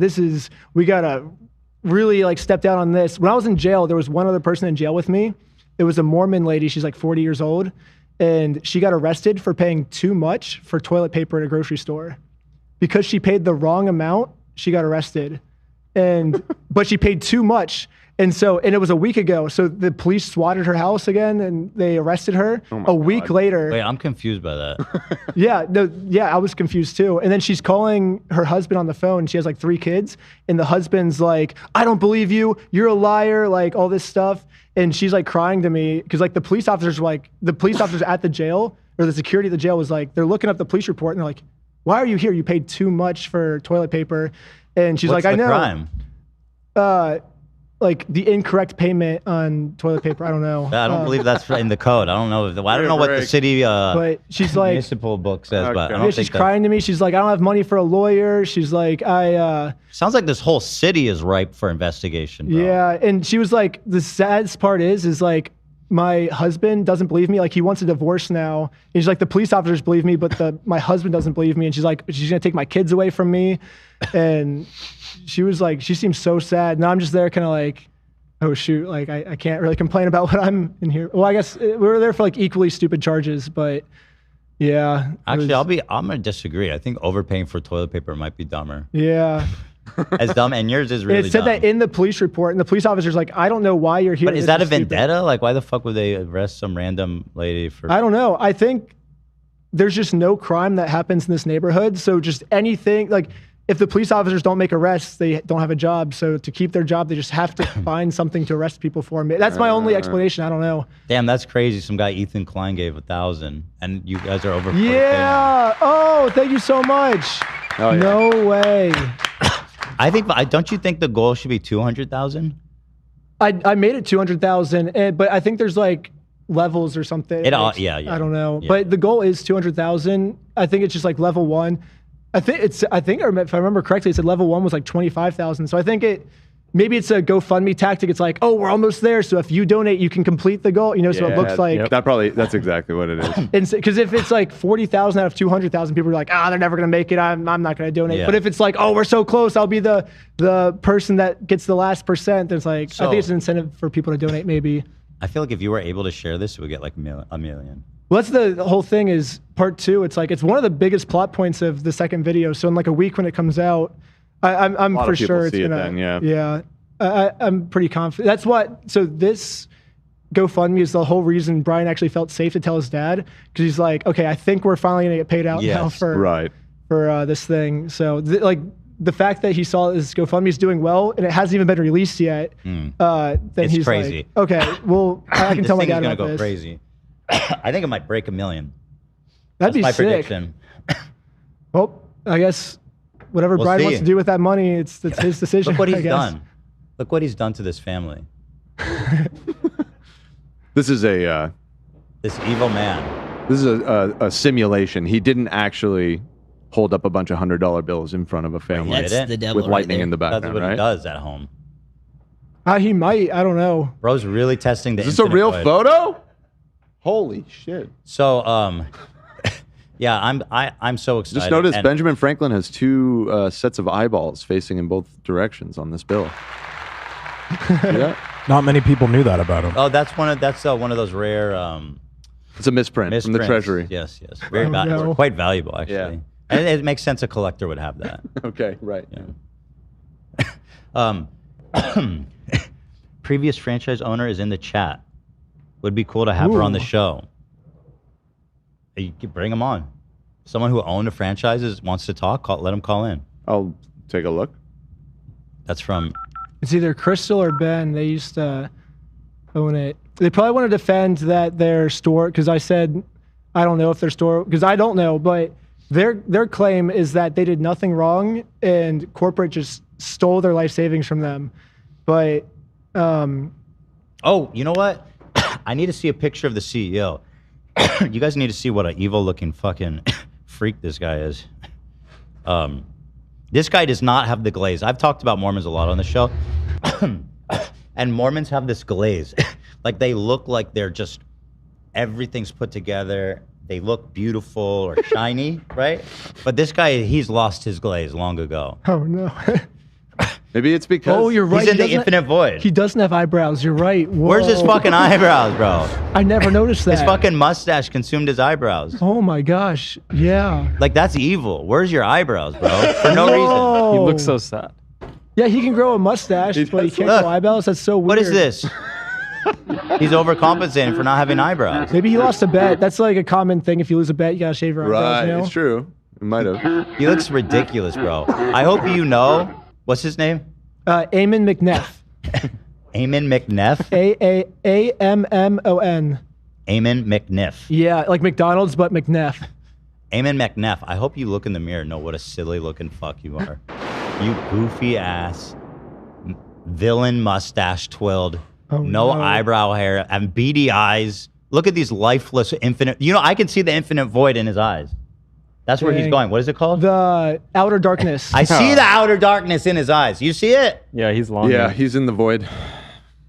we got to really, like, step down on this. When I was in jail, there was one other person in jail with me. It was a Mormon lady. She's like 40 years old. And she got arrested for paying too much for toilet paper at a grocery store. Because she paid the wrong amount, she got arrested. But she paid too much. And it was a week ago. So the police swatted her house again and they arrested her a week later. Wait, I'm confused by that. Yeah, I was confused too. And then she's calling her husband on the phone. She has like 3 kids. And the husband's like, I don't believe you. You're a liar. Like all this stuff. And she's like crying to me because like the police officers at the jail or the security at the jail was like, they're looking up the police report and they're like, why are you here? You paid too much for toilet paper. And she's What's like, I the know. crime? Like the incorrect payment on toilet paper. I don't know. I don't believe that's in the code. I don't know. I don't know what the city but she's like, municipal book says, but I don't yeah, think she's crying to me. She's like, I don't have money for a lawyer. She's like, sounds like this whole city is ripe for investigation. Bro. Yeah, and she was like, the saddest part is like, my husband doesn't believe me. Like he wants a divorce now. And she's like, the police officers believe me, but my husband doesn't believe me. And she's like, she's gonna take my kids away from me. And she was like, she seems so sad. Now I'm just there kind of like, oh shoot, like I can't really complain about what I'm in here. Well, I guess we were there for like equally stupid charges, but yeah. Actually, I'm gonna disagree. I think overpaying for toilet paper might be dumber. Yeah. As dumb, and yours is really And it said dumb. that in the police report, and the police officer's like, I don't know why you're here. But is This that a stupid." vendetta? Like, why the fuck would they arrest some random lady for? I don't know. I think there's just no crime that happens in this neighborhood. So just anything, like if the police officers don't make arrests, they don't have a job. So to keep their job, they just have to find something to arrest people for. That's my only explanation. I don't know. Damn, that's crazy. Some guy Ethan Klein gave 1,000, and you guys are over. Yeah. Oh, thank you so much. Oh, yeah. No way. I think. Don't you think the goal should be 200,000? I made it 200,000, but I think there's like levels or something. Yeah. I don't know, Yeah. but the goal is 200,000. I think it's just like level 1. I think if I remember correctly, it said level 1 was like 25,000. So I think maybe it's a GoFundMe tactic. It's like, oh, we're almost there. So if you donate, you can complete the goal. So it looks like that's exactly what it is. because if it's like 40,000 out of 200,000, people are like, they're never gonna make it. I'm not gonna donate. Yeah. But if it's like, oh, we're so close, I'll be the person that gets the last percent. There's like, I think it's an incentive for people to donate. Maybe. I feel like if you were able to share this, it would get like a million. Well, that's the whole thing is part 2. It's like, it's one of the biggest plot points of the second video. So in like a week when it comes out, I'm A lot for of people sure it's see it gonna, then, yeah. I'm pretty confident. So this GoFundMe is the whole reason Brian actually felt safe to tell his dad, because he's like, okay, I think we're finally gonna get paid out now for this thing. So the fact that he saw this GoFundMe is doing well and it hasn't even been released yet, then It's he's crazy. like, okay, well, I can tell my This thing dad is about gonna go this. crazy. I think it might break 1 million. That'd That's be my sick. prediction. Well, I guess whatever We'll Brian see. wants to do with that money, it's his decision. Look what I he's guess. done. Look what he's done to this family. This is a this evil man. This is a simulation. He didn't actually hold up a bunch of $100 bills in front of a family That's the devil with right lightning there. in the background. That's what right? he does at home. He might. I don't know. Bro's really testing the. Is this a infinite real void. photo? Holy shit! So yeah, I'm so excited. Just notice And Benjamin Franklin has two sets of eyeballs facing in both directions on this bill. Yeah. Not many people knew that about him. Oh, that's one of those rare. It's a misprint from the misprints. Treasury. Yes, very Oh, valuable, no. quite valuable actually. Yeah. And it makes sense a collector would have that. Okay, right. Previous franchise owner is in the chat. Would be cool to have her on the Ooh. show. You could bring him on. Someone who owned a franchise wants to talk. Let him call in. I'll take a look. That's from. It's either Crystal or Ben. They used to own it. They probably want to defend that their store, because I said I don't know if their store, because I don't know, but their claim is that they did nothing wrong and corporate just stole their life savings from them. But Oh, you know what? I need to see a picture of the CEO. You guys need to see what an evil-looking fucking freak this guy is. This guy does not have the glaze. I've talked about Mormons a lot on the show, and Mormons have this glaze. Like they look like they're just everything's put together. They look beautiful or shiny, right? But this guy, he's lost his glaze long ago. oh no. Maybe it's because Oh, you're right. He's in He the doesn't- infinite void. He doesn't have eyebrows. You're right. Where's his Whoa. fucking eyebrows, bro? I never noticed that. His fucking mustache consumed his eyebrows. Oh my gosh. Yeah. Like that's evil. Where's your eyebrows, bro? For no Whoa. reason. He looks so sad. Yeah, he can grow a mustache, but he can't Look. grow eyebrows. That's so weird. What is this? He's overcompensating for not having eyebrows. Maybe he lost a bet. That's like a common thing. If you lose a bet, you gotta shave your eyebrows. Right, You know? it's true. It might have. He looks ridiculous, bro. I hope you know. What's his name? Eamon McNeff. Eamon McNeff? A-M-M-O-N. Eamon McNeff. Yeah, like McDonald's, but McNeff. Eamon McNeff. I hope you look in the mirror and know what a silly looking fuck you are. You goofy ass, villain mustache twilled, no no. eyebrow hair, and beady eyes. Look at these lifeless infinite. You know, I can see the infinite void in his eyes. That's where he's Dang. going. What is it called? The outer darkness. I see the outer darkness in his eyes. You see it? Yeah, he's long. Yeah, he's in the void.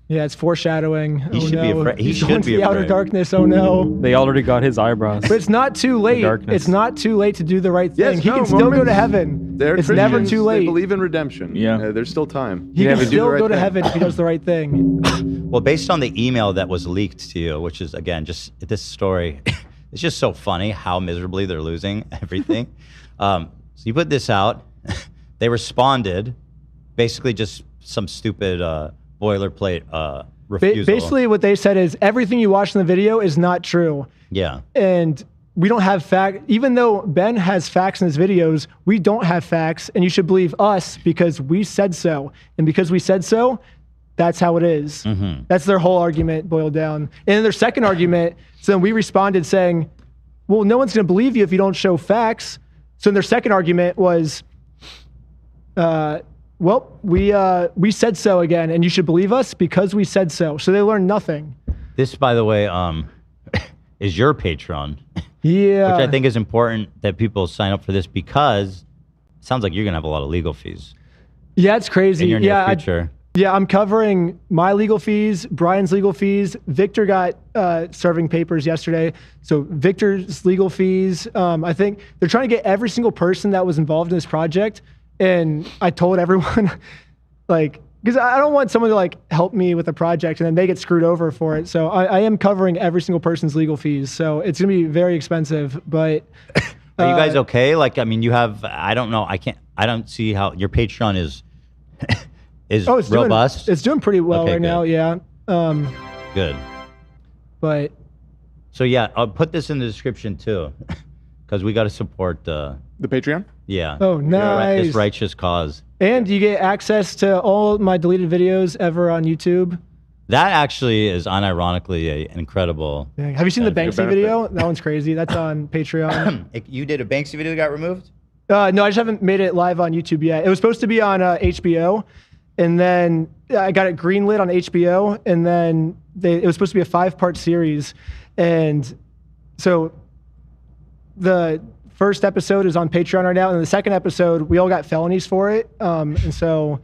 Yeah, it's foreshadowing. He should be afraid. He He's should going to be the outer afraid. darkness. Oh no. They already got his eyebrows. But it's not too late. darkness. It's not too late to do the right thing. Yes, he no, can still go Mormons, to heaven. They're It's never Christians. too They late. believe in redemption. Yeah. There's still time. He can do the still right go to thing. heaven if he does the right thing. Well, based on the email that was leaked to you, which is again just this story, it's just so funny how miserably they're losing everything. So you put this out, they responded, basically just some stupid boilerplate refusal. Basically, what they said is everything you watch in the video is not true. Yeah. And we don't have fact. Even though Ben has facts in his videos, we don't have facts, and you should believe us because we said so. And because we said so, that's how it is. Mm-hmm. That's their whole argument boiled down. And then their second argument, so then we responded saying, well, no one's going to believe you if you don't show facts. So then their second argument was, well, we said so again, and you should believe us because we said so. So they learned nothing. This, by the way, is your Patreon. Yeah. Which I think is important that people sign up for this because it sounds like you're gonna have a lot of legal fees Yeah, it's crazy. in your near Yeah, future. I'm covering my legal fees, Brian's legal fees. Victor got serving papers yesterday. So Victor's legal fees. I think they're trying to get every single person that was involved in this project. And I told everyone, like, because I don't want someone to like help me with a project and then they get screwed over for it. So I am covering every single person's legal fees. So it's going to be very expensive, but. Are you guys okay? Like, I mean, you have, I don't know, I don't see how your Patreon is it's robust. It's doing pretty well Okay, right good. now. Yeah. Good. But So yeah, I'll put this in the description too, because we got to support the Patreon. Yeah. Oh, nice. This righteous cause. And you get access to all my deleted videos ever on YouTube. That actually is unironically an incredible. Have you seen the benefit. Banksy video? That one's crazy. That's on Patreon. You did a Banksy video that got removed? No, I just haven't made it live on YouTube yet. It was supposed to be on HBO, and then I got it greenlit on HBO, and then it was supposed to be a 5-part series, and so the first episode is on Patreon right now, and the second episode we all got felonies for it, and so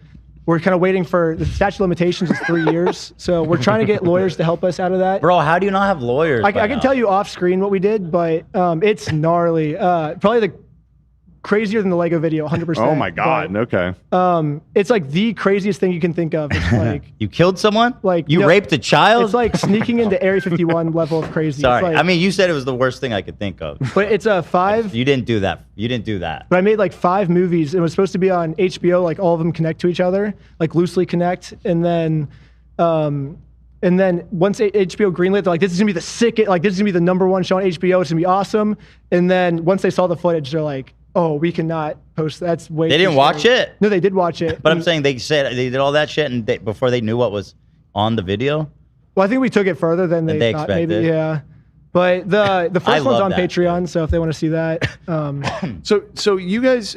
we're kind of waiting for the statute of limitations is 3 years, so we're trying to get lawyers to help us out of that. Bro, how do you not have lawyers? I can tell you off screen what we did, but it's gnarly. Probably the crazier than the Lego video, 100%. Oh my God. Okay. It's like the craziest thing you can think of. It's like You killed someone? Like You raped a child? It's like sneaking into Area 51 level of crazy. Sorry. It's like, I mean, you said it was the worst thing I could think of. but it's a 5. You didn't do that. You didn't do that. But I made like 5 movies. It was supposed to be on HBO. Like all of them connect to each other, like loosely connect. And then once HBO greenlit, they're like, this is gonna be the sickest. Like this is gonna be the #1 show on HBO. It's gonna be awesome. And then once they saw the footage, they're like, oh, we cannot post. That's way. They too didn't watch scary. it? No, they did watch it. But I'm saying they said they did all that shit and before they knew what was on the video. Well, I think we took it further than they thought. Maybe, expected. yeah. But the first one's love on that. Patreon, so if they want to see that, So you guys,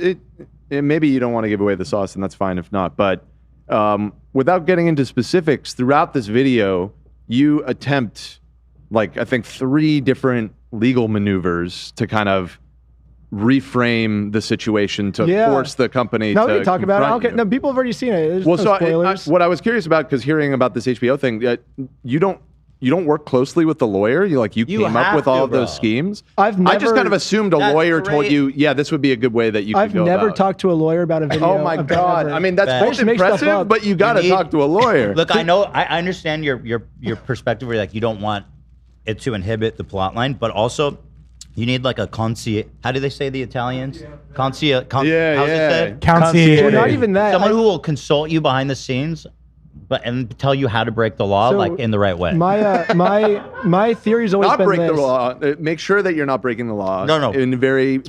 maybe you don't want to give away the sauce, and that's fine if not. But without getting into specifics, throughout this video, you attempt, like I think 3 different legal maneuvers to kind of reframe the situation to force the company no, to we can talk about it. confront Okay, you. no, people have already seen it. There's Well, no so spoilers. what I was curious about, because hearing about this HBO thing, you don't work closely with the lawyer. You came up have with all to, of those bro. schemes. I just kind of assumed a That's lawyer told great. you, yeah, this would be a good way that you I've could go never about. talked to a lawyer about a video. Oh my I've God! never. I mean, that's I both just make stuff impressive, up. but you got to talk to a lawyer. Look, I know, I understand your perspective where like you don't want it to inhibit the plot line, but also you need like a concierge. How do they say the Italians? Concierge. How's it said? Concierge. Well, not even that. Someone who will consult you behind the scenes, and tell you how to break the law So, like in the right way. My theory's always Not been break this. the law. Make sure that you're not breaking the law. No. In a very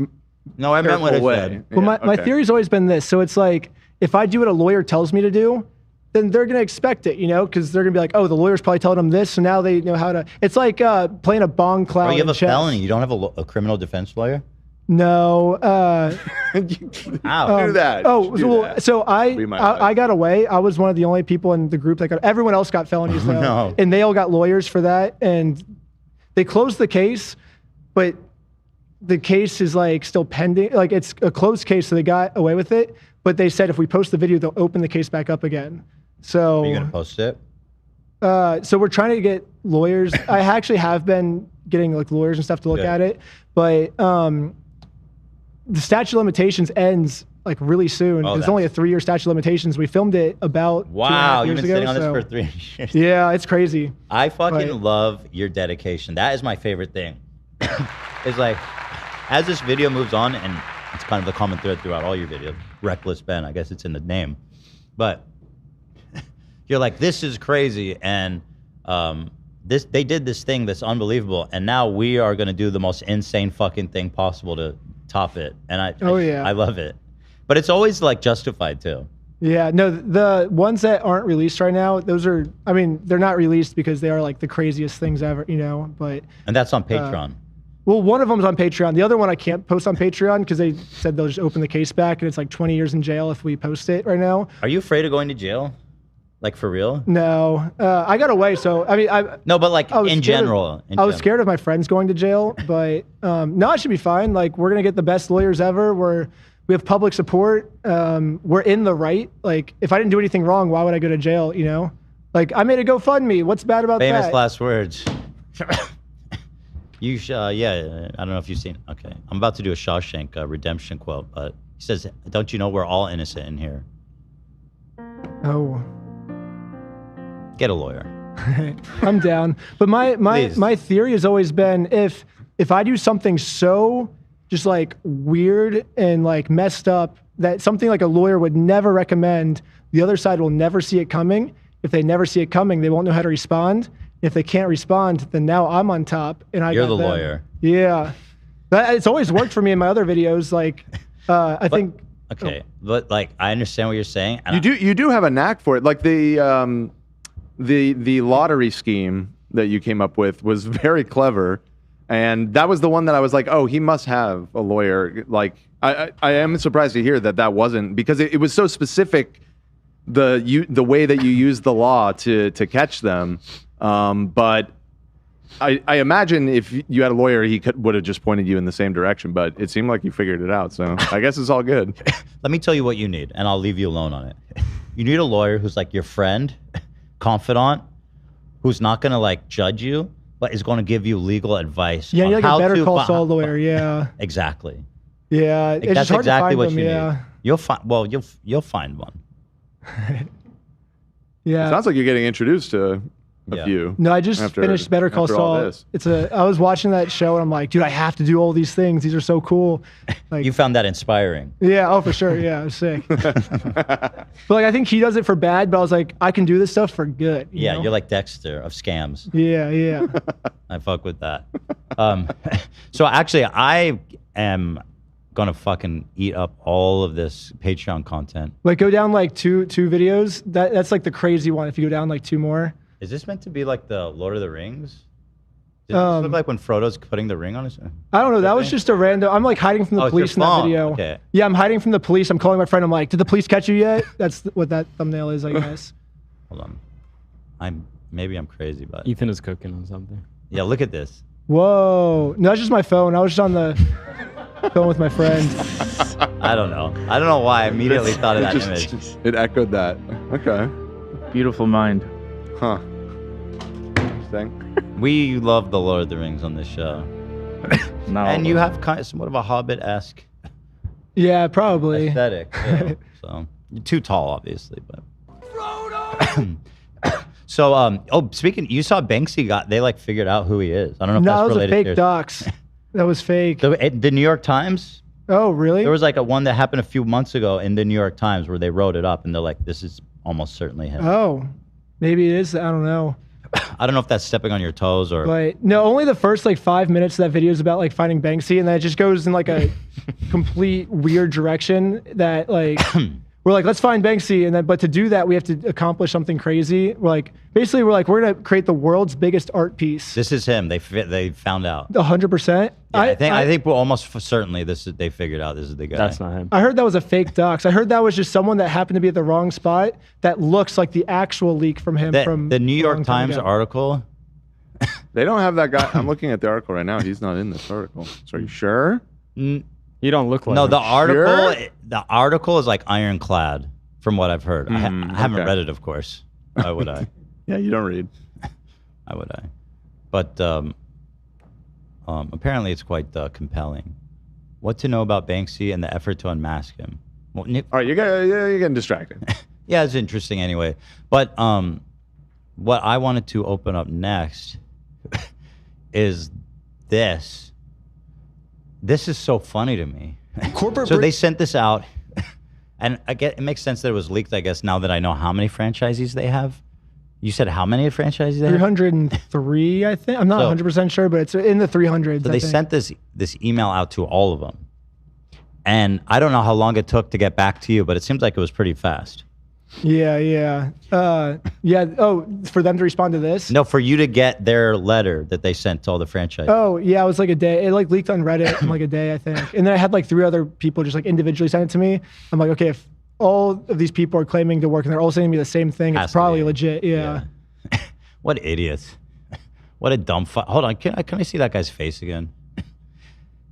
no, I meant what I careful way. said. Well, Yeah, my okay. theory's always been this. So it's like, if I do what a lawyer tells me to do, then they're going to expect it, because they're going to be like, oh, the lawyer's probably telling them this, so now they know how to. It's like playing a bong cloud. Bro, you have in a chess. felony. You don't have a criminal defense lawyer? No. Ow. Do that. Oh, Do well, that. so Be my wife. I got away. I was one of the only people in the group that got. Everyone else got felonies though, No. and they all got lawyers for that. And they closed the case, but the case is like still pending. Like it's a closed case, so they got away with it. But they said if we post the video, they'll open the case back up again. So Are you gonna post it? so we're trying to get lawyers. I actually have been getting like lawyers and stuff to look Good. at it, but the statute of limitations ends like really soon. Oh, It's only a 3-year statute of limitations. We filmed it about 2.5 Wow, you've years been sitting ago, on this so- for 3 years. Yeah, it's crazy. I fucking But- love your dedication. That is my favorite thing. It's like, as this video moves on, and it's kind of the common thread throughout all your videos, Reckless Ben, I guess it's in the name. But you're like, this is crazy, and they did this thing that's unbelievable, and now we are gonna do the most insane fucking thing possible to top it. And I love it. But it's always like justified too. Yeah, no, the ones that aren't released right now, those are, I mean, they're not released because they are like the craziest things ever, but. And that's on Patreon. Well, one of them's on Patreon. The other one I can't post on Patreon because they said they'll just open the case back, and it's like 20 years in jail if we post it right now. Are you afraid of going to jail? Like for real? No, I got away. So I mean, No, but like I was in scared of- general. I was scared of my friends going to jail, but no, it should be fine. Like we're gonna get the best lawyers ever. We have public support. We're in the right. Like if I didn't do anything wrong, why would I go to jail? Like I made a GoFundMe. What's bad about Famous that? last words. You yeah, I don't know if you've seen. Okay, I'm about to do a Shawshank redemption quote, but he says, "Don't you know we're all innocent in here? Oh. Get a lawyer." I'm down. But my theory has always been if I do something so just like weird and like messed up that something like a lawyer would never recommend, the other side will never see it coming. If they never see it coming, they won't know how to respond. If they can't respond, then now I'm on top and You're got the them. lawyer. Yeah. It's always worked for me in my other videos. Like I think Okay, but like I understand what you're saying. and You do have a knack for it. Like the lottery scheme that you came up with was very clever. And that was the one that I was like, oh, he must have a lawyer. Like, I am surprised to hear that wasn't, because it was so specific, the way that you use the law to catch them. But I imagine if you had a lawyer, he would have just pointed you in the same direction. But it seemed like you figured it out. So I guess it's all good. Let me tell you what you need, and I'll leave you alone on it. You need a lawyer who's like your friend, confidant, who's not going to like judge you, but is going to give you legal advice. Yeah, on you're like how a Better to Call Saul lawyer. Yeah. Exactly. Yeah, Like, it's that's just hard exactly to what find them. you Yeah. need. You'll find. Well, you'll find one. Yeah. Sounds like you're getting introduced to a few. No, I just finished Better Call after all Saul. this. I was watching that show and I'm like, dude, I have to do all these things. These are so cool. Like, You found that inspiring. yeah, oh for sure. Yeah, it was sick. But like, I think he does it for bad, but I was like, I can do this stuff for good. you Yeah, know? you're like Dexter of scams. Yeah, yeah. I fuck with that. So actually, I am gonna fucking eat up all of this Patreon content. Like go down like two videos. That's like the crazy one. If you go down like two more. Is this meant to be like the Lord of the Rings? Does this look like when Frodo's putting the ring on his? I don't know. That was just a random. I'm like hiding from the Oh, it's your police in that phone. video. Okay. Yeah, I'm hiding from the police. I'm calling my friend. I'm like, did the police catch you yet? That's what that thumbnail is, I guess. Hold on. Maybe I'm crazy, but Ethan is cooking on something. yeah, look at this. Whoa. No, that's just my phone. I was just on the phone with my friend. I don't know. I don't know why I immediately thought of that image. It echoed that. Okay. Beautiful mind. Huh. Interesting. We love the Lord of the Rings on this show. And you have kind of somewhat of a Hobbit-esque Yeah, probably. aesthetic. Yeah. So you're too tall, obviously, but. So, speaking, you saw Banksy they like figured out who he is. I don't know if No, that's that was a related fake to docs. That was fake. The New York Times. Oh, really? There was like one that happened a few months ago in the New York Times where they wrote it up and they're like, this is almost certainly him. Oh, maybe it is. I don't know. I don't know if that's stepping on your toes or. But no, only the first like 5 minutes of that video is about like finding Banksy, and then it just goes in like a complete weird direction that like we're like, let's find Banksy, and then but to do that we have to accomplish something crazy. We're gonna create the world's biggest art piece. This is him. They found out. 100%. Yeah, I think we're almost certainly they figured out this is the guy. That's not him. I heard that was a fake docs. I heard that was just someone that happened to be at the wrong spot that looks like the actual leak from him from the New a York long time Times ago. article. They don't have that guy. I'm looking at the article right now. He's not in this article. So are you sure? You don't look like No, him. the article is like ironclad from what I've heard. I haven't okay. read it, of course. Why would I? Yeah, you don't read. Why would I? But apparently it's quite compelling. What to know about Banksy and the effort to unmask him. Well, All right, you're getting distracted. yeah, it's interesting anyway. But what I wanted to open up next is this. This is so funny to me. So they sent this out, and it makes sense that it was leaked, I guess, now that I know how many franchisees they have. You said how many franchisees they have? 303, I think. I'm not 100% sure, but it's in the 300s. So they sent this email out to all of them. And I don't know how long it took to get back to you, but it seems like it was pretty fast. Yeah. Oh, for them to respond to this? No, for you to get their letter that they sent to all the franchises. Oh, yeah, it was like a day. It like leaked on Reddit in like a day, I think. And then I had like 3 other people just like individually send it to me. I'm like, okay, if all of these people are claiming to work and they're all sending me the same thing, it's probably legit. Yeah. What idiots. What a dumb Hold on, can I see that guy's face again?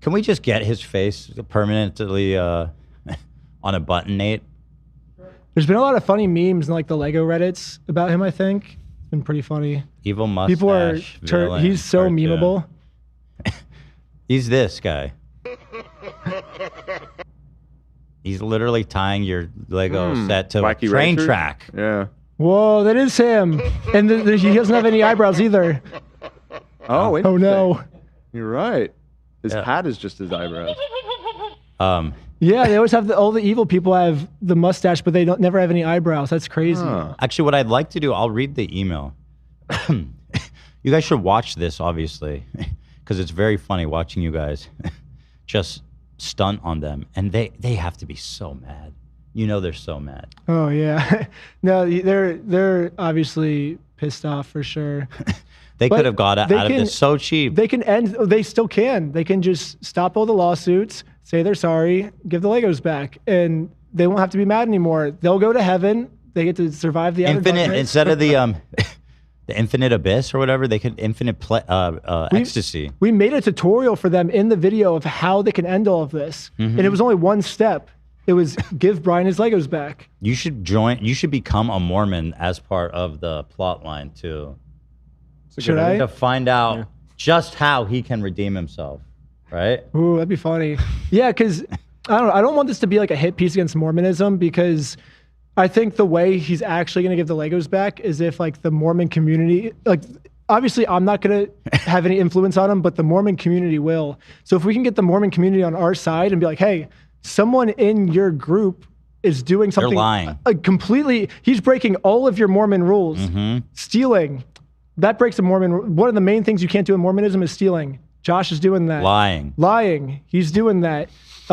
Can we just get his face permanently on a button, Nate? There's been a lot of funny memes in like the Lego Reddits about him, I think. It's been pretty funny. Evil mustache. People are villain, he's so cartoon. memeable. He's this guy. He's literally tying your Lego set to a Wacky train Racers? track. Yeah. Whoa, that is him. And he doesn't have any eyebrows either. Oh, interesting. Oh no. You're right. His hat is just his eyebrows. Yeah, they always have all the evil people have the mustache, but they never have any eyebrows. That's crazy. Actually, what I'd like to do, I'll read the email. You guys should watch this, obviously, because it's very funny watching you guys just stunt on them. And they have to be so mad. You know they're so mad. Oh yeah. No, they're obviously pissed off for sure. They But could have got out they of can- this so cheap. They can end. They still can. They can just stop all the lawsuits, say they're sorry, give the Legos back, and they won't have to be mad anymore. They'll go to heaven. They get to survive the Infinite darkness. instead of the the infinite abyss or whatever. They could infinite ecstasy. We made a tutorial for them in the video of how they can end all of this, Mhm. and it was only one step. It was give Brian his Legos back. You should join. You should become a Mormon as part of the plot line too. Should I? To find out just how he can redeem himself, right? Ooh, that'd be funny. Yeah, because I don't know. I don't want this to be like a hit piece against Mormonism because I think the way he's actually going to give the Legos back is if like the Mormon community, like obviously I'm not going to have any influence on him, but the Mormon community will. So if we can get the Mormon community on our side and be like, hey, someone in your group is doing something lying. Completely, he's breaking all of your Mormon rules, stealing. That breaks a Mormon. One of the main things you can't do in Mormonism is stealing. Josh is doing that. Lying. He's doing that.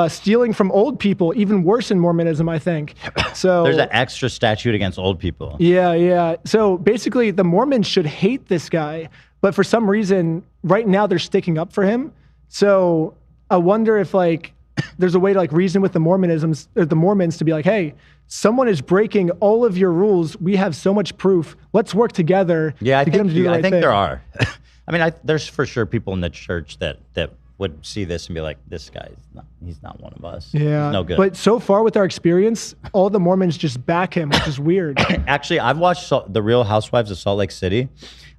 Stealing from old people, even worse in Mormonism, I think. So There's an extra statute against old people. yeah. So basically, the Mormons should hate this guy, but for some reason, right now they're sticking up for him. So I wonder if like there's a way to like reason with the Mormons to be like, hey, someone is breaking all of your rules. We have so much proof. Let's work together. Yeah, to get him to do the right I think thing. there are. I mean, there's for sure people in the church that would see this and be like, this guy, he's not one of us. Yeah, He's no good. But so far with our experience, all the Mormons just back him, which is weird. Actually, I've watched The Real Housewives of Salt Lake City.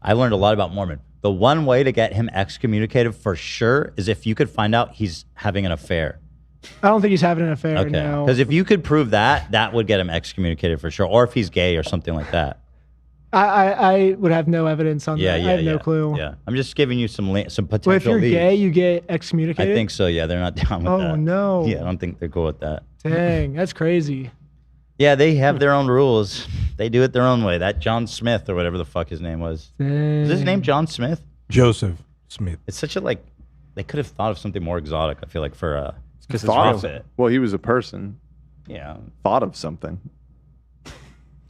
I learned a lot about Mormon. The one way to get him excommunicated for sure is if you could find out he's having an affair. I don't think he's having an affair Okay. now. Because if you could prove that, that would get him excommunicated for sure. Or if he's gay or something like that. I would have no evidence on Yeah, that. yeah, I have yeah. no clue. Yeah. I'm just giving you some potential Well, if you're leads. gay, you get excommunicated. I think so, yeah. They're not down with that. Oh no. Yeah, I don't think they're cool with that. Dang, that's crazy. Yeah, they have their own rules. They do it their own way. That John Smith or whatever the fuck his name was. Is his name John Smith? Joseph Smith. It's such a like. They could have thought of something more exotic. I feel like for a Thought of, well, he was a person. Yeah. Thought of something. I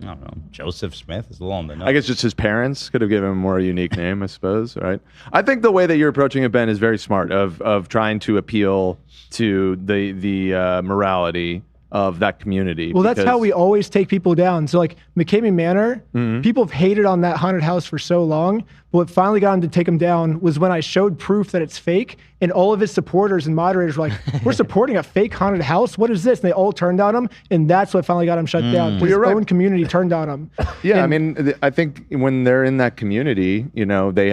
don't know. Joseph Smith is a little on the nose. I guess just his parents could have given him a more unique name, I suppose, right? I think the way that you're approaching it, Ben, is very smart of trying to appeal to the morality of that community. Well, that's how we always take people down. So like McCamey Manor, Mm-hmm. people have hated on that haunted house for so long. But what finally got him to take him down was when I showed proof that it's fake, and all of his supporters and moderators were like, "We're supporting a fake haunted house. What is this?" And they all turned on him, and that's what finally got him shut down. Well, His you're right. own community turned on him. Yeah, I mean, I think when they're in that community, you know, they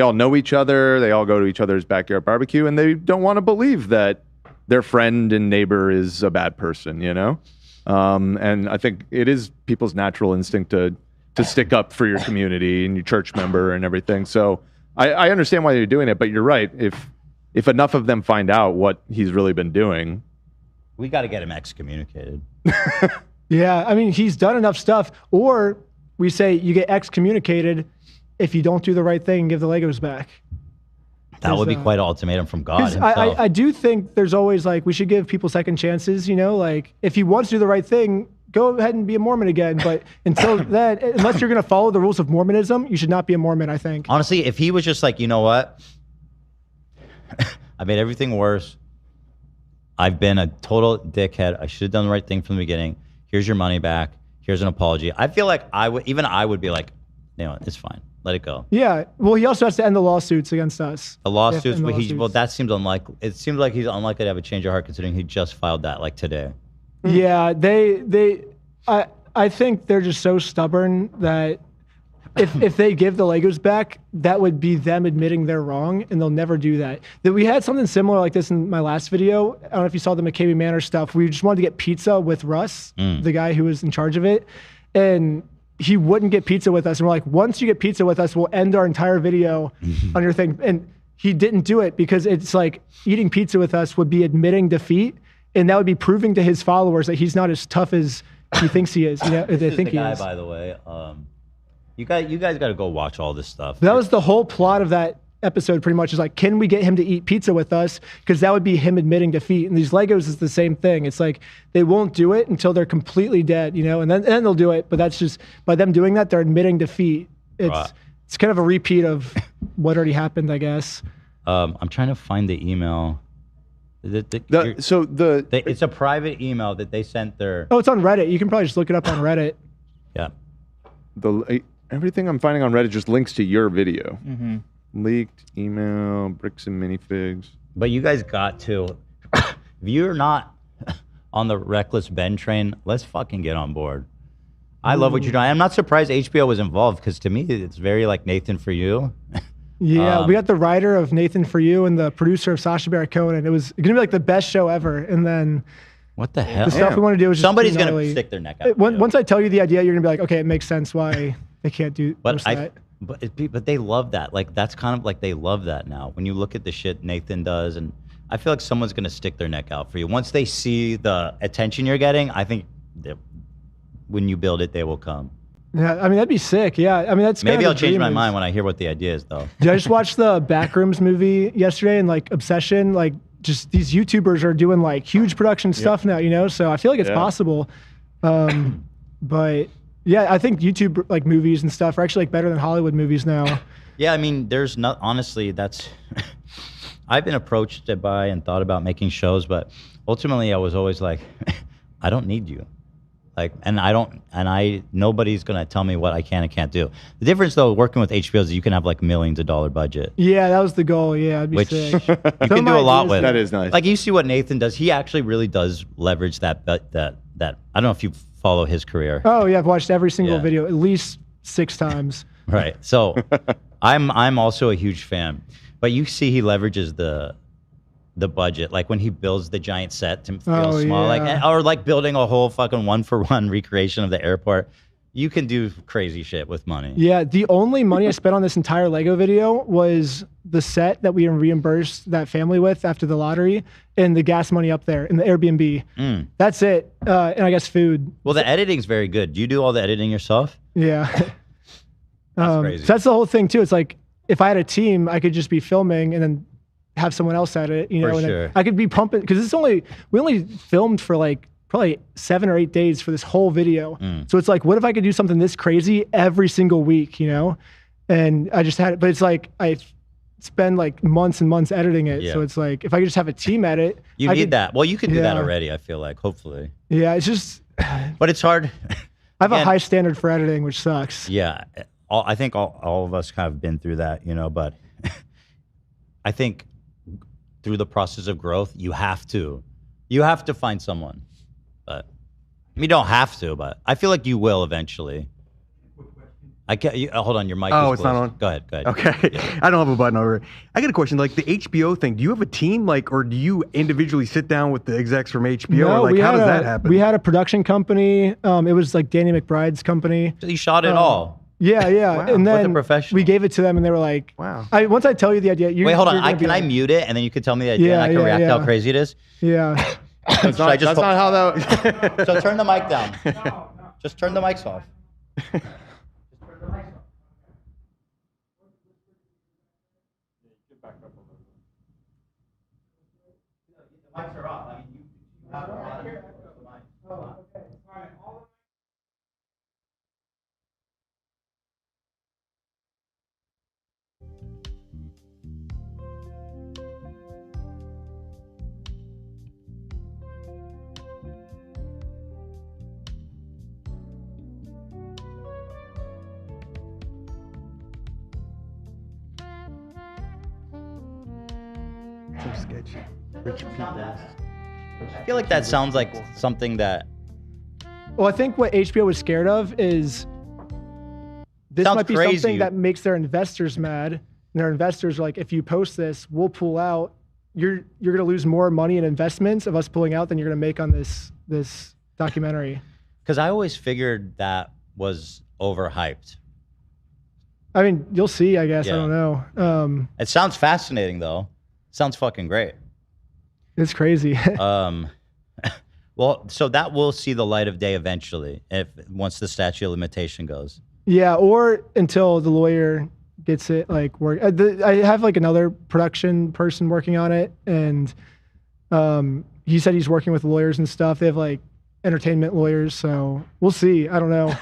all know each other. They all go to each other's backyard barbecue, and they don't want to believe that their friend and neighbor is a bad person, you know? And I think it is people's natural instinct to stick up for your community and your church member and everything. So I understand why you're doing it, but you're right. If enough of them find out what he's really been doing, we got to get him excommunicated. Yeah, I mean, he's done enough stuff. Or we say you get excommunicated if you don't do the right thing and give the Legos back. That would be There's, quite an ultimatum from God 'cause himself. I do think there's always like we should give people second chances. You know, like if he wants to do the right thing, go ahead and be a Mormon again. But until then, unless you're going to follow the rules of Mormonism, you should not be a Mormon. I think. Honestly, if he was just like, you know what? I made everything worse. I've been a total dickhead. I should have done the right thing from the beginning. Here's your money back. Here's an apology. I feel like I would be like, you know, it's fine. Let it go. Yeah. Well, he also has to end the lawsuits against us. The lawsuits, End the but lawsuits. well, that seems unlikely. It seems like he's unlikely to have a change of heart considering he just filed that like today. Yeah, I think they're just so stubborn that if they give the Legos back, that would be them admitting they're wrong, and they'll never do that. That we had something similar like this in my last video. I don't know if you saw the McCamey Manor stuff. We just wanted to get pizza with Russ, the guy who was in charge of it, and he wouldn't get pizza with us. And we're like, once you get pizza with us, we'll end our entire video on your thing. And he didn't do it because it's like eating pizza with us would be admitting defeat. And that would be proving to his followers that he's not as tough as he thinks he is. You know, This they is think the he guy, is. by the way. You guys got to go watch all this stuff. That was the whole plot of that episode pretty much is like, can we get him to eat pizza with us? Because that would be him admitting defeat. And these Legos is the same thing. It's like they won't do it until they're completely dead, you know, and then they'll do it. But that's just by them doing that, they're admitting defeat. It's Right. it's kind of a repeat of what already happened, I guess. I'm trying to find the email. It's a private email that they sent their. Oh, it's on Reddit. You can probably just look it up on Reddit. Yeah. Everything I'm finding on Reddit just links to your video. Mm-hmm. Leaked email, bricks and minifigs. But you guys got to. If you're not on the Reckless Ben train, let's fucking get on board. I love what you're doing. I'm not surprised HBO was involved because to me it's very like Nathan For You. Yeah, we got the writer of Nathan For You and the producer of Sacha Baron Cohen. It was gonna be like the best show ever. And then what the hell? The stuff we want to do is just somebody's gonna stick their neck out. Once I tell you the idea, you're gonna be like, okay, it makes sense why they can't do. But but they love that. Like that's kind of like they love that now. When you look at the shit Nathan does, and I feel like someone's gonna stick their neck out for you once they see the attention you're getting. I think when you build it, they will come. Yeah, I mean that'd be sick. Yeah, I mean that's maybe I'll change my mind when I hear what the idea is, though. Did I just watch the Backrooms movie yesterday and like Obsession? Like just these YouTubers are doing like huge production stuff now, you know. So I feel like it's possible. But yeah, I think YouTube like movies and stuff are actually like better than Hollywood movies now. Yeah, I mean, there's not honestly. That's I've been approached by and thought about making shows, but ultimately I was always like, I don't need you. Like, nobody's gonna tell me what I can and can't do. The difference, though, working with HBO is you can have like millions of dollar budget. Yeah, that was the goal. Yeah, I'd be which sick. you can do a lot with. That is nice. Like you see what Nathan does. He actually really does leverage that. I don't know if you follow his career. Oh yeah, I've watched every single video at least 6 times. Right. So, I'm also a huge fan. But you see, he leverages the budget, like when he builds the giant set to feel small, or like building a whole fucking 1-for-1 recreation of the airport. You can do crazy shit with money. Yeah, the only money I spent on this entire Lego video was the set that we reimbursed that family with after the lottery and the gas money up there in the Airbnb. That's it. And I guess food. Well, the editing's very good. Do you do all the editing yourself? Yeah. That's crazy. So that's the whole thing too. It's like if I had a team, I could just be filming and then have someone else at it, you know, For and sure. I could be pumping because we only filmed for like probably 7 or 8 days for this whole video. So it's like, what if I could do something this crazy every single week, you know? And I just had it, but it's like I spend like months and months editing it. Yeah. So it's like if I could just have a team edit, You need that. Well, you can do that Yeah. already. I feel like, hopefully. Yeah, it's just But it's hard. I have a Again, high standard for editing, which sucks. Yeah, I think all of us kind of been through that, you know. But I think through the process of growth, you have to find someone. But you don't have to, but I feel like you will eventually. I can't. Hold on, your mic. Oh, is it's not closed. on? Go ahead. Go ahead. Okay. Yeah. I don't have a button over. I got a question. Like the HBO thing, do you have a team, like, or do you individually sit down with the execs from HBO? Or like, how does that happen? We had a production company. It was like Danny McBride's company. So you shot it all. Yeah, yeah. Wow. And With a then professional. we gave it to them, and they were like, "Wow." Once I tell you the idea, Wait, hold on. Can I mute it and then you can tell me the idea and I can react how crazy it is? Yeah. That's not how that. So turn the mic down. Just turn the mics off. The mics are off. I mean, you have a lot of the mics. So sketchy. Rich people. I feel like that sounds like something that Well, I think what HBO was scared of is this Sounds might be crazy. something that makes their investors mad. And their investors are like, if you post this, we'll pull out. You're going to lose more money in investments of us pulling out than you're going to make on this documentary. because I always figured that was overhyped. I mean, you'll see, I guess. Yeah. I don't know. It sounds fascinating though. Sounds fucking great. It's crazy. Well, so that will see the light of day eventually, once the statute of limitation goes. Yeah, or until the lawyer gets it like work. I have like another production person working on it, and he said he's working with lawyers and stuff. They have like entertainment lawyers, so we'll see. I don't know.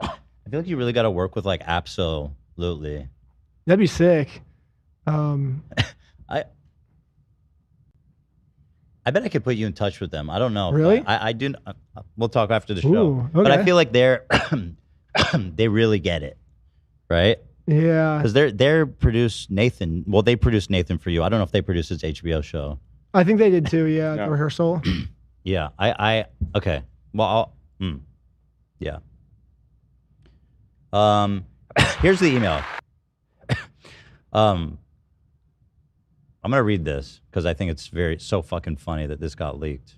I feel like you really got to work with like APSO Absolutely. That'd be sick. I bet I could put you in touch with them. I don't know. Really? I do. We'll talk after the show. Ooh, But I okay. feel like they really get it, right? Yeah. Because they're produce Nathan. Well, they produced Nathan for You. I don't know if they produced his HBO show. I think they did too. Yeah, the rehearsal. Yeah. Okay. Well, yeah. Here's the email. I'm gonna read this because I think it's so fucking funny that this got leaked.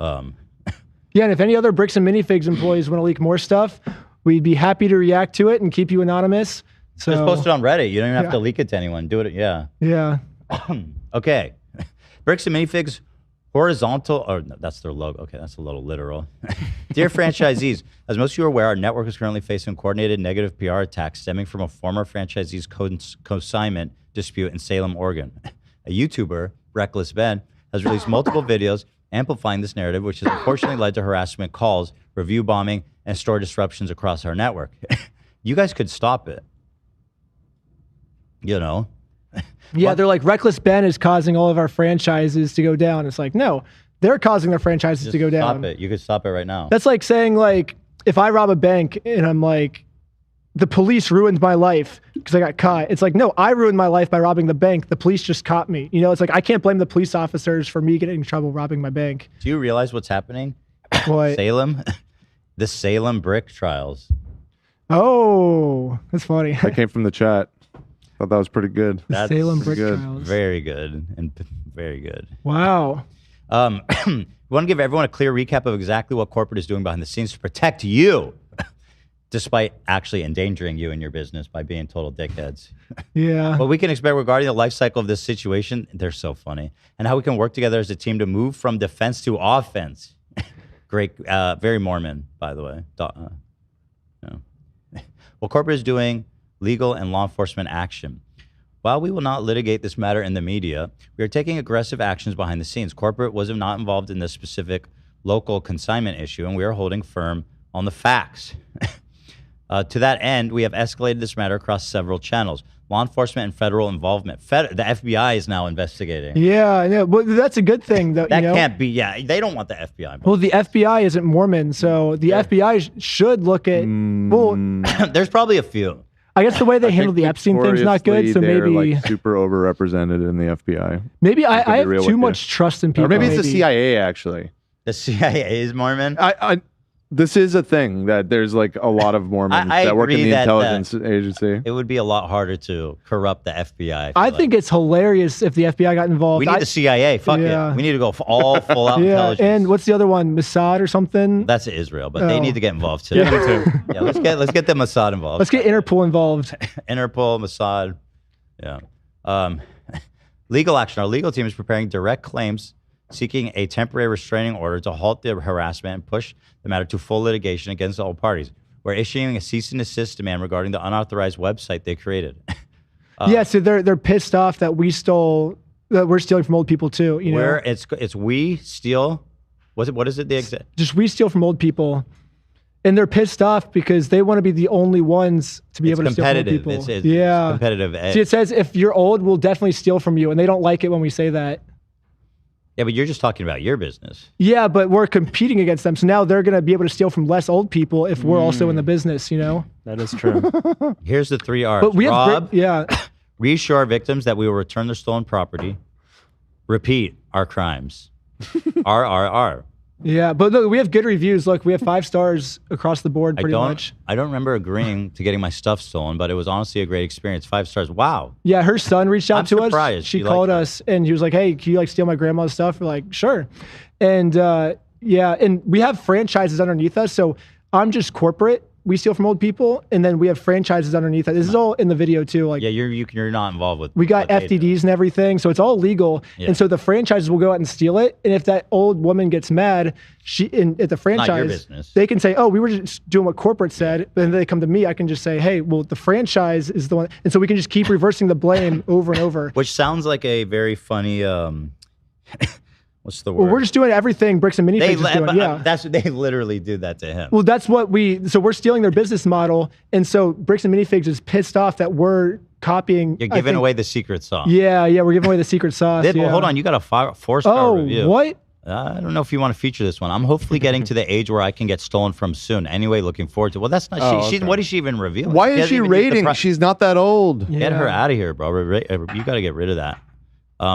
Yeah, and if any other Bricks and Minifigs employees want to leak more stuff, we'd be happy to react to it and keep you anonymous. So Just post it on Reddit. You don't even have Yeah. to leak it to anyone. Do it. Yeah. Yeah. Okay. Bricks and Minifigs horizontal, or no, that's their logo. Okay, that's a little literal. Dear franchisees, as most of you are aware, our network is currently facing coordinated negative PR attacks stemming from a former franchisee's consignment dispute in Salem, Oregon. A YouTuber, Reckless Ben, has released multiple videos amplifying this narrative, which has unfortunately led to harassment calls, review bombing, and store disruptions across our network. You guys could stop it. You know? Yeah, they're like, Reckless Ben is causing all of our franchises to go down. It's like, no, they're causing their franchises to go down. Stop it. You could stop it right now. That's like saying, like, if I rob a bank and I'm like, the police ruined my life because I got caught. It's like, no, I ruined my life by robbing the bank. The police just caught me. You know, it's like, I can't blame the police officers for me getting in trouble robbing my bank. Do you realize what's happening? What? Salem? The Salem brick trials. Oh, that's funny. That came from the chat. Thought that was pretty good. That's Salem brick good. trials. Very good and very good. Wow. We want to give everyone a clear recap of exactly what corporate is doing behind the scenes to protect you, despite actually endangering you and your business by being total dickheads. Yeah. What we can expect regarding the life cycle of this situation, they're so funny, and how we can work together as a team to move from defense to offense. Great, very Mormon, by the way. What corporate is doing legal and law enforcement action. While we will not litigate this matter in the media, we are taking aggressive actions behind the scenes. Corporate was not involved in this specific local consignment issue, and we are holding firm on the facts. To that end, we have escalated this matter across several channels. Law enforcement and federal involvement. The FBI is now investigating. Yeah, yeah. Well, that's a good thing, though. That you know? can't be. Yeah, they don't want the FBI involved. Well, the FBI isn't Mormon, so the FBI should look at. Well, there's probably a few. I guess the way they handled the Epstein thing's not good, so they're maybe like super overrepresented in the FBI. maybe I To be have real too with much you. trust in people. Or maybe it's the CIA actually. The CIA is Mormon. This is a thing that there's like a lot of Mormons I that work in agree the that intelligence agency. It would be a lot harder to corrupt the FBI. I think it's hilarious if the FBI got involved. We need the CIA. Fuck Yeah. it. We need to go all full out Yeah, intelligence. and what's the other one? Mossad or something? That's Israel, but they Oh. need to get involved too. Yeah. Yeah, let's get the Mossad involved. Let's get Interpol involved. Interpol, Mossad. Yeah. Legal action. Our legal team is preparing direct claims seeking a temporary restraining order to halt the harassment and push the matter to full litigation against all parties. We're issuing a cease and desist demand regarding the unauthorized website they created. Yeah, so they're pissed off that we're stealing from old people too. You know, Where it's we steal. What is it? The exact. just we steal from old people, and they're pissed off because they want to be the only ones to be able to steal from old competitive. people. It's yeah, competitive. See, it says if you're old, we'll definitely steal from you, and they don't like it when we say that. Yeah, but you're just talking about your business. Yeah, but we're competing against them, so now they're going to be able to steal from less old people if we're also in the business. You know, that is true. Here's the 3 R's. But we have Rob, yeah. reassure our victims that we will return their stolen property. Repeat our crimes. RRR. Yeah, but look, we have good reviews. Look, we have 5 stars across the board, pretty much. I don't remember agreeing to getting my stuff stolen, but it was honestly a great experience. 5 stars. Wow. Yeah, her son reached out I'm to surprised us. She she called liked us and he was like, "Hey, can you like steal my grandma's stuff?" We're like, "Sure." And yeah, and we have franchises underneath us. So I'm just corporate. We steal from old people, and then we have franchises underneath us. This is all in the video too. Like, Yeah, you're not involved with. we got what they do. FTDs and everything, so it's all legal. Yeah. And so the franchises will go out and steal it. And if that old woman gets mad, at the franchise, business. they can say, "Oh, we were just doing what corporate said." But then they come to me, I can just say, "Hey, well, the franchise is the one," and so we can just keep reversing the blame over and over. Which sounds like a very funny What's the Well, word? we're just doing everything Bricks and Minifigs is doing. Yeah. They literally do that to him. Well, that's what so we're stealing their business model. And so Bricks and Minifigs is pissed off that we're copying. You're giving away the secret sauce. Yeah, we're giving away the secret sauce. Well, hold on. You got a 4-star review. What? I don't know if you want to feature this one. I'm hopefully getting to the age where I can get stolen from soon. Anyway, looking forward to it. Well, that's not. What is she even revealing? Why is she rating? She's not that old. Get her out of here, bro. You got to get rid of that.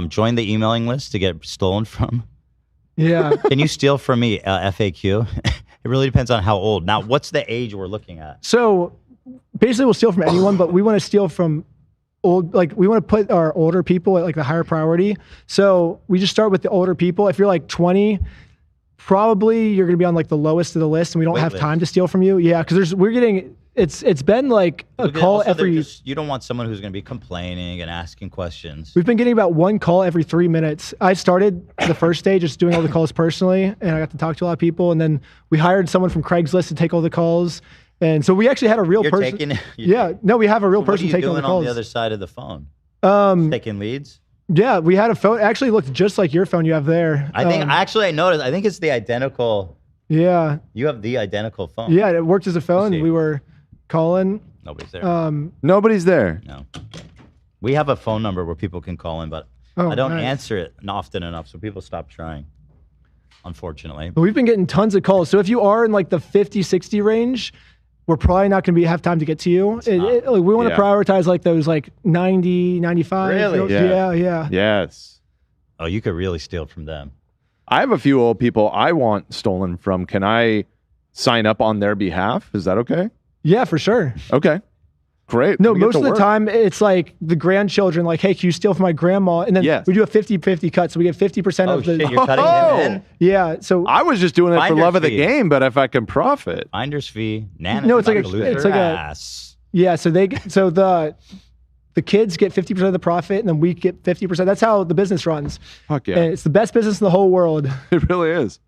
Join the emailing list to get stolen from. Yeah. Can you steal from me, FAQ? It really depends on how old. Now, what's the age we're looking at? So basically, we'll steal from anyone, but we want to steal from old. Like we want to put our older people at like the higher priority. So we just start with the older people. If you're like 20, probably you're going to be on like the lowest of the list, and we don't have time to steal from you. Yeah, because we're getting. It's been like a call every. You don't want someone who's going to be complaining and asking questions. We've been getting about one call every 3 minutes. I started the first day just doing all the calls personally, and I got to talk to a lot of people. And then we hired someone from Craigslist to take all the calls. And so we actually had a real person. We have a real person taking all the calls. What are you doing on the other side of the phone? Taking leads? Yeah, we had a phone. It actually looked just like your phone you have there. I think I noticed. I think it's the identical. Yeah. You have the identical phone. Yeah, it worked as a phone. We were calling. Nobody's there. Nobody's there. No. We have a phone number where people can call in, but I don't answer it often enough, so people stop trying. Unfortunately. But we've been getting tons of calls. So if you are in like the 50, 60 range, we're probably not going to have time to get to you. We want to prioritize like those like 90, 95. Really? Yeah. Yes. Oh, you could really steal from them. I have a few old people I want stolen from. Can I sign up on their behalf? Is that okay? Yeah, for sure. Okay. Great. No, most of the time it's like the grandchildren, like, hey, can you steal from my grandma? And then we do a 50-50 cut. So we get 50% of the. Shit, you're cutting him in? Yeah. So I was just doing it for love of the game, but if I can profit. Finder's fee. Nana, no, it's like yeah. So the kids get 50% of the profit, and then we get 50%. That's how the business runs. Fuck yeah. And it's the best business in the whole world. It really is.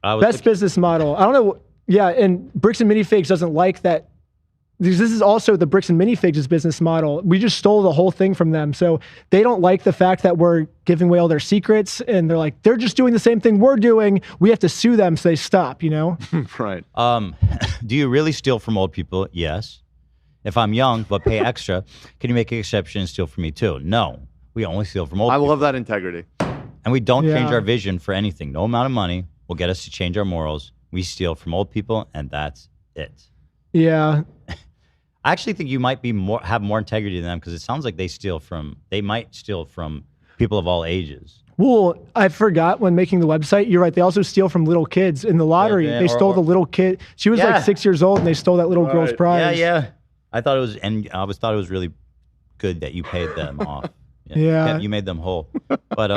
Best business model. I don't know. Yeah, and Bricks and Minifigs doesn't like that. This is also the Bricks and Minifigs' business model. We just stole the whole thing from them. So they don't like the fact that we're giving away all their secrets, and they're like, they're just doing the same thing we're doing. We have to sue them so they stop, you know? Right. Do you really steal from old people? Yes. If I'm young but pay extra, can you make an exception and steal from me too? No. We only steal from old people. I love that integrity. And we don't change our vision for anything. No amount of money will get us to change our morals. We steal from old people, and that's it. Yeah. I actually think you might have more integrity than them, because it sounds like they might steal from people of all ages. Well, I forgot when making the website. You're right. They also steal from little kids in the lottery. They stole the little kid. She was like 6 years old, and they stole that little girl's prize. Yeah. I thought it was really good that you paid them off. Yeah. You made them whole. But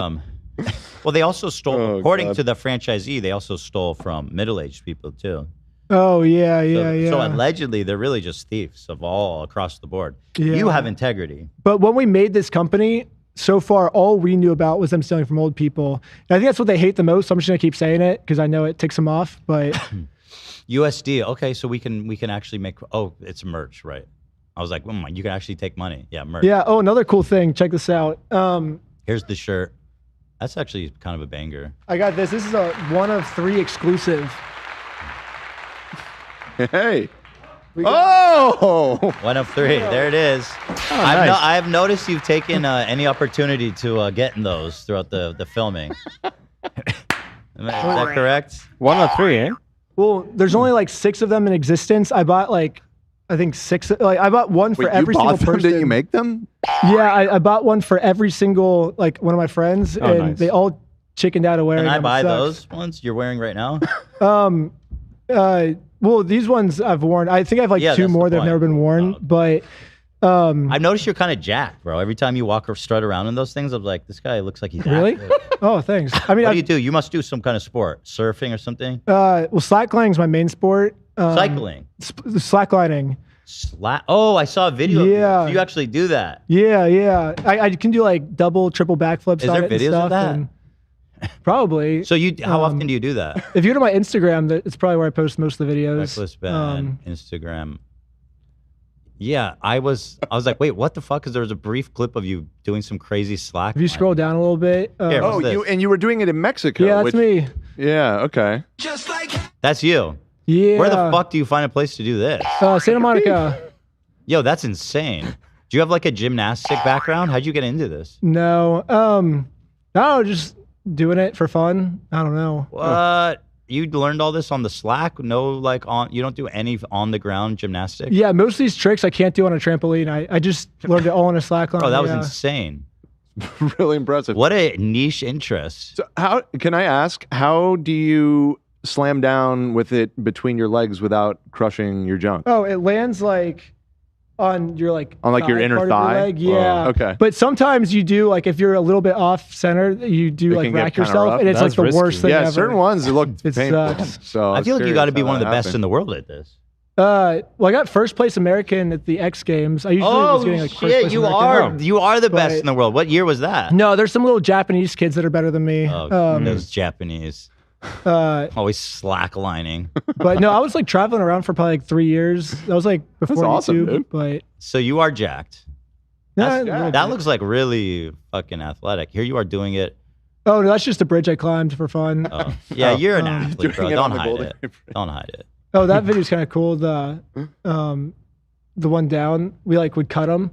well, they also stole. According to the franchisee, they also stole from middle-aged people too. Oh yeah. So allegedly, they're really just thieves of all across the board. Yeah. You have integrity. But when we made this company, so far all we knew about was them stealing from old people. And I think that's what they hate the most. So I'm just gonna keep saying it because I know it ticks them off. But USD. Okay, so we can actually make. Oh, it's merch, right? I was like, you can actually take money. Yeah, merch. Yeah. Oh, another cool thing. Check this out. Here's the shirt. That's actually kind of a banger. I got this. This is a 1 of 3 exclusive. Hey. 1 of 3. There it is. Nice. I have noticed you've taken any opportunity to get in those throughout the filming. Is that correct? 1 of 3, eh? Well, there's only like 6 of them in existence. I bought I think 6. I bought one for every single person. Did you make them? Yeah, I bought one for every single one of my friends, and nice. they all chickened out of wearing them. Can I buy those ones you're wearing right now? Well, these ones I've worn. I think I have 2 more that have never been worn. But I've noticed you're kind of jacked, bro. Every time you walk or strut around in those things, I'm like, this guy looks like he's really. active. Oh, thanks. I mean, what do you do? You must do some kind of sport, surfing or something. Well, slacklining is my main sport. Cycling. Slacklining. Oh, I saw a video. Yeah. Of you. So you actually do that. Yeah. I can do double, triple backflips. Is there videos of that? Probably. So how often do you do that? If you go to my Instagram, it's probably where I post most of the videos. Reckless Ben, Instagram. Yeah, I was like, wait, what the fuck? Because there was a brief clip of you doing some crazy slack. If you scroll down a little bit. Here, what's this? you were doing it in Mexico. Yeah, that's me. Yeah, okay. That's you. Yeah. Where the fuck do you find a place to do this? Santa Monica. Yo, that's insane. Do you have like a gymnastic background? How'd you get into this? No. No, just doing it for fun. I don't know. What? You learned all this on the Slack? No, like you don't do any on the ground gymnastics? Yeah, most of these tricks I can't do on a trampoline. I just learned it all on a Slack line. Oh, that was insane. Really impressive. What a niche interest. So how can I ask? How do you slam down with it between your legs without crushing your junk? Oh, it lands like on your your inner part of thigh. your leg. Yeah. Oh, okay. But sometimes you do if you're a little bit off center, you do It can rack get kinda yourself, rough. and it's That's the risky. worst thing Yeah, ever. certain ones it look It painful. sucks. So I feel like you got to be one of the best in the world at this. Well, I got first place American at the X Games. I usually was getting first place shit! You American. are the best But- in the world. What year was that? No, there's some little Japanese kids that are better than me. Oh, those Japanese. Always slacklining. But no, I was traveling around for probably 3 years. That was before awesome, YouTube. dude. But So you are jacked. Yeah, That looks like really fucking athletic. Here you are doing it. oh, no, that's just a bridge I climbed for fun. Oh. Yeah, you're an athlete, Doing bro. it Don't on the hide Golden it. Don't hide it. Oh, that video's kind of cool. The one down, we would cut them.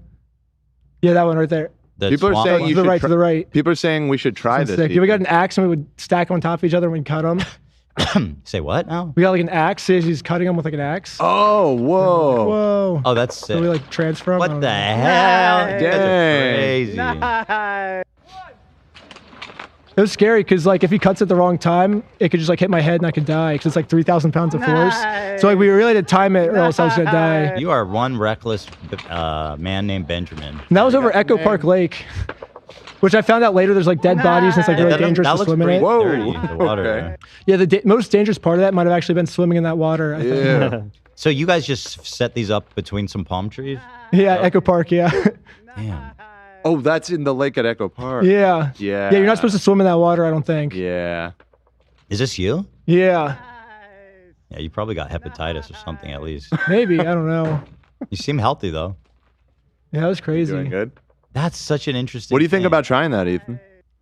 Yeah, that one right there. People are saying to the right, to the right. People are saying we should try this. Sick. Yeah, we got an axe and we would stack them on top of each other and we'd cut them. Say what now? We got an axe. He's cutting them with an axe. Oh, whoa. Whoa. Oh, that's sick. So we transfer them. What the hell? You guys are Dang. crazy. It was scary because if he cuts it the wrong time, it could just hit my head and I could die because it's 3,000 pounds of force. So we really had to time it or else I was gonna die. You are one reckless man named Benjamin. And that was over Echo Park Lake, which I found out later. There's dead bodies and it's really dangerous to swim in it. Dirty, the water. Okay. Yeah, the most dangerous part of that might have actually been swimming in that water. I think. Yeah. So you guys just set these up between some palm trees? Yeah, Echo Park. Yeah. Damn. Oh, that's in the lake at Echo Park. Yeah. Yeah. Yeah, you're not supposed to swim in that water. I don't think. Yeah. Is this you? Yeah. Yeah, you probably got hepatitis or something at least. Maybe. I don't know. You seem healthy though. Yeah, that was crazy. Doing good. That's such an interesting. What do you think thing. about trying that, Ethan?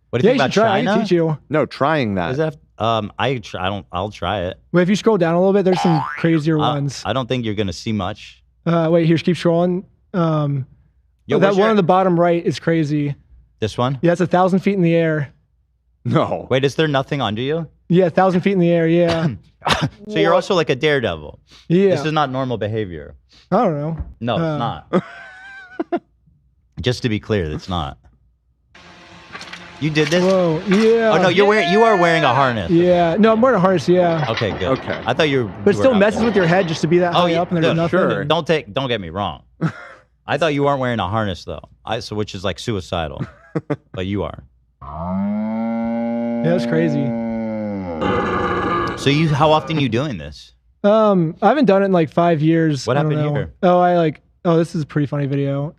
What do you Yeah, think you about should try. I China? can teach you. No, trying that. Does that I'll try it. Wait, if you scroll down a little bit, there's some crazier ones. I don't think you're gonna see much. Wait, here, keep scrolling. Yo, that where's one your- on the bottom right is crazy. This one? Yeah, it's 1,000 feet in the air. No. Wait, is there nothing under you? Yeah, 1,000 feet in the air. Yeah. So you're also like a daredevil. Yeah. This is not normal behavior. I don't know. No, it's not. Just to be clear, it's not. You did this? Whoa. Yeah. Oh no, you are wearing a harness. Yeah. No, I'm wearing a harness. Yeah. Okay, good. Okay. I thought you. But it you still were messes out with your head just to be that high yeah, up and there's nothing. sure. Don't get me wrong. I thought you weren't wearing a harness though. Which is suicidal. But you are. Yeah, that's crazy. So how often you doing this? I haven't done it in 5 years. What I don't happened know. here? Oh, this is a pretty funny video.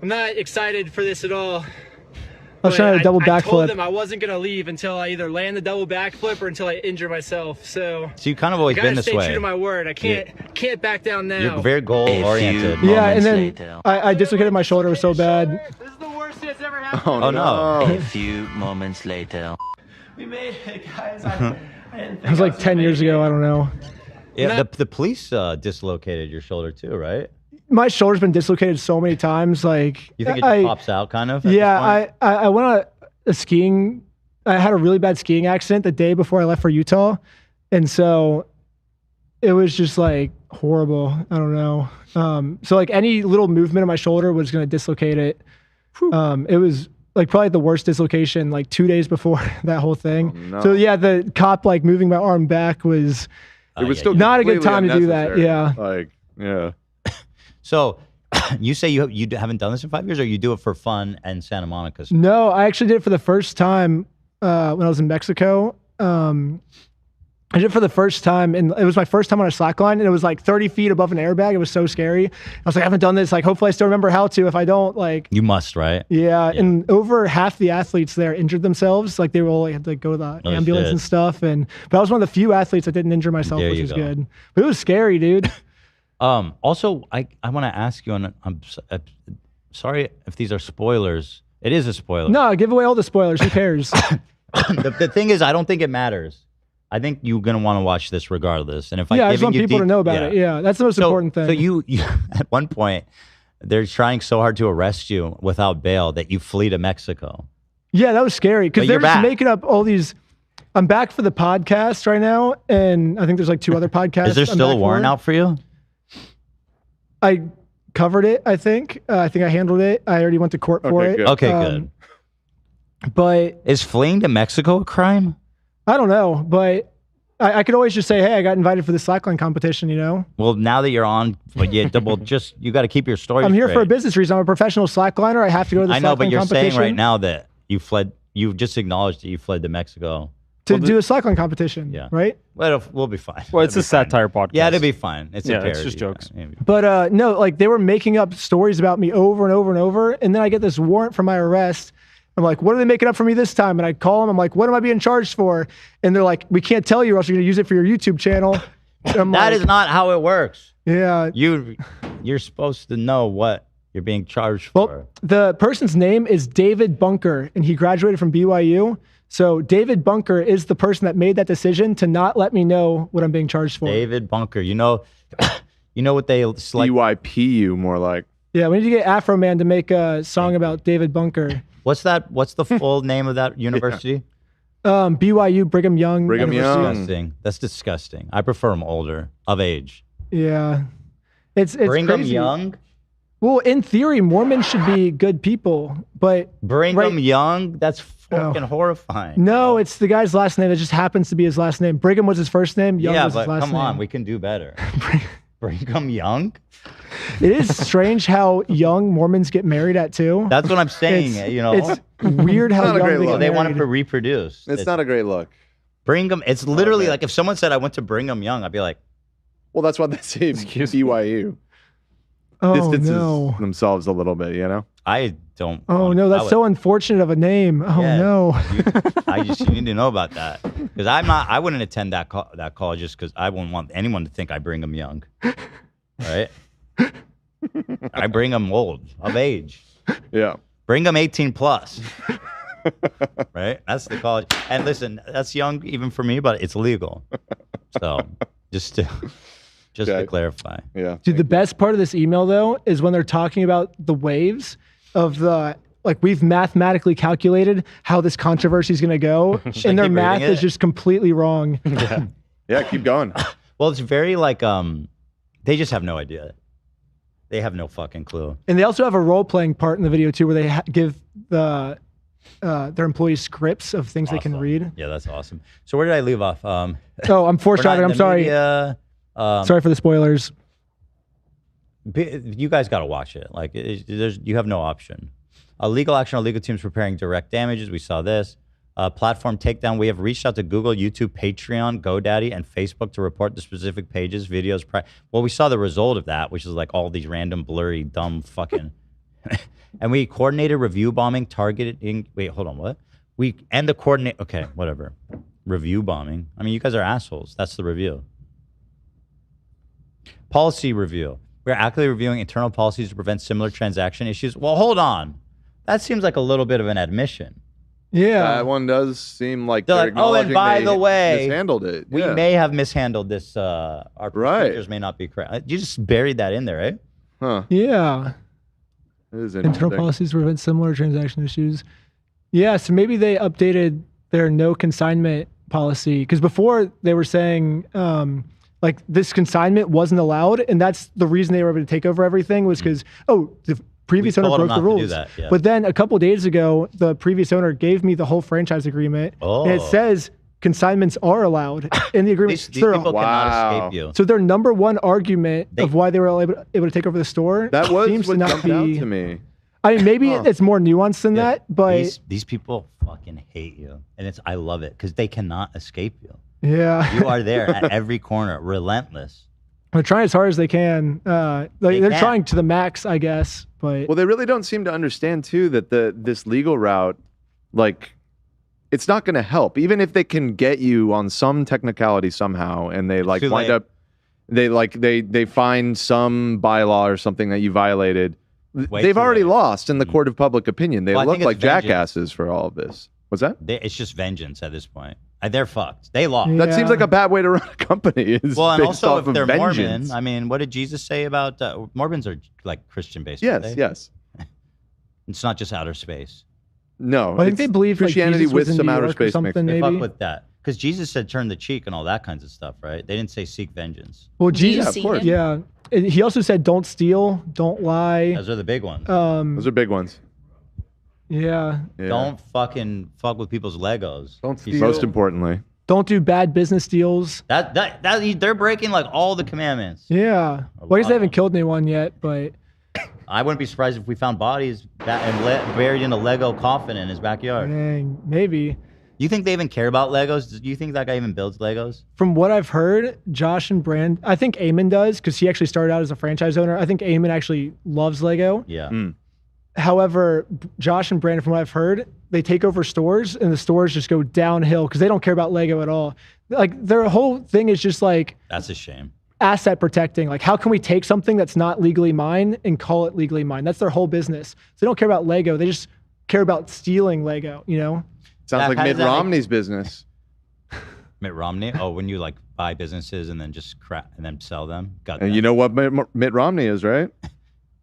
I'm not excited for this at all. I was trying to double I told backflip. them I wasn't gonna leave until I either land the double backflip or until I injure myself. So you've kind of always I gotta been this stay way. true to my word. I can't back down now. You're very goal oriented. Yeah, and then I dislocated my shoulder. It was so bad. This is the worst thing that's ever happened. Oh no. A few moments later. We made it, guys. It was 10 years ago. I don't know. Yeah, the police dislocated your shoulder too, right? My shoulder's been dislocated so many times. You think it just pops out, kind of? at this Yeah, point? I went on a skiing. I had a really bad skiing accident the day before I left for Utah, and so it was just horrible. I don't know. So any little movement of my shoulder was going to dislocate it. It was probably the worst dislocation 2 days before that whole thing. Oh, no. So yeah, the cop moving my arm back was It was still not a good completely time to do that. unnecessary. Yeah. Yeah. So, you say you haven't done this in 5 years, or you do it for fun and Santa Monica's? No, I actually did it for the first time when I was in Mexico. I did it for the first time, and it was my first time on a slackline, and it was 30 feet above an airbag. It was so scary. I was I haven't done this. Hopefully I still remember how to. If I don't, You must, right? Yeah, and over half the athletes there injured themselves. They were all had to go to the Oh, ambulance shit. and stuff. But I was one of the few athletes that didn't injure myself, There which you was go. good. But it was scary, dude. Also, I want to ask you, and I'm sorry if these are spoilers. It is a spoiler. No, give away all the spoilers. Who cares? The thing is, I don't think it matters. I think you're gonna want to watch this regardless. And if I just want people to know about it. Yeah, that's the most important thing. So you at one point, they're trying so hard to arrest you without bail that you flee to Mexico. Yeah, that was scary because they're just making up all these. I'm back for the podcast right now, and I think there's like 2 other podcasts. Is there still a warrant out for you? I covered it. I think I handled it. I already went to court for it. Good. Okay, good. But is fleeing to Mexico a crime? I don't know, but I could always just say, hey, I got invited for the slackline competition, you know? Well, now that you're on, you got to keep your story I'm here straight. for a business reason. I'm a professional slackliner. I have to go to the slackline competition. I know, but you're saying right now that you just acknowledged that you fled to Mexico. To do a slackline competition, right? Well, we'll be fine. Well, it's a satire podcast. Yeah, it'll be fine. It's a parody. It's just jokes. But no, like they were making up stories about me over and over and over. And then I get this warrant for my arrest. I'm like, what are they making up for me this time? And I call them. I'm like, what am I being charged for? And they're like, we can't tell you or else you're going to use it for your YouTube channel. That is not how it works. Yeah. You're supposed to know what you're being charged for. Well, the person's name is David Bunker, and he graduated from BYU. So David Bunker is the person that made that decision to not let me know what I'm being charged for. David Bunker. You know what they like? BYPU, more like. Yeah, we need to get Afro Man to make a song about David Bunker. What's that? What's the full name of that university? BYU, Brigham Young. Brigham Young. Disgusting. That's disgusting. I prefer them older, of age. Yeah. It's Brigham crazy. Young? Well, in theory, Mormons should be good people, but Brigham Young? That's fucking horrifying. No, it's the guy's last name. It just happens to be his last name. Brigham was his first name. Young was his last name. Come on, we can do better. Brigham Young? It is strange how young Mormons get married at too. That's what I'm saying. It's weird how young they get they want married. to reproduce. It's not a great look. Brigham. It's literally like if someone said I went to Brigham Young, I'd be like, well, that's why they say BYU. Oh, Distances no. themselves a little bit, you know? I don't. Oh no, that's so unfortunate of a name. Oh no. You need to know about that because I wouldn't attend that college just because I wouldn't want anyone to think I Brigham Young, right? I bring them old, of age. Yeah. Bring them 18 plus. Right? That's the college. And listen, that's young even for me, but it's legal. So just to clarify. Yeah. Dude, the best part of this email though is when they're talking about the waves of we've mathematically calculated how this controversy is going to go, and their math is just completely wrong. Yeah, keep going. Well, it's very they just have no idea. They have no fucking clue. And they also have a role-playing part in the video too, where they give their employees scripts of things they can read. Yeah, that's awesome. So where did I leave off? I'm foreshadowing. I'm sorry. Sorry for the spoilers. You guys got to watch it. You have no option. Legal action. Our legal team's preparing direct damages. We saw this. Platform takedown. We have reached out to Google, YouTube, Patreon, GoDaddy, and Facebook to report the specific pages, videos. Well, we saw the result of that, which is like all these random, blurry, dumb fucking. And we coordinated review bombing, targeting. Wait, hold on. What? Okay, whatever. Review bombing. I mean, you guys are assholes. That's the review. Policy review. We're actively reviewing internal policies to prevent similar transaction issues. Well, hold on. That seems like a little bit of an admission. Yeah. That one does seem like they're like, oh, and by the way, mishandled it. We may have mishandled this. Our procedures may not be correct. You just buried that in there, right? Huh. Yeah. It is internal policies to prevent similar transaction issues. Yeah, so maybe they updated their no consignment policy because before they were saying this consignment wasn't allowed, and that's the reason they were able to take over everything was because the previous owner broke the rules. But then a couple days ago, the previous owner gave me the whole franchise agreement, and it says consignments are allowed in the agreement. These people cannot escape you. So their number one argument of why they were able to take over the store seems to not be. Out to me. I mean, maybe it's more nuanced than that, but these people fucking hate you, and I love it because they cannot escape you. Yeah, you are there at every corner, relentless. They're trying as hard as they can. They're trying to the max, I guess. But they really don't seem to understand too that this legal route, it's not going to help. Even if they can get you on some technicality somehow, and they wind up They find some bylaw or something that you violated. Way They've too already late. lost in the court of public opinion. They Well, I look think it's like vengeance. jackasses for all of this. What's that? It's just vengeance at this point. They're fucked. They lost. That seems like a bad way to run a company. Well, and based also off if of they're vengeance. Mormon, I mean, what did Jesus say about Mormons are like Christian based? Yes. It's not just outer space. No, I think they believe like, Christianity Jesus was with in some New outer York or space something. They Maybe. fuck with that because Jesus said turn the cheek and all that kinds of stuff, right? They didn't say seek vengeance. Well, Do you Jesus, see him? yeah. And he also said, "Don't steal, don't lie." Those are the big ones. Those are big ones. Yeah. Don't fucking fuck with people's Legos. Don't steal. Most importantly, don't do bad business deals. That they're breaking like all the commandments. Yeah. Well, I guess they haven't killed anyone yet, but I wouldn't be surprised if we found bodies buried in a Lego coffin in his backyard. dang, maybe. You think they even care about Legos? Do you think that guy even builds Legos? From what I've heard, Josh and Brand, I think Eamon does because he actually started out as a franchise owner. I think Eamon actually loves Lego. Yeah. However, Josh and Brandon, from what I've heard, they take over stores and the stores just go downhill because they don't care about Lego at all. Like their whole thing is just like That's a shame. asset protecting. Like how can we take something that's not legally mine and call it legally mine? That's their whole business. So they don't care about Lego. They just care about stealing Lego, you know? sounds How like does Mitt that make- Romney's business. Mitt Romney? Oh, when you like buy businesses and then just crap and then sell them? Got And that. you know what Mitt Romney is, right?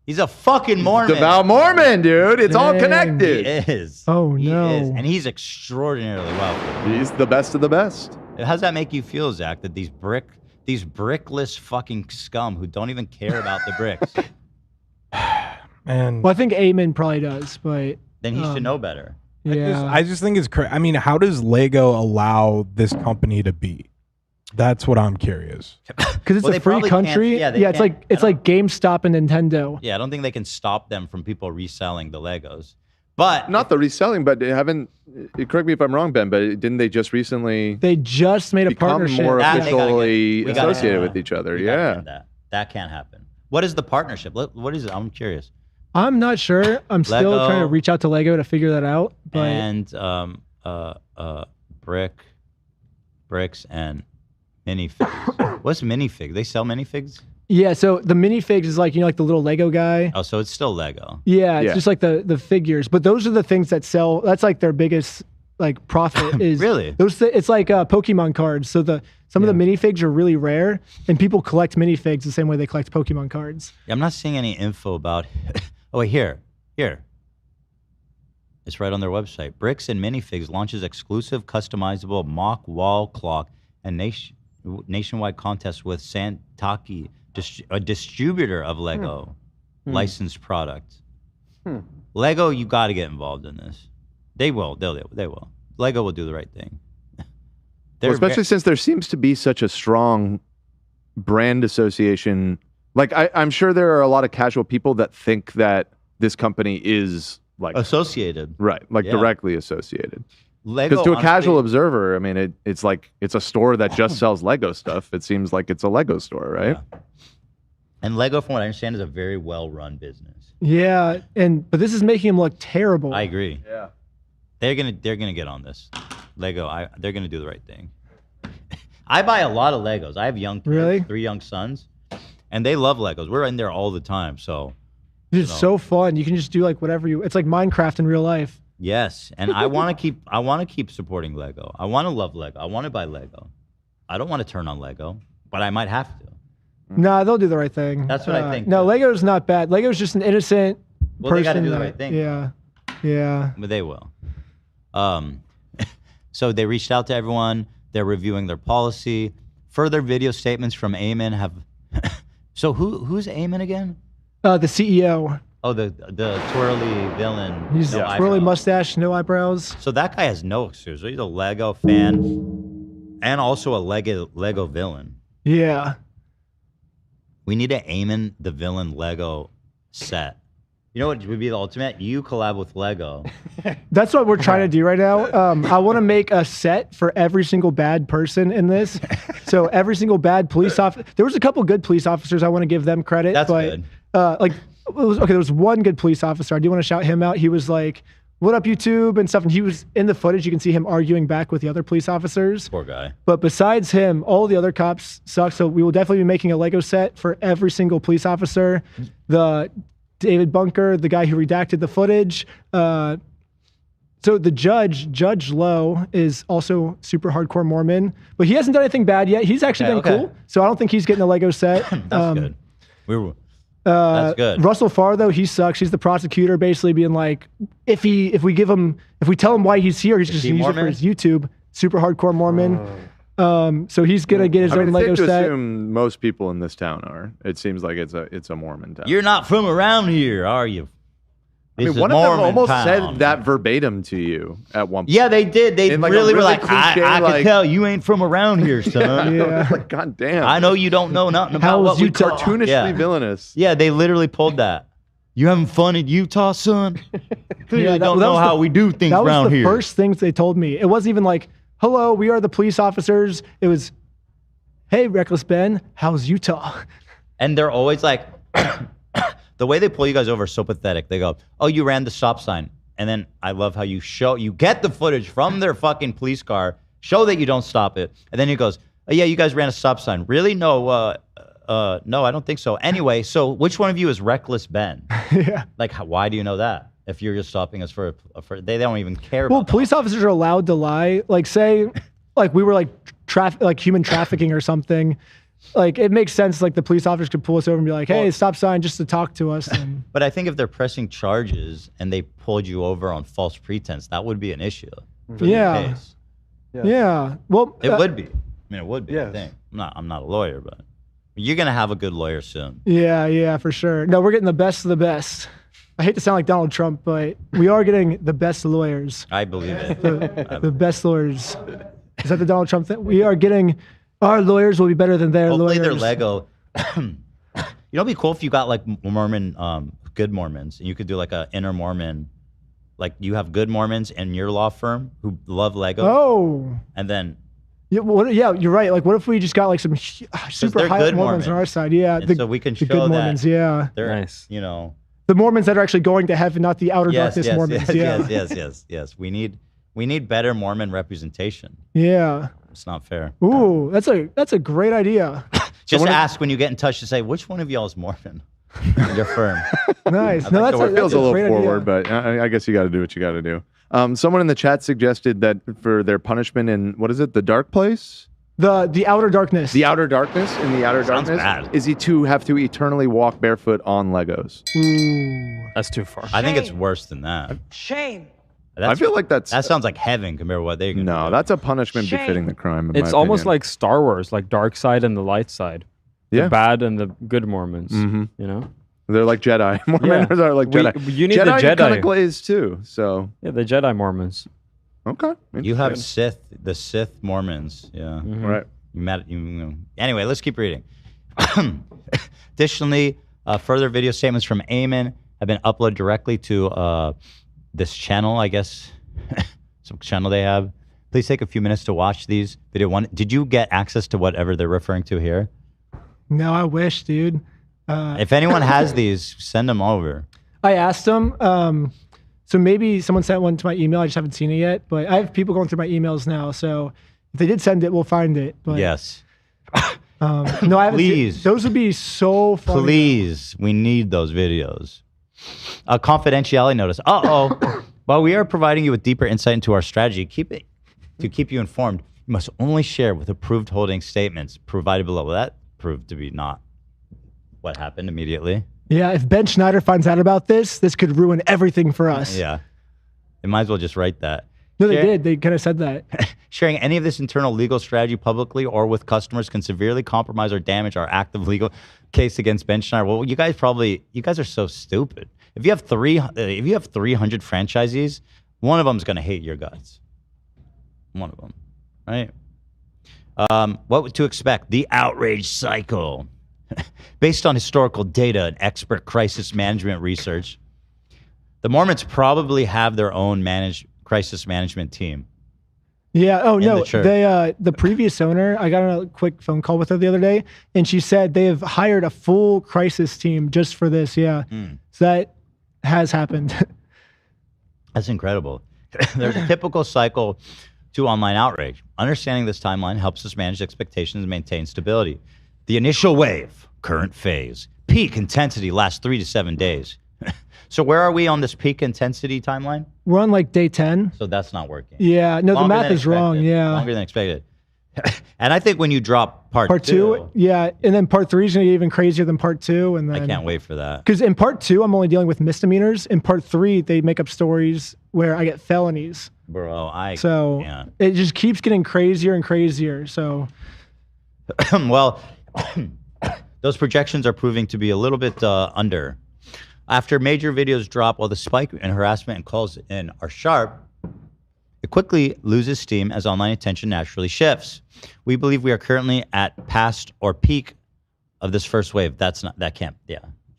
He's a fucking Mormon. Devout Mormon, dude. It's all Dang. connected. He is. Oh, He no. is. And he's extraordinarily wealthy. He's the best of the best. How does that make you feel, Zach, that these brickless fucking scum who don't even care about the bricks, And Well, I think Eamon probably does, but then he should know better. yeah. I just think it's crazy. I mean, how does Lego allow this company to be? That's what I'm curious. Because it's Well, a they free probably can't- country. yeah, they Yeah, it's can't- like GameStop and Nintendo. Yeah, I don't think they can stop them from people reselling the Legos. But Not the reselling, but they haven't. Correct me if I'm wrong, Ben, but didn't they just recently They just made a become partnership. more That they gotta officially we gotta associated end with that. each other? We gotta Yeah. end that can't happen. What is the partnership? What is it? I'm curious. I'm not sure. I'm still Lego trying to reach out to Lego to figure that out. But And bricks and minifigs. What's minifig? They sell minifigs? yeah, so the minifigs is like, you know, like the little Lego guy. Oh, so it's still Lego. Yeah, it's Yeah. just like the figures. But those are the things that sell. That's like their biggest like profit is Really? those. It's like Pokemon cards. So some of the minifigs are really rare, and people collect minifigs the same way they collect Pokemon cards. I'm not seeing any info about. Oh, wait, here. It's right on their website. Bricks and Minifigs launches exclusive customizable mock wall clock and nationwide contest with Santaki, a distributor of Lego licensed product. Lego, you got to get involved in this. They will. They will. Lego will do the right thing. Well, especially since there seems to be such a strong brand association. Like, I'm sure there are a lot of casual people that think that this company is like associated, right? Like Yeah. directly associated. Lego, Because to a honestly- casual observer, I mean, it's like it's a store that just sells Lego stuff. It seems like it's a Lego store, right? And Lego, from what I understand, is a very well-run business. Yeah, but this is making them look terrible. I agree. Yeah. They're gonna get on this. Lego, they're gonna do the right thing. I buy a lot of Legos. I have young kids, Really? 3 young sons, and they love Legos. We're in there all the time. So It's so fun. You can just do like whatever you. It's like Minecraft in real life. yes, and I want to keep supporting Lego. I want to love Lego. I want to buy Lego. I don't want to turn on Lego, but I might have to. Nah, they'll do the right thing. That's what I think, No, Lego's not bad. Lego's just an innocent Well, they person. gotta do the that- right thing. Yeah, yeah. But they will. So they reached out to everyone. They're reviewing their policy. Further video statements from Eamon have. So who's Eamon again? The CEO. Oh, the twirly villain. He's no twirly eyebrows. mustache, no eyebrows. So that guy has no excuse. He's a Lego fan and also a Lego villain. Yeah. We need an Eamon the villain Lego set. You know what would be the ultimate? You collab with Lego. That's what we're trying to do right now. I want to make a set for every single bad person in this. So every single bad police officer. There was a couple good police officers. I want to give them credit. That's but, good. There was one good police officer. I do want to shout him out. He was like what up, YouTube, and stuff. And he was in the footage. You can see him arguing back with the other police officers. Poor guy. But besides him, all the other cops suck. So we will definitely be making a Lego set for every single police officer. The David Bunker, the guy who redacted the footage. So the Judge Lowe, is also super hardcore Mormon, but he hasn't done anything bad yet. He's actually been cool. So I don't think he's getting a Lego set. That's good. That's good. Russell Farr, though, he sucks. He's the prosecutor, basically being like, if we tell him why he's here, he's just going to use it for his YouTube. Super hardcore Mormon. So he's gonna get his own Lego set. Assume most people in this town are. It seems like it's a Mormon town. You're not from around here, are you? I mean, one of them almost said that verbatim to you at one point. Yeah, they did. They really were like, cliche, I can tell you ain't from around here, son. Yeah. Like, God damn. I know you don't know nothing about what we call cartoonishly villainous. Yeah, they literally pulled that. You having fun in Utah, son? Clearly don't know how we do things around here. That was the first things they told me. It wasn't even like, hello, we are the police officers. It was, hey, Reckless Ben, how's Utah? And they're always like, the way they pull you guys over is so pathetic. They go, oh, you ran the stop sign. And then I love how you get the footage from their fucking police car, show that you don't stop it. And then he goes, oh, yeah, you guys ran a stop sign. Really? No, no, I don't think so. Anyway, so which one of you is Reckless Ben? Yeah. Like, why do you know that? If you're just stopping us for they don't even care Well, about police officers are allowed to lie. Like, say, like we were like human trafficking or something. Like, it makes sense. Like, the police officers could pull us over and be like, "Hey, stop sign," just to talk to us. And But I think if they're pressing charges and they pulled you over on false pretense, that would be an issue. For yeah. the case. Yeah. Well, It would be. I mean, it would be. I think. I'm not a lawyer, but you're gonna have a good lawyer soon. Yeah, for sure. No, we're getting the best of the best. I hate to sound like Donald Trump, but we are getting the best lawyers. I believe it. The best lawyers. Is that the Donald Trump thing? We are getting. Our lawyers will be better than their Hopefully lawyers. they're Lego. It'd be cool if you got like Mormon, good Mormons, and you could do like a inner Mormon, like you have good Mormons in your law firm who love Lego. Oh. And then. Yeah, you're right. Like, what if we just got like some super high Mormons on our side? Yeah. And so we can show the good that Mormons, yeah. They're nice. You know. The Mormons that are actually going to heaven, not the outer darkness Mormons. Yes. We need better Mormon representation. Yeah. It's not fair. Ooh, that's a great idea. Just ask when you get in touch to say which one of y'all is Mormon in your firm. Nice. No, that feels a little forward, but I guess you got to do what you got to do. Someone in the chat suggested that for their punishment in what is it, the dark place? The outer darkness. The outer darkness. In the outer Sounds darkness, bad. is he to have to eternally walk barefoot on Legos? Ooh, that's too far. I think it's worse than that. Shame. I feel like that sounds like heaven compared to what they can do. That's a punishment befitting the crime. In It's my almost opinion. like Star Wars, like dark side and the light side. Yeah. The bad and the good Mormons. Mhm. You know? They're like Jedi. Mormons are like Jedi. You need Jedi the Jedi. kind of glazed too. So yeah, the Jedi Mormons. Okay. You have the Sith Mormons. Yeah. Right. Anyway, let's keep reading. Additionally, further video statements from Eamon have been uploaded directly to this channel, I guess, some channel they have. Please take a few minutes to watch these. Video one. Did you get access to whatever they're referring to here? No, I wish, dude. If anyone has these, send them over. I asked them. So maybe someone sent one to my email. I just haven't seen it yet. But I have people going through my emails now. So if they did send it, we'll find it. But, Yes. No, I haven't. Please. Those would be so funny. Please, we need those videos. A confidentiality notice. While we are providing you with deeper insight into our strategy, to keep you informed, you must only share with approved holding statements provided below. Well, that proved to be not what happened immediately. Yeah, if Ben Schneider finds out about this could ruin everything for us. Yeah. They might as well just write that. No, they did. They kind of said that. Sharing any of this internal legal strategy publicly or with customers can severely compromise or damage our active legal case against Ben Schneider. Well, you guys are so stupid. If you have 300 franchisees, one of them is going to hate your guts. One of them, right? What to expect? The outrage cycle. Based on historical data and expert crisis management research, the Mormons probably have their own crisis management team. Yeah. Oh in no. the church. The previous owner, I got on a quick phone call with her the other day, and she said they have hired a full crisis team just for this. Yeah. So that has happened. That's incredible. There's a typical cycle to online outrage. Understanding this timeline helps us manage expectations and maintain stability. The initial wave, current phase, peak intensity lasts 3 to 7 days. So where are we on this peak intensity timeline? We're on like day 10. So that's not working. Yeah, no, the math is wrong. Yeah. Longer than expected. And I think when you drop part two, yeah, and then part 3 is going to be even crazier than part 2. And then I can't wait for that. Because in part 2, I'm only dealing with misdemeanors. In part 3, they make up stories where I get felonies. Bro, it just keeps getting crazier and crazier. So, well, those projections are proving to be a little bit under. After major videos drop, while the spike in harassment and calls in are sharp, it quickly loses steam as online attention naturally shifts. We believe we are currently at past or peak of this first wave. So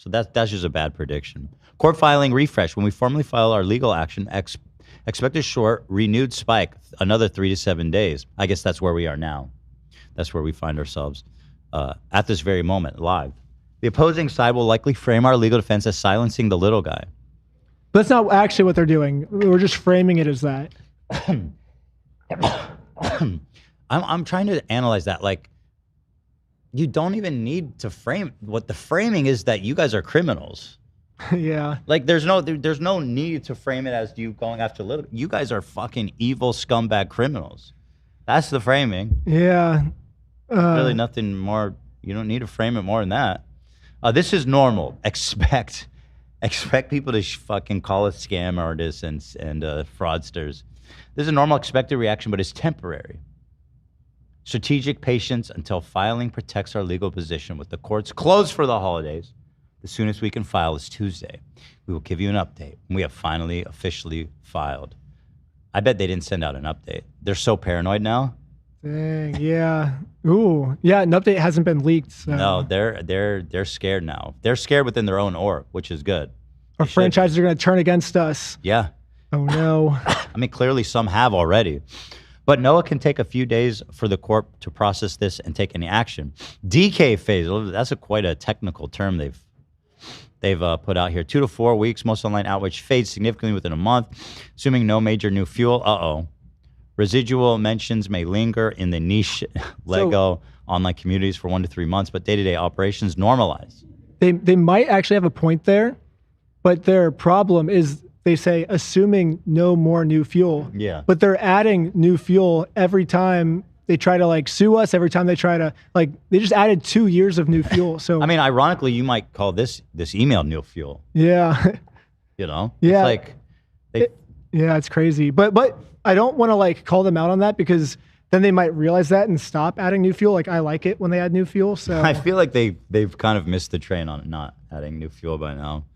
that's just a bad prediction. Court filing refresh. When we formally file our legal action, expect a short, renewed spike, another 3 to 7 days. I guess that's where we are now. That's where we find ourselves at this very moment, live. The opposing side will likely frame our legal defense as silencing the little guy. But that's not actually what they're doing. We're just framing it as that. I'm trying to analyze that. Like, you don't even need to frame. What the framing is that you guys are criminals. Yeah. Like, there's no need to frame it as you going after little. You guys are fucking evil scumbag criminals. That's the framing. Yeah. Really nothing more. You don't need to frame it more than that. This is normal. Expect people to fucking call us scam artists and fraudsters. This is a normal expected reaction, but it's temporary. Strategic patience until filing protects our legal position. With the courts closed for the holidays, the soonest we can file is Tuesday. We will give you an update when we have finally officially filed. I bet they didn't send out an update. They're so paranoid now. Dang, yeah. Ooh, yeah. An update hasn't been leaked. So. No, they're scared now. They're scared within their own org, which is good. Our franchises are going to turn against us. Yeah. Oh no. I mean, clearly some have already, but NOAA can take a few days for the court to process this and take any action. DK phase. That's quite a technical term they've put out here. 2 to 4 weeks. Most online outrage fades significantly within a month, assuming no major new fuel. Residual mentions may linger in the niche Lego online communities for 1 to 3 months, but day-to-day operations normalize. They might actually have a point there, but their problem is they say assuming no more new fuel. Yeah. But they're adding new fuel every time they try to sue us. Every time they try to they just added 2 years of new fuel. So I mean, ironically, you might call this email new fuel. Yeah. You know. Yeah. It's it's crazy, but. I don't want to call them out on that because then they might realize that and stop adding new fuel. I like it when they add new fuel. So I feel like they've kind of missed the train on not adding new fuel by now.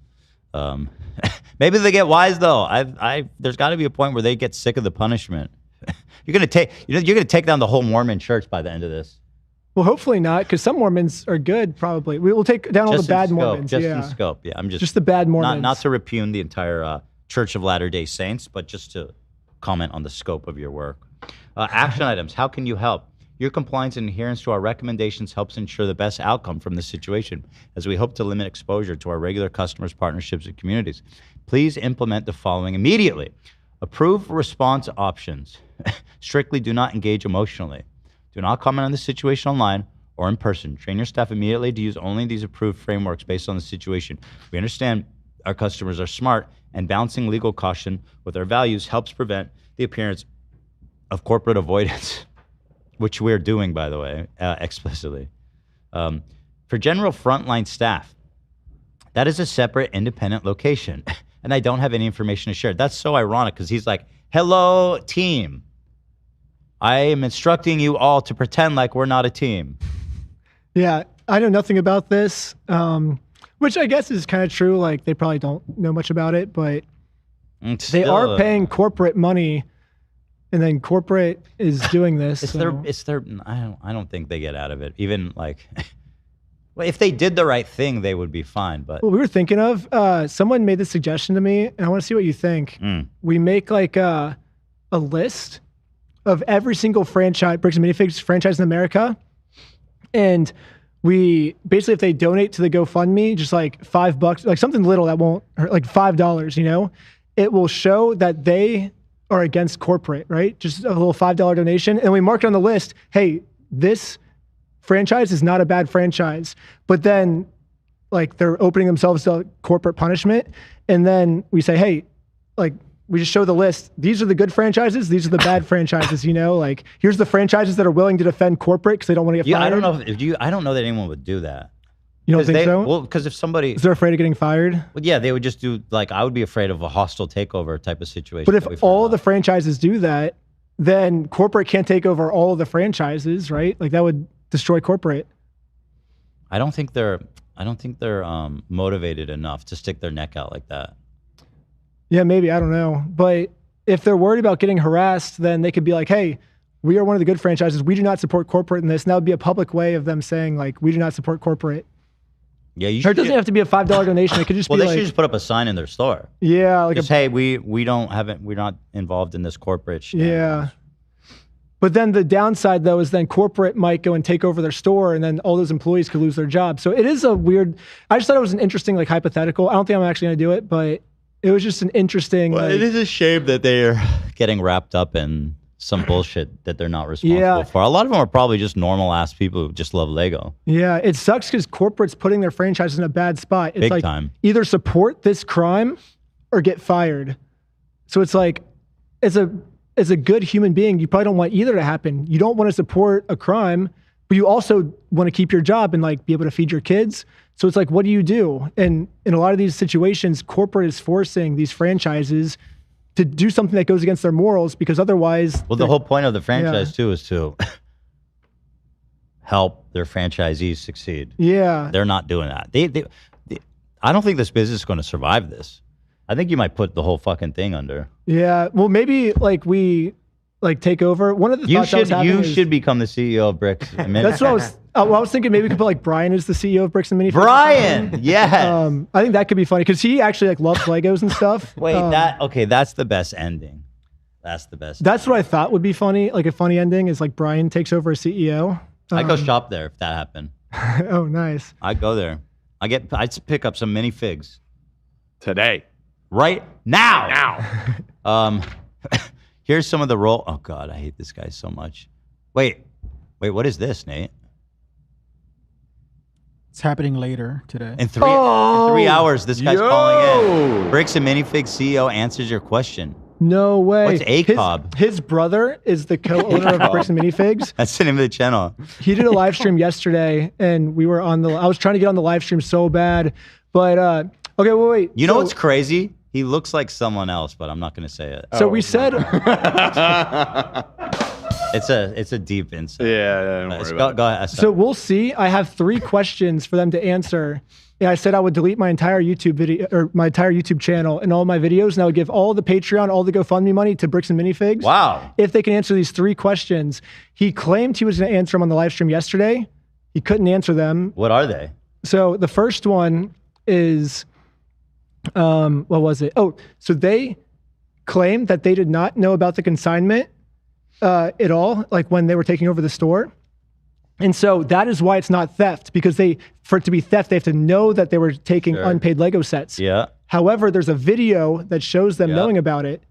Maybe they get wise though. There's got to be a point where they get sick of the punishment. You're gonna take down the whole Mormon church by the end of this. Well, hopefully not, because some Mormons are good. Probably we will take down all the bad Mormons. Just in scope. Yeah, I'm just the bad Mormons. Not to repugn the entire Church of Latter-day Saints, but just to comment on the scope of your work. Action items. How can you help? Your compliance and adherence to our recommendations helps ensure the best outcome from this situation, as we hope to limit exposure to our regular customers, partnerships, and communities. Please implement the following immediately. Approve response options. Strictly do not engage emotionally. Do not comment on the situation online or in person. Train your staff immediately to use only these approved frameworks based on the situation. We understand our customers are smart, and balancing legal caution with our values helps prevent the appearance of corporate avoidance, which we're doing, by the way, explicitly. For general frontline staff, that is a separate, independent location, and I don't have any information to share. That's so ironic because he's like, hello, team. I am instructing you all to pretend like we're not a team. Yeah, I know nothing about this. Which I guess is kind of true. They probably don't know much about it, but they are paying corporate money, and then corporate is doing this. It's their. I don't think they get out of it. Even well, if they did the right thing, they would be fine. But what we were thinking of, someone made this suggestion to me, and I want to see what you think. We make a list of every single franchise, Bricks and Minifigs franchise in America, and we basically, if they donate to the GoFundMe, just $5, something little that won't hurt, $5, it will show that they are against corporate, right? Just a little $5 donation. And we mark it on the list, hey, this franchise is not a bad franchise. But then like they're opening themselves to corporate punishment. And then we say, hey, like we just show the list. These are the good franchises. These are the bad franchises, you know, like here's the franchises that are willing to defend corporate because they don't want to get fired. I don't know I don't know that anyone would do that. You don't think so? Well, because if somebody is they're afraid of getting fired? Well, yeah, they would just do like I would be afraid of a hostile takeover type of situation. But if all the franchises do that, then corporate can't take over all of the franchises, right? Like that would destroy corporate. I don't think they're motivated enough to stick their neck out like that. Yeah, maybe, I don't know. But if they're worried about getting harassed, then they could be like, hey, we are one of the good franchises. We do not support corporate in this. And that would be a public way of them saying like, we do not support corporate. Yeah, or it doesn't have to be a $5 donation. It could just well, be they like, should just put up a sign in their store. Yeah, like just, hey, we're not involved in this corporate shit. Yeah. But then the downside though is then corporate might go and take over their store and then all those employees could lose their job. So it is a weird, I just thought it was an interesting like hypothetical. I don't think I'm actually going to do it, but it was just an interesting. Well, it is a shame that they're getting wrapped up in some bullshit that they're not responsible for. A lot of them are probably just normal ass people who just love Lego. Yeah, it sucks because corporate's putting their franchises in a bad spot. It's Big like time. Either support this crime or get fired. So it's like, as a good human being, you probably don't want either to happen. You don't want to support a crime, but you also want to keep your job and like be able to feed your kids. So it's like, what do you do? And in a lot of these situations, corporate is forcing these franchises to do something that goes against their morals because otherwise... Well, the whole point of the franchise too is to help their franchisees succeed. Yeah. They're not doing that. They I don't think this business is going to survive this. I think you might put the whole fucking thing under. Yeah. Well, maybe like we like take over. One of the thoughts I was having you is, should become the CEO of Bricks. That's what I was... I was thinking maybe we could put like Brian as the CEO of Bricks and Minifigs. Brian, yes. I think that could be funny because he actually like loves Legos and stuff. Wait, that's the best ending. That's the best. That's what I thought would be funny. Like a funny ending is like Brian takes over as CEO. I'd go shop there if that happened. Oh, nice. I'd go there. I'd pick up some minifigs today, right now. Here's some of the roll. Oh God, I hate this guy so much. Wait, what is this, Nate? It's happening later today. In 3 hours, this guy's calling in. Bricks and Minifigs CEO answers your question. No way. What's ACOB? His brother is the co-owner of Bricks and Minifigs. That's the name of the channel. He did a live stream yesterday, and we were on I was trying to get on the live stream so bad, but okay, wait. You know what's crazy? He looks like someone else, but I'm not going to say it. So we said. It's a deep insight. Yeah, don't worry about it. Go ahead. So we'll see. I have 3 questions for them to answer. Yeah, I said I would delete my entire YouTube video or my entire YouTube channel and all my videos, and I would give all the Patreon, all the GoFundMe money to Bricks and Minifigs. Wow! If they can answer these 3 questions, he claimed he was going to answer them on the live stream yesterday. He couldn't answer them. What are they? So the first one is, what was it? Oh, so they claimed that they did not know about the consignment at all, like when they were taking over the store. And so that is why it's not theft, because for it to be theft, they have to know that they were taking unpaid Lego sets. Yeah. However, there's a video that shows them knowing about it.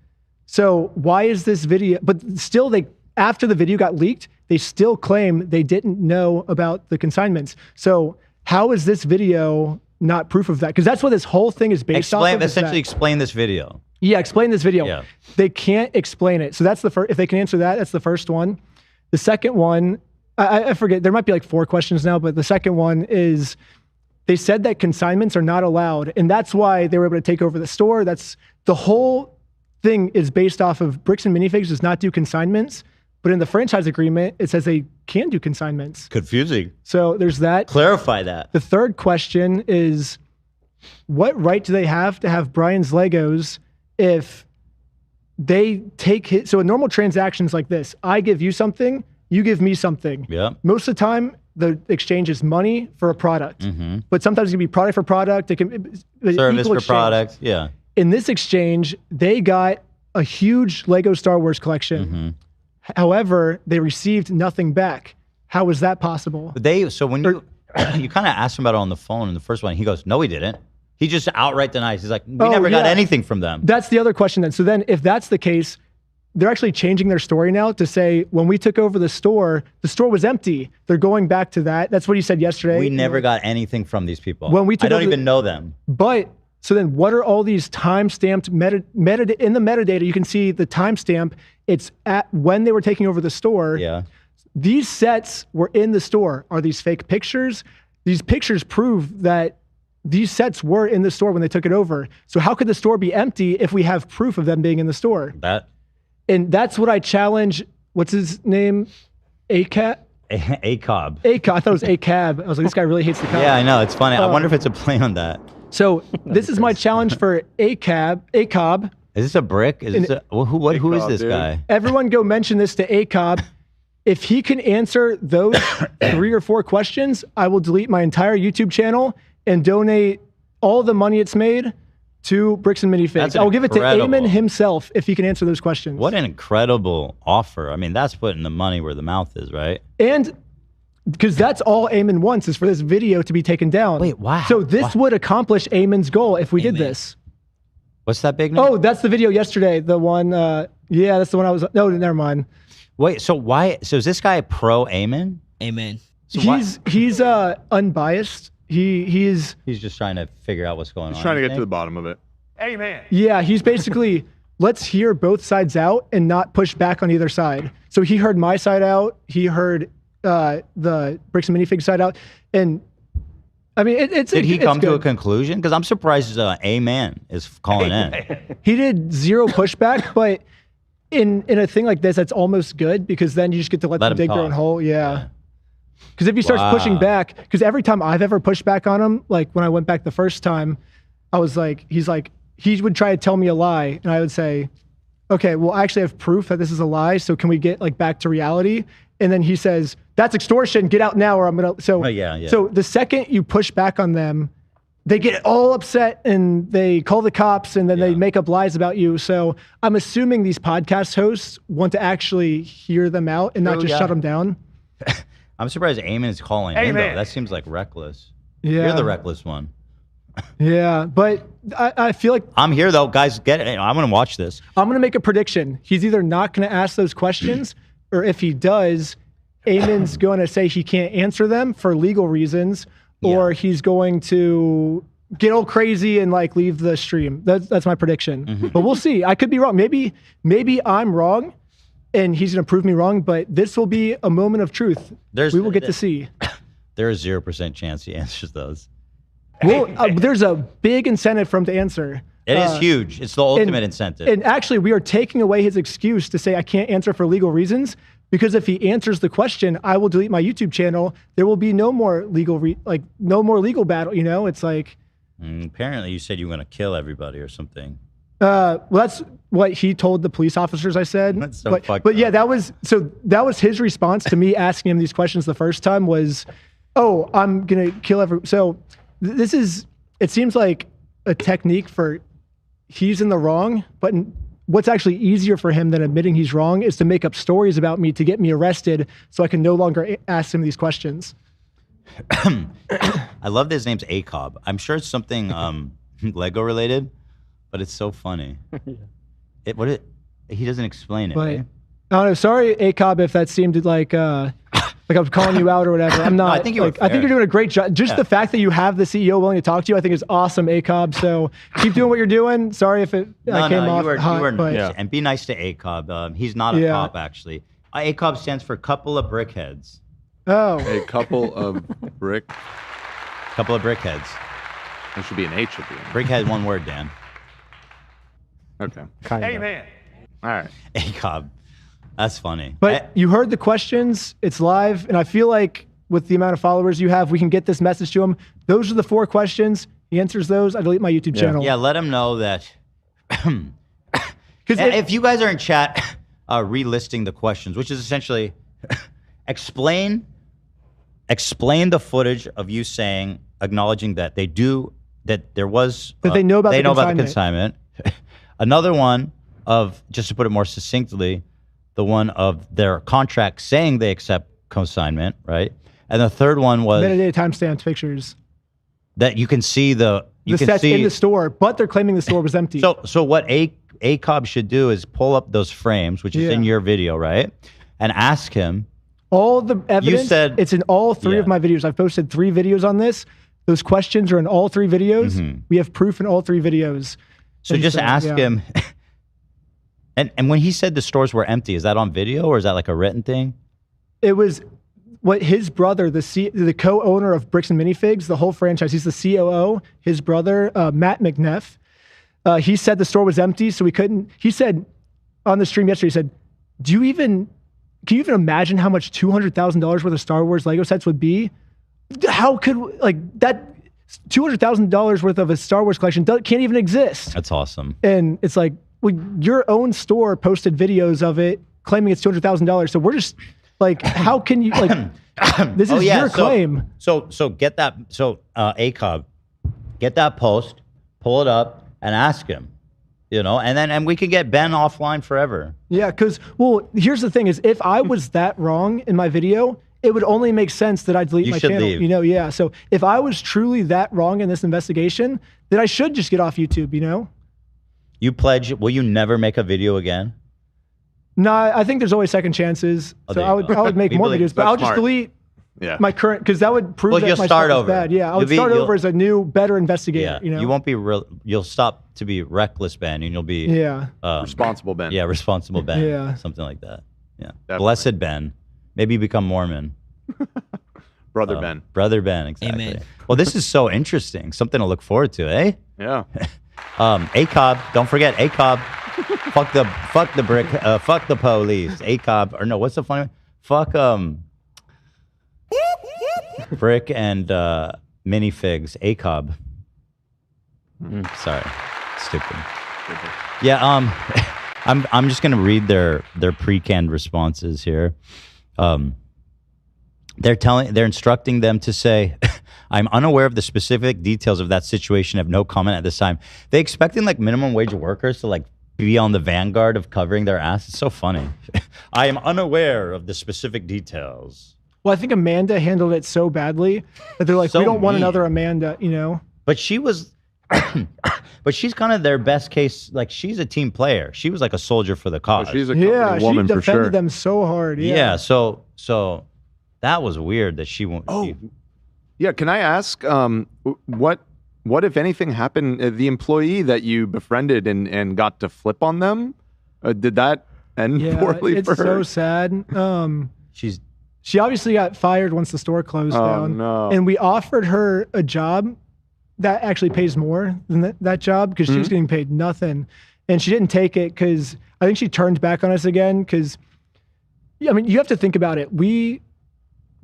So why is this video, but still after the video got leaked, they still claim they didn't know about the consignments. So how is this video not proof of that? Because that's what this whole thing is based off of. Essentially explain this video. Yeah, explain this video. Yeah. They can't explain it. So that's the first, if they can answer that, that's the first one. The second one, I forget, there might be like 4 questions now, but the second one is, they said that consignments are not allowed, and that's why they were able to take over the store. That's the whole thing is based off of Bricks and Minifigs does not do consignments, but in the franchise agreement, it says they can do consignments. Confusing. So there's that. Clarify that. The third question is, what right do they have to have Brian's Legos if they take his, so a normal transaction is like this. I give you something, you give me something. Yeah. Most of the time, the exchange is money for a product. Mm-hmm. But sometimes it can be product for product. It can service equal for exchange. product. Yeah. In this exchange, they got a huge Lego Star Wars collection. Mm-hmm. However, they received nothing back. How was that possible? So when you kind of asked him about it on the phone in the first one, he goes, "No, he didn't." He just outright denies. He's like, we never got anything from them. That's the other question then. So then if that's the case, they're actually changing their story now to say when we took over the store was empty. They're going back to that. That's what he said yesterday. We never got anything from these people. When we took I don't over even know them. But so then what are all these time-stamped in the metadata? You can see the timestamp. It's at when they were taking over the store. Yeah. These sets were in the store. Are these fake pictures? These pictures prove that these sets were in the store when they took it over. So how could the store be empty if we have proof of them being in the store? And that's what I challenge. What's his name? ACAB? ACOB. ACOB. I thought it was ACAB. I was like, this guy really hates the cop. Yeah, I know. It's funny. I wonder if it's a play on that. So this is my challenge for ACOB. Is this a brick? Is this who is this guy? Everyone go mention this to ACOB. If he can answer those 3 or 4 questions, I will delete my entire YouTube channel and donate all the money it's made to Bricks and Minifigs. I'll give it to Eamon himself if he can answer those questions. What an incredible offer. I mean, that's putting the money where the mouth is, right? And because that's all Eamon wants is for this video to be taken down. Wait, wow. So this would accomplish Eamon's goal if we did this. What's that big name? Oh, that's the video yesterday. The one, yeah, that's the one I was, no, never mind. Wait, so is this guy pro Eamon? Amen. So he's unbiased. He's just trying to figure out what's going on. He's trying to get to the bottom of it. Amen. Yeah, he's basically, let's hear both sides out and not push back on either side. So he heard my side out. He heard the Bricks and Minifig side out. And I mean, Did he come to a conclusion? Because I'm surprised Amen is calling in. He did 0 pushback, but in a thing like this, that's almost good because then you just get to let them dig their own hole. Yeah. Because if he starts pushing back, because every time I've ever pushed back on him, like when I went back the first time, I was like, he would try to tell me a lie, and I would say, okay, well, I actually have proof that this is a lie, so can we get like back to reality? And then he says, that's extortion, get out now or I'm gonna, so the second you push back on them, they get all upset and they call the cops and then they make up lies about you. So I'm assuming these podcast hosts want to actually hear them out and not just shut them down. I'm surprised Eamon is calling in, though. That seems like reckless. Yeah. You're the reckless one. Yeah, but I feel like... I'm here, though. Guys, get it. I'm going to watch this. I'm going to make a prediction. He's either not going to ask those questions, or if he does, Eamon's going to say he can't answer them for legal reasons, or he's going to get all crazy and like leave the stream. That's my prediction. But we'll see. I could be wrong. Maybe I'm wrong, and he's going to prove me wrong, but this will be a moment of truth. We will get to see. There is 0% chance he answers those. Well, there's a big incentive for him to answer. It is huge. It's the ultimate incentive. And actually, we are taking away his excuse to say, I can't answer for legal reasons, because if he answers the question, I will delete my YouTube channel. There will be no more legal, no more legal battle. You know, it's like. Apparently, you said you were going to kill everybody or something. Well, that's what he told the police officers. I said, that's so but yeah, that was his response to me asking him these questions the first time was, "Oh, I'm gonna kill everyone." So this is. It seems like a technique for he's in the wrong, but what's actually easier for him than admitting he's wrong is to make up stories about me to get me arrested, so I can no longer ask him these questions. I love that his name's ACOB. I'm sure it's something Lego related. But it's so funny. He doesn't explain it. But, right? I don't know. Sorry, ACOB, if that seemed like I was calling you out or whatever. I'm not. No, I think I think you're doing a great job. Just the fact that you have the CEO willing to talk to you, I think is awesome, ACOB. So keep doing what you're doing. Sorry if it came off hot. You were nice. And be nice to ACOB. He's not a cop, actually. ACOB stands for couple of brickheads. Oh. A couple of brick. Couple of brickheads. There should be an H at the end. Brickhead, one word, Dan. Okay. Amen. All right. ACOB. That's funny. But you heard the questions. It's live. And I feel like with the amount of followers you have, we can get this message to him. Those are the 4 questions. He answers those. I delete my YouTube channel. Yeah, let him know that. Because if you guys are in chat relisting the questions, which is essentially explain the footage of you saying, acknowledging that they know about the consignment. Another one of, just to put it more succinctly, the one of their contract saying they accept consignment, right? And the third one was metadata timestamps pictures. that you can see You the can sets see in the store, but they're claiming the store was empty. So what ACOB should do is pull up those frames, which is in your video, right? And ask him. All the evidence, it's in all 3 of my videos. I've posted 3 videos on this. Those questions are in all 3 videos. We have proof in all 3 videos. So just ask him. And when he said the stores were empty, is that on video or is that like a written thing? It was what his brother, the co-owner of Bricks and Minifigs, the whole franchise, he's the COO, his brother, Matt McNeff, he said the store was empty, so we couldn't. He said on the stream yesterday, he said, can you even imagine how much $200,000 worth of Star Wars Lego sets would be? How could, like, that $200,000 worth of a Star Wars collection can't even exist. That's awesome. And it's like, well, your own store posted videos of it claiming it's $200,000. So we're just like, how can you, like, this is your claim. So get that, ACOB, get that post, pull it up, and ask him. You know, and we could get Ben offline forever. Yeah, because, well, here's the thing is, if I was that wrong in my video, it would only make sense that I delete my channel. Leave. You know, yeah. So if I was truly that wrong in this investigation, then I should just get off YouTube, you know? You pledge, will you never make a video again? No, I think there's always second chances. So I would make more videos, but I'll just delete my current, because that would prove that my stuff is bad. Yeah, I would start over as a new, better investigator. You know, you won't be real. You'll stop to be reckless Ben, and you'll be responsible Ben. Yeah, responsible Ben. Yeah, something like that. Yeah, blessed Ben. Maybe you become Mormon. Brother Ben. Brother Ben. Exactly. Amen. Well, this is so interesting. Something to look forward to, eh? Yeah. ACOB. Don't forget ACOB. fuck the brick. Fuck the police. ACOB. Or no, what's the funny one? Fuck Brick and Minifigs. ACOB. Sorry, stupid. Yeah. I'm just gonna read their pre-canned responses here. They're instructing them to say, I'm unaware of the specific details of that situation, have no comment at this time. They expecting like minimum wage workers to like be on the vanguard of covering their ass. It's so funny. I am unaware of the specific details. Well, I think Amanda handled it so badly that they're like, So we don't want mean. another Amanda, you know? But she was, but she's kind of their best case. Like she's a team player. She was like a soldier for the cause. She's a company woman she for defended sure. them so hard. Yeah. Yeah. So that was weird that she won't. Yeah, can I ask what if anything happened? The employee that you befriended and got to flip on them, did that end poorly it's for her? so sad. She obviously got fired once the store closed down. No. And we offered her a job that actually pays more than that job because she was getting paid nothing, and she didn't take it because I think she turned back on us again. Because I mean, you have to think about it. We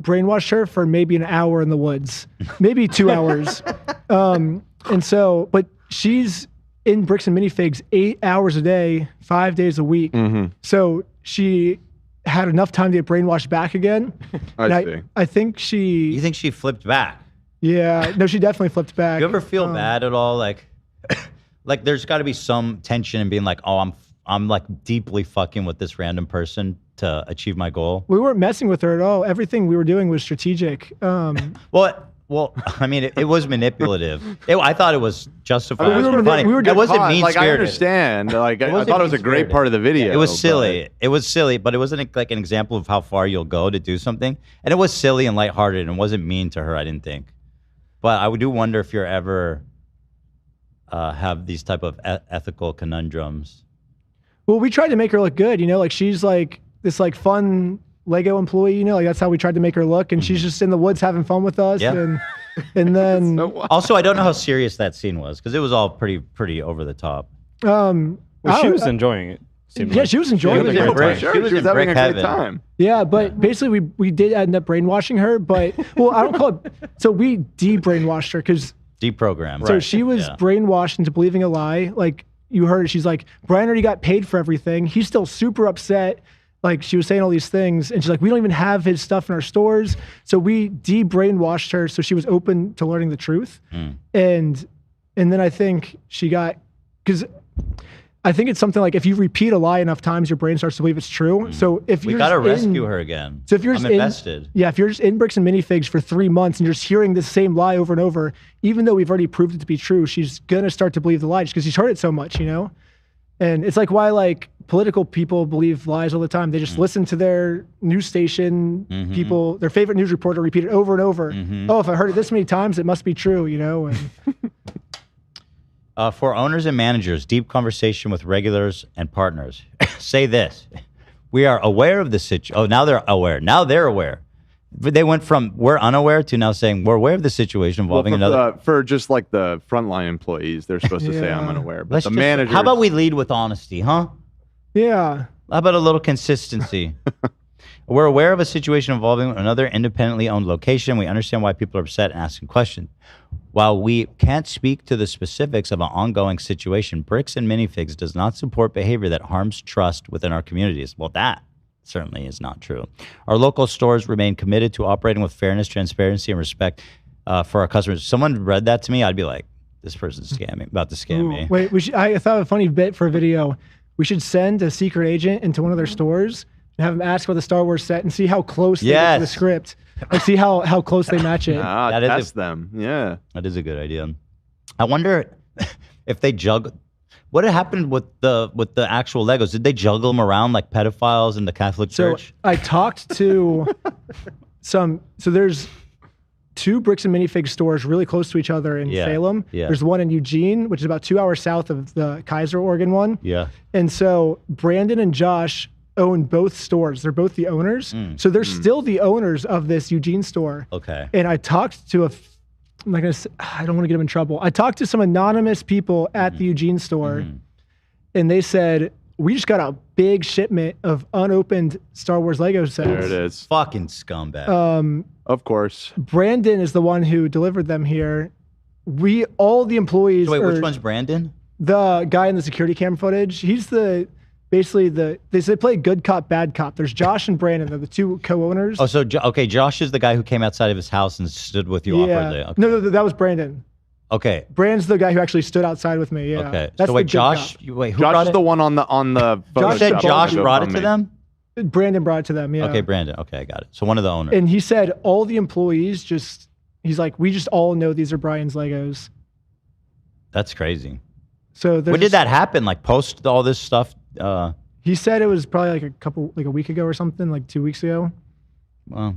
brainwashed her for maybe an hour in the woods, maybe 2 hours. And so, but she's in Bricks and Minifigs 8 hours a day, 5 days a week. So she had enough time to get brainwashed back again. I see. I think she... You think she flipped back? Yeah. No, she definitely flipped back. You ever feel bad at all? Like there's got to be some tension in being like, oh, I'm like deeply fucking with this random person to achieve my goal. We weren't messing with her at all. Everything we were doing was strategic. Well, I mean, it was manipulative. I thought it was justified. I mean, it was funny. It wasn't mean-spirited. Like, I understand. Like, I thought it was a great part of the video. It was silly. It was silly, but it wasn't like an example of how far you'll go to do something. And it was silly and lighthearted and wasn't mean to her, I didn't think. But I do wonder if you're ever have these type of ethical conundrums. Well, we tried to make her look good, you know, like she's like this like fun Lego employee, you know, like that's how we tried to make her look, and she's just in the woods having fun with us. Yeah. And then also, I don't know how serious that scene was because it was all pretty over the top. Well, she was enjoying it. Yeah, she was enjoying it. She was having a great time. Yeah, but basically we did end up brainwashing her, but well, I don't call it. So we de-brainwashed her because deprogrammed. So she was brainwashed into believing a lie. Like you heard it, she's like, Brian already got paid for everything. He's still super upset. Like she was saying all these things, and she's like, we don't even have his stuff in our stores. So we de-brainwashed her, so she was open to learning the truth. And then I think she got, because I think it's something like if you repeat a lie enough times, your brain starts to believe it's true. So if We you're gotta just rescue her again. So if you're I'm just invested. if you're just in Bricks and Minifigs for 3 months and you're just hearing the same lie over and over, even though we've already proved it to be true, she's gonna start to believe the lie just because she's heard it so much, you know. And it's like why like political people believe lies all the time. They just listen to their news station people, their favorite news reporter, repeat it over and over. Oh, if I heard it this many times, it must be true, you know. And For owners and managers, deep conversation with regulars and partners. Say this. We are aware of the situation. Oh, now they're aware. Now they're aware. But they went from we're unaware to now saying we're aware of the situation involving another. For just like the frontline employees, they're supposed to say I'm unaware. But Let's the just- managers. How about we lead with honesty, huh? Yeah. How about a little consistency? We're aware of a situation involving another independently owned location. We understand why people are upset and asking questions. While we can't speak to the specifics of an ongoing situation, Bricks and Minifigs does not support behavior that harms trust within our communities. Well, that certainly is not true. Our local stores remain committed to operating with fairness, transparency, and respect for our customers. If someone read that to me, I'd be like, this person's scamming, about to scam me. Wait, I thought of a funny bit for a video. We should send a secret agent into one of their stores and have them ask for the Star Wars set and see how close they get to the script. Like see how close they match it. Test them. Yeah. That is a good idea. I wonder if they juggle. What had happened with the actual Legos? Did they juggle them around like pedophiles in the Catholic Church? I talked to so there's 2 Bricks and Minifigs stores really close to each other in Salem. Yeah. There's one in Eugene, which is about 2 hours south of the Kaiser, Oregon one. Yeah. And so Brandon and Josh own both stores. They're both the owners. So they're still the owners of this Eugene store. Okay. And I talked to I'm not gonna say, I don't want to get them in trouble. I talked to some anonymous people at the Eugene store and they said, we just got a big shipment of unopened Star Wars Lego sets. There it is. Fucking scumbag. Of course. Brandon is the one who delivered them here. All the employees. Wait, which one's Brandon? The guy in the security cam footage. He's they play good cop, bad cop. There's Josh and Brandon. They're the 2 co-owners. Oh, so okay, Josh is the guy who came outside of his house and stood with you awkwardly. Okay. No, that was Brandon. Okay. Brand's the guy who actually stood outside with me. Yeah. Okay. That's so wait, the good Josh. cop. Wait, who Josh brought is the one on the. Josh said Josh brought it to them. Brandon brought it to them. Yeah. Okay, Brandon. Okay, I got it. So one of the owners. And he said all the employees he's like, we just all know these are Brian's Legos. That's crazy. So when did that happen? Like post all this stuff. He said it was probably like a week ago or something, like 2 weeks ago. Wow.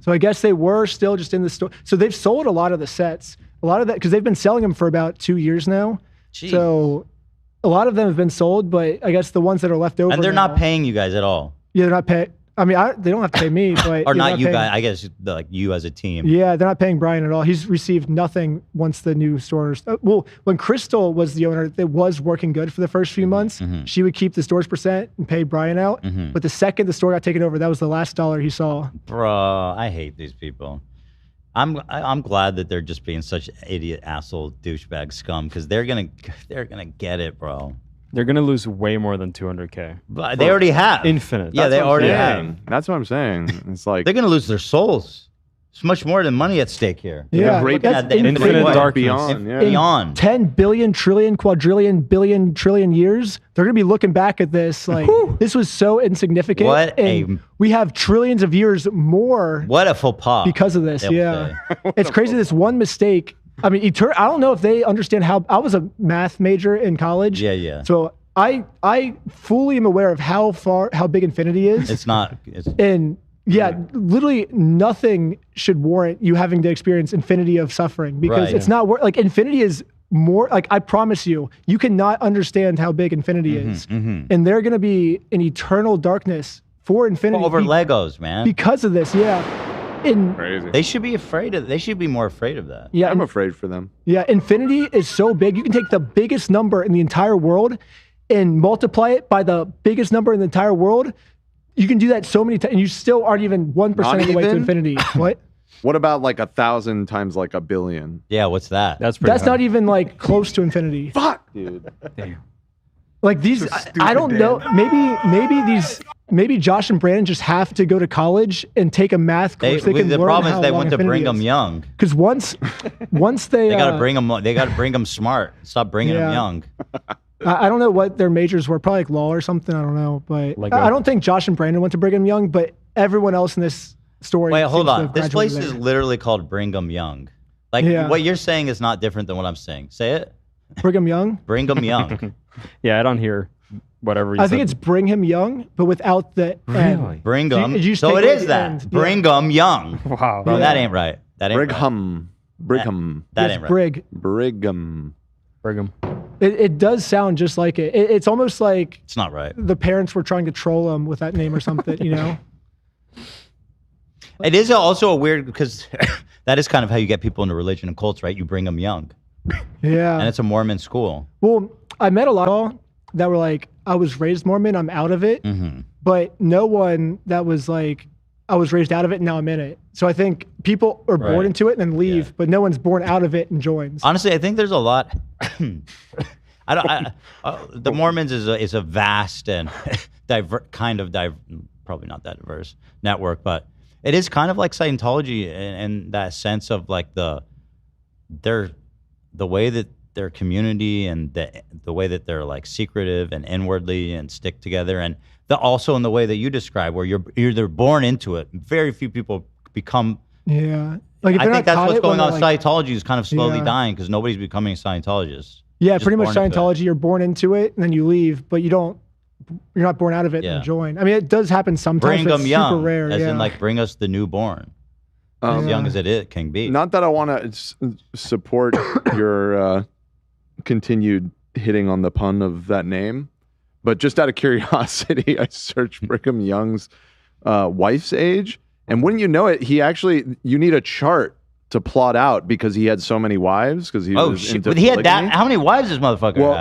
So I guess they were still just in the store. So they've sold a lot of the sets, a lot of that, because they've been selling them for about 2 years now. Jeez. So a lot of them have been sold, but I guess the ones that are left over. And they're now, not paying you guys at all. Yeah, they're not paying. I mean, they don't have to pay me, but Or not you paying, guys. I guess like you as a team. Yeah, they're not paying Brian at all. He's received nothing once the new stores. Well, when Crystal was the owner, it was working good for the first few months. She would keep the store's percent and pay Brian out. But the second the store got taken over, that was the last dollar he saw. Bro, I hate these people. I'm glad that they're just being such idiot asshole douchebag scum because they're gonna get it, bro. They're gonna lose way more than 200K. But they already have. Infinite. Yeah, they already have. That's what I'm saying. It's like they're gonna lose their souls. It's much more than money at stake here. Yeah, That's infinite darkness. Beyond. Yeah. Beyond. 10 billion, trillion, quadrillion, billion, trillion years, they're going to be looking back at this like, this was so insignificant. We have trillions of years more. What a faux pas. Because of this, yeah. It's crazy, this one mistake. I mean, I don't know if they understand how, I was a math major in college. Yeah. So I fully am aware of how big infinity is. It's not. Yeah, literally nothing should warrant you having to experience infinity of suffering because it's not like infinity is more like I promise you cannot understand how big infinity is, and they're going to be in eternal darkness for infinity over Legos, man. Because of this, crazy. They should be afraid of. They should be more afraid of that. Yeah, I'm afraid for them. Yeah, infinity is so big. You can take the biggest number in the entire world and multiply it by the biggest number in the entire world. You can do that so many times, and you still aren't even 1% of the way to infinity. What? What about like 1,000 times like 1 billion? Yeah, what's that? That's not even like close to infinity. Fuck, dude. Like these, I don't know. Maybe these. maybe Josh and Brandon just have to go to college and take a math course. The problem is they went to Brigham Young. Because once they gotta bring them. They gotta bring them smart. Stop bringing them young. I don't know what their majors were. Probably like law or something. I don't know. But I don't think Josh and Brandon went to Brigham Young. But everyone else in this story. Wait, hold seems to on. have This place graduated is there. literally called Brigham Young. Like what you're saying is not different than what I'm saying. Say it. Brigham Young. Brigham Young. Yeah, I don't hear whatever you I said. think it's Brigham Young, but without the N. Brigham. You So take it away is the that. end. Brigham Young. Wow. Bro, that ain't right. That ain't Brigham. Brigham. That ain't right. Brigham. Brigham. It does sound just like it. It's almost like It's not right. the parents were trying to troll him with that name or something, you know? It is also a weird because that is kind of how you get people into religion and cults, right? You bring them young, Yeah. and it's a Mormon school. Well, I met a lot of people that were like, I was raised Mormon, I'm out of it. Mm-hmm. But no one that was like, I was raised out of it and now I'm in it. So I think people are born Right. into it and then leave, but no one's born out of it and joins. Honestly, I think there's a lot. The Mormons is a vast and probably not that diverse network, but it is kind of like Scientology in that sense of like the way that their community and the way that they're like secretive and inwardly and stick together, and also in the way that you describe where you're either born into it. Very few people become. Yeah. Like if I they're think not that's taught what's it when going on. they're like- Scientology is kind of slowly Yeah. dying because nobody's becoming a Scientologist. Yeah, Just pretty much born into it. Scientology, you're born into it and then you leave, but you're not born out of it Yeah. and join. I mean, it does happen sometimes, Bring but it's them super young, rare. as yeah. in like bring us the newborn, as young as it can be. Not that I want to support your continued hitting on the pun of that name, but just out of curiosity, I searched Brigham Young's wife's age, and wouldn't you know it, you need a chart to plot out because he had so many wives because he was shit! into But he had polygamy. that. How many wives does this motherfucker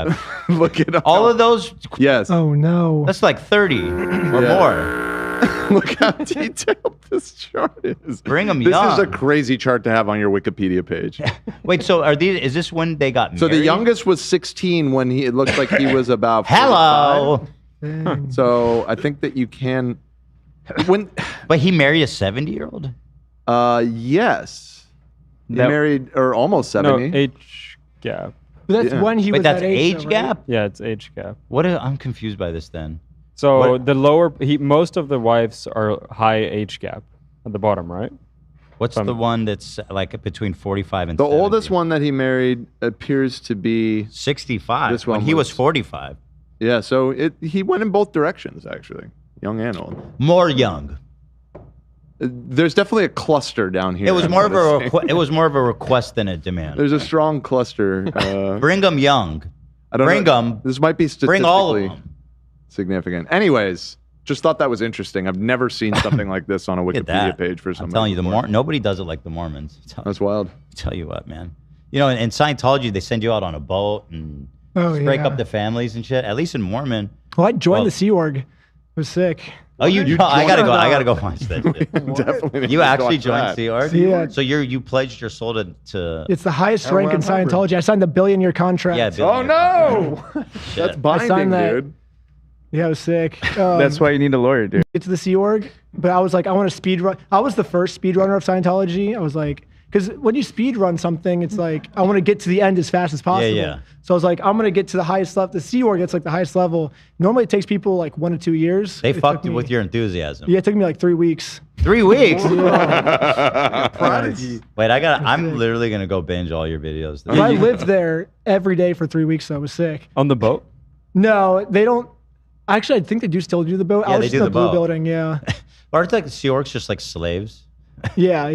have? Look it up. All of those. Yes. Oh no. That's like 30 or more. Look how detailed this chart is. Bring them This young. is a crazy chart to have on your Wikipedia page. Wait, so is this when they got So married? the youngest was 16 when it looks like he was about Hello. 45. So I think that you can But he married a 70-year-old? Yes. He That- married or almost No, 70. age gap. But that's when he Wait, was that's that age, age though, gap? right? Yeah, it's age gap. I'm confused by this then. So What- the lower, most of the wives are high age gap at the bottom, right? What's the one that's like between 45 and The 70? oldest one that he married appears to be 65. This one when he was 45. Yeah, so he went in both directions actually, young and old. More young. There's definitely a cluster down here. It was I'm more of a noticing. it was more of a request than a demand. There's a strong cluster. Bring them young. I don't Bring know. them. This might be statistically Bring all of them. significant. Anyways, just thought that was interesting. I've never seen something like this on a Look at Wikipedia that. page for I'm somebody. telling you, before. nobody does it like the Mormons. That's wild. Tell you what, man. You know, in Scientology, they send you out on a boat and break yeah. up the families and shit. At least in Mormon. Well, I joined Well- the Sea Org. It was sick. Oh, I gotta go. I gotta go watch that. Shit. Definitely. need You to actually watch joined that. Sea Org? Yeah. So you pledged your soul to It's the highest Oh, rank we're in on hybrid. Scientology. I signed a billion-year contract. Yeah, Oh no! Shit. That's I binding, signed that. dude. Yeah, it was sick. That's why you need a lawyer, dude. It's the Sea Org, but I was like, I want to speed run. I was the first speed runner of Scientology. I was like, because when you speed run something, it's like, I want to get to the end as fast as possible. yeah. So I was like, I'm going to get to the highest level. The Sea Org, that's like the highest level. Normally it takes people like 1 to 2 years. They It fucked took you me- with your enthusiasm. Yeah, it took me like 3 weeks. 3 weeks. Prodigy. Wait, I'm literally gonna go binge all your videos. But I lived there every day for 3 weeks, so it was sick. On the boat? No, they don't. Actually, I think they do still do the boat. Yeah, I was they just do in the the blue boat. building, yeah. Aren't like the Sea Orgs just like slaves? Yeah.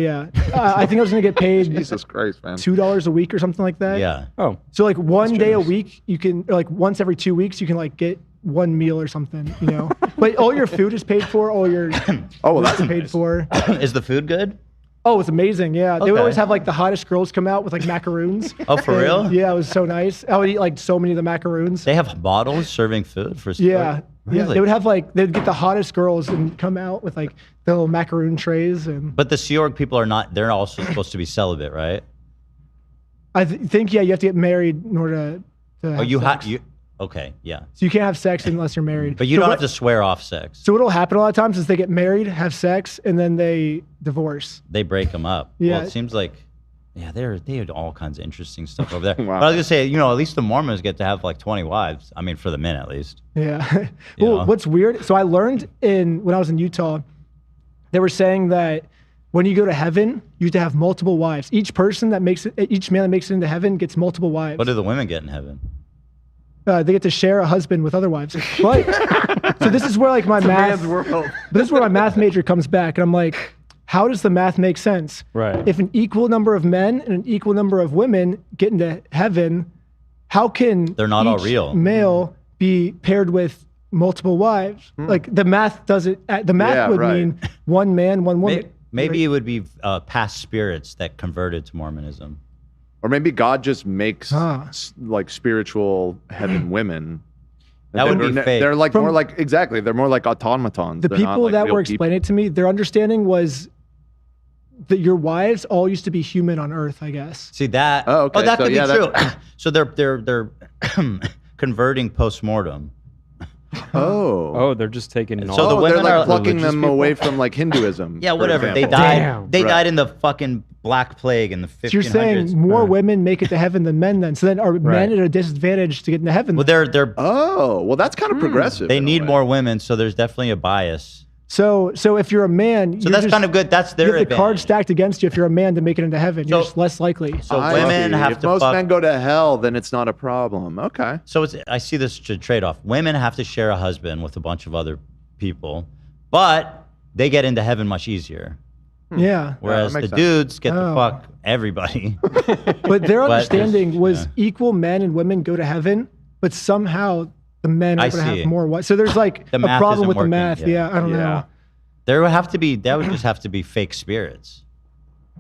I think I was going to get paid Jesus Christ, man. $2 a week or something like that. Yeah. Oh. So like one day a week, you can, or like once every 2 weeks, you can like get one meal or something, you know? But all your food is paid for, all your Oh, well, drinks that's are paid nice. for. Is the food good? Oh, it's amazing. Yeah. They would Okay. always have like the hottest girls come out with like macaroons. Oh, for And, real? Yeah, it was so nice. I would eat like so many of the macaroons. They have bottles serving food for Sea Yeah. Org? Yeah. Really? They would have like, they'd get the hottest girls and come out with like the little macaroon trays. And But the Sea Org people are not. They're also supposed to be celibate, right? I think, yeah, you have to get married in order to Oh, have you have sex. you. Okay, yeah. So you can't have sex unless you're married. But you don't have to swear off sex. So what'll happen a lot of times is they get married, have sex, and then they divorce. They break them up. Yeah. Well, it seems like, yeah, they had all kinds of interesting stuff over there. But I was gonna say, at least the Mormons get to have like 20 wives. I mean, for the men at least. Yeah. Well, what's weird? So I learned when I was in Utah, they were saying that when you go to heaven, you have to have multiple wives. Each man that makes it into heaven gets multiple wives. What do the women get in heaven? They get to share a husband with other wives. But so this is where like my math. But this is where my math major comes back, and I'm like, how does the math make sense? Right. If an equal number of men and an equal number of women get into heaven, how can they're not all each real male be paired with multiple wives? Like the math doesn't. The math would mean one man, one woman. Maybe it would be past spirits that converted to Mormonism. Or maybe God just makes like spiritual heaven women. That would be fake. They're like more like they're more like automatons. The They're not people like that real were people. explaining it to me, their understanding was that your wives all used to be human on Earth, I guess. See that? Oh, okay. that So, could yeah, be true. that- So they're converting post-mortem. Oh, they're just taking. So the they're women like are plucking them religious away people? from like Hinduism. Yeah, for whatever. They example. died. They died in the fucking Black Plague in the 1500s. So you're saying more women make it to heaven than men then? So then are men at a disadvantage to get into heaven? Well, they're. Oh, well, that's kind of progressive. They need more women, so there's definitely a bias. So if you're a man, So that's kind of good. That's their you have the card advantage. stacked against you if you're a man to make it into heaven. You're just less likely. So I women see. have if to most fuck. men go to hell, then it's not a problem. Okay. So I see this trade-off. Women have to share a husband with a bunch of other people, but they get into heaven much easier. Yeah. Whereas that the makes sense. dudes get to Oh. fuck everybody. But their But understanding was yeah. equal men and women go to heaven, but somehow the men I are going to see. have more wives. So there's like The a math problem isn't with working. the math. Yeah, I don't know. There would have to be. That would just have to be fake spirits.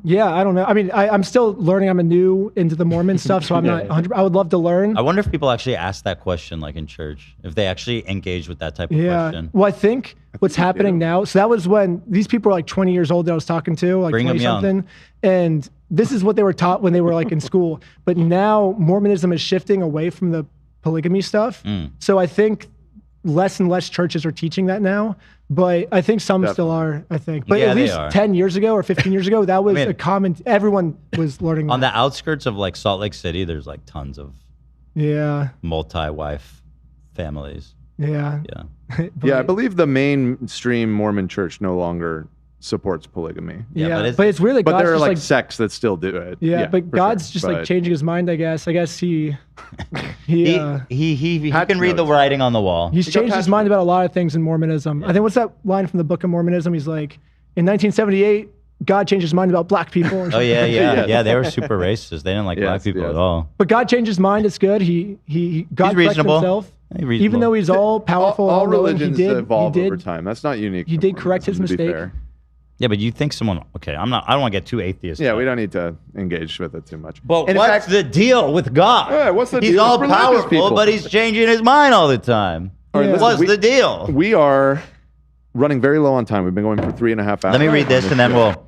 Yeah, I don't know. I mean, I'm still learning. I'm new into the Mormon stuff, so I'm not 100. I would love to learn. I wonder if people actually ask that question, like in church, if they actually engage with that type of Yeah. question. Well, I think what's happening now. So that was when these people were like 20 years old that I was talking to, like Bring 'em 20 young. something. And this is what they were taught when they were like in school. But now Mormonism is shifting away from the polygamy stuff. So I think less and less churches are teaching that now. But I think some still are, I think. But Yeah, at they least are. 10 years ago or 15 years ago, that was I mean- a common, everyone was learning On that. the outskirts of like Salt Lake City, there's like tons of Yeah. multi-wife families. Yeah. Yeah. Yeah, I believe the mainstream Mormon church no longer supports polygamy. Yeah, but it's weird that But God's there are just like, like sects that still do it. Yeah, but for God's sure. just like But- changing his mind, I guess. I guess he He Patch can read the writing on the wall. he's changed his mind about a lot of things in Mormonism. I think what's that line from the Book of Mormonism? He's like, in 1978, God changed his mind about black people. Or Oh something. yeah. They were super racist. They didn't like black people at all. But God changed his mind. It's good. He God corrected reasonable. himself. He's reasonable. Even though he's all powerful, all all-knowing, religions he did. evolve he did. over time. That's not unique. He to did correct his Mormonism, to be mistake. fair. Yeah, but you think someone? Okay, I don't want to get too atheist. Yeah, we don't need to engage with it too much. But In what's fact- the deal with God? Yeah, what's the He's deal all with religious powerful, people? but he's changing his mind all the time. All right, listen, What's the deal? We are running very low on time. We've been going for 3.5 hours. Let me read this and then we'll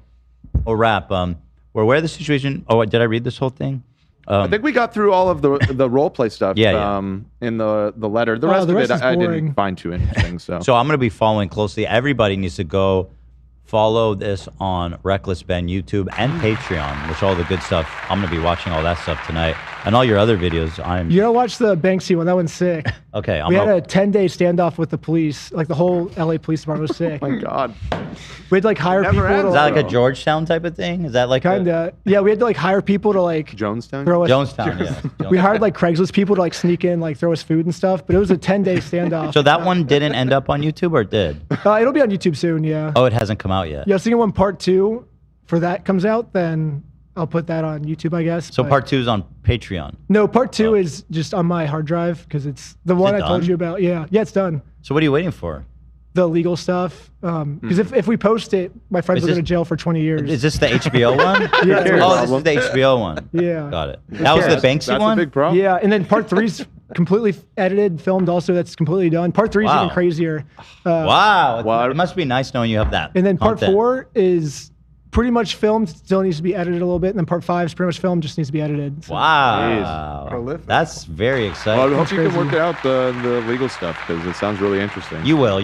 wrap. We're aware of the situation. Oh, did I read this whole thing? I think we got through all of the role play stuff. Yeah. In the letter. The Oh, rest the of rest it is I boring. didn't find too interesting. So So I'm going to be following closely. Everybody needs to go follow this on Reckless Ben YouTube and Patreon, which all the good stuff. I'm going to be watching all that stuff tonight and all your other videos. You gotta watch the Banksy one. That one's sick. Okay. We had a 10-day standoff with the police. Like the whole LA police department was sick. Oh my God. We had to like hire people. Is that like a Georgetown type of thing? Is that like Kinda. Yeah, we had to like hire people to like Jonestown. throw us. Jonestown? Yeah. We hired like Craigslist people to like sneak in, like throw us food and stuff. But it was a 10-day standoff. So that one didn't end up on YouTube, or it did? It'll be on YouTube soon. Yeah. Oh, it hasn't come out yet. Yeah. I was thinking when part 2 for that comes out, then I'll put that on YouTube, I guess. So but- part 2 is on Patreon. No, part 2 is just on my hard drive because it's the one I told done? you about. Yeah. Yeah, it's done. So what are you waiting for? The legal stuff. Because if we post it, my friends Is will go this- to jail for 20 years. Is this the HBO one? Yeah. Oh, this is the HBO one. Yeah. Got it. That was the Banksy one? Yeah, and then part 3's completely edited, filmed also. That's completely done. Part 3's Wow. even crazier. Wow. It must be nice knowing you have that. And then part content. 4 is pretty much filmed. Still needs to be edited a little bit. And then part 5 is pretty much filmed. Just needs to be edited. So. Wow. That's very exciting. Well, I hope you can work out the legal stuff because it sounds really interesting. You will.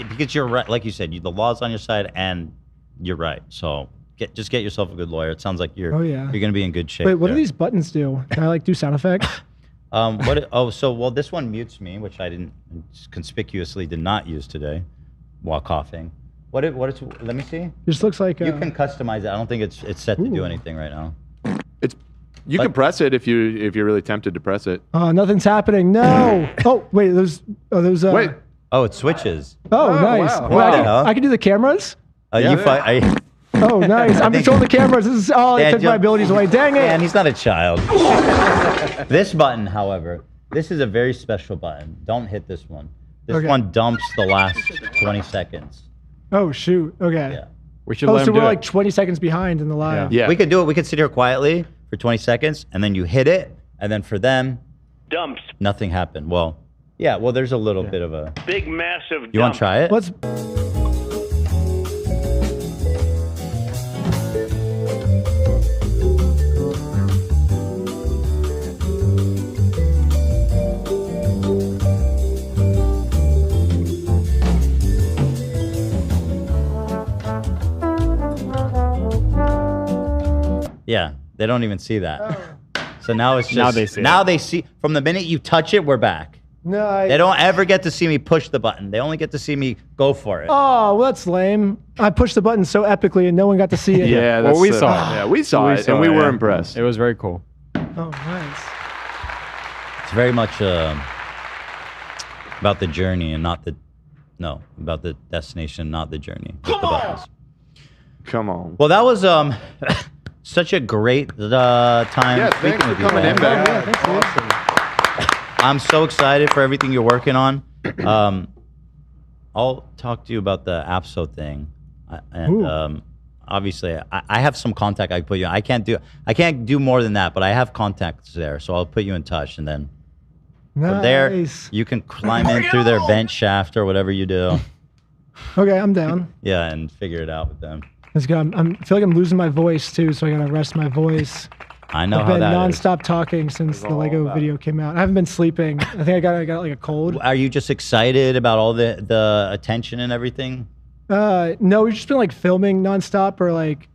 Because you're right. Like you said, the law's on your side, and you're right. So just get yourself a good lawyer. It sounds like you're going to be in good shape. Wait, what do these buttons do? Can I do sound effects? This one mutes me, which I conspicuously did not use today while coughing. Let me see. Just looks like you can customize it. I don't think it's set to do anything right now. You can press it if you're really tempted to press it. Oh, nothing's happening. No. Oh, wait. Wait. Oh, it switches. Oh, nice. Wow. Well, I can do the cameras. Oh, nice. I'm controlling the cameras. This is they took my abilities away. Dang it. Man, he's not a child. This button, however, this is a very special button. Don't hit this one. This one dumps the last 20 seconds. Oh, shoot. Okay. Yeah. We should let him so do we're it. like 20 seconds behind in the live. Yeah. We could do it. We could sit here quietly for 20 seconds, and then you hit it, and then for them, dumps. Nothing happened. Well, yeah. Well, there's a little bit of a Big, massive dump. You want to try it? Let's. Yeah, they don't even see that. So now it's just Now they see they see from the minute you touch it, we're back. No, They don't ever get to see me push the button. They only get to see me go for it. Oh, well, that's lame. I pushed the button so epically and no one got to see it. Yeah, Well, we saw it. Yeah, we saw it, and we were impressed. It was very cool. Oh, nice. It's very much about the journey and not about the destination, not the journey. Come on. Come on. Well, that was such a great time Yeah, speaking thanks for with you. coming man. in, man. Yeah, thanks for listening. I'm so excited for everything you're working on. I'll talk to you about the APSO thing, and obviously, I have some contact I can put you. I can't do more than that, but I have contacts there, so I'll put you in touch, and then from there you can climb in through their vent shaft or whatever you do. Okay, I'm down. Yeah, and figure it out with them. That's good. I feel like I'm losing my voice too, so I gotta rest my voice. I know I've how been that is. nonstop talking since the Lego video came out. I haven't been sleeping. I think I got like a cold. Are you just excited about all the attention and everything? No, we've just been like filming nonstop or like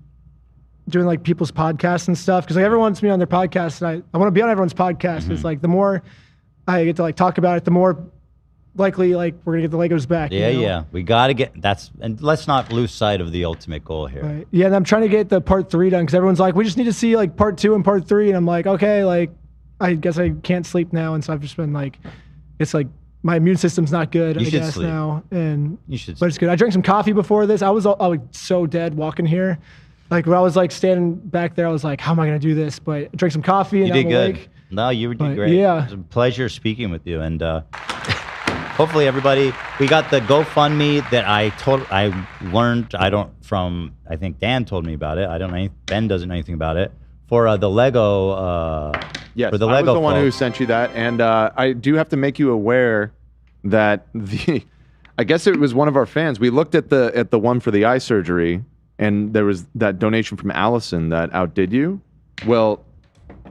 doing like people's podcasts and stuff. Because like everyone wants me on their podcast, and I want to be on everyone's podcast. It's like the more I get to like talk about it, the more likely like we're gonna get the Legos back. Yeah, you know? yeah. We gotta get and let's not lose sight of the ultimate goal here. Right. Yeah, and I'm trying to get the part 3 done because everyone's like, we just need to see like part 2 and part 3, and I'm like, okay, like I guess I can't sleep now, and so I've just been like, it's like my immune system's not good. You I should guess sleep. now, and You should but it's good. I drank some coffee before this. I was so dead walking here. Like when I was like standing back there, I was like, how am I gonna do this? But I drank some coffee and You did I'm good. awake. No, you did But, great. yeah. It was a pleasure speaking with you, and hopefully everybody. We got the GoFundMe that I learned. I think Dan told me about it. I don't know. Ben doesn't know anything about it for the Lego. Yes, for the I Lego was the one who folks. sent you that, and I do have to make you aware that I guess it was one of our fans. We looked at the one for the eye surgery, and there was that donation from Allison that outdid you. Well,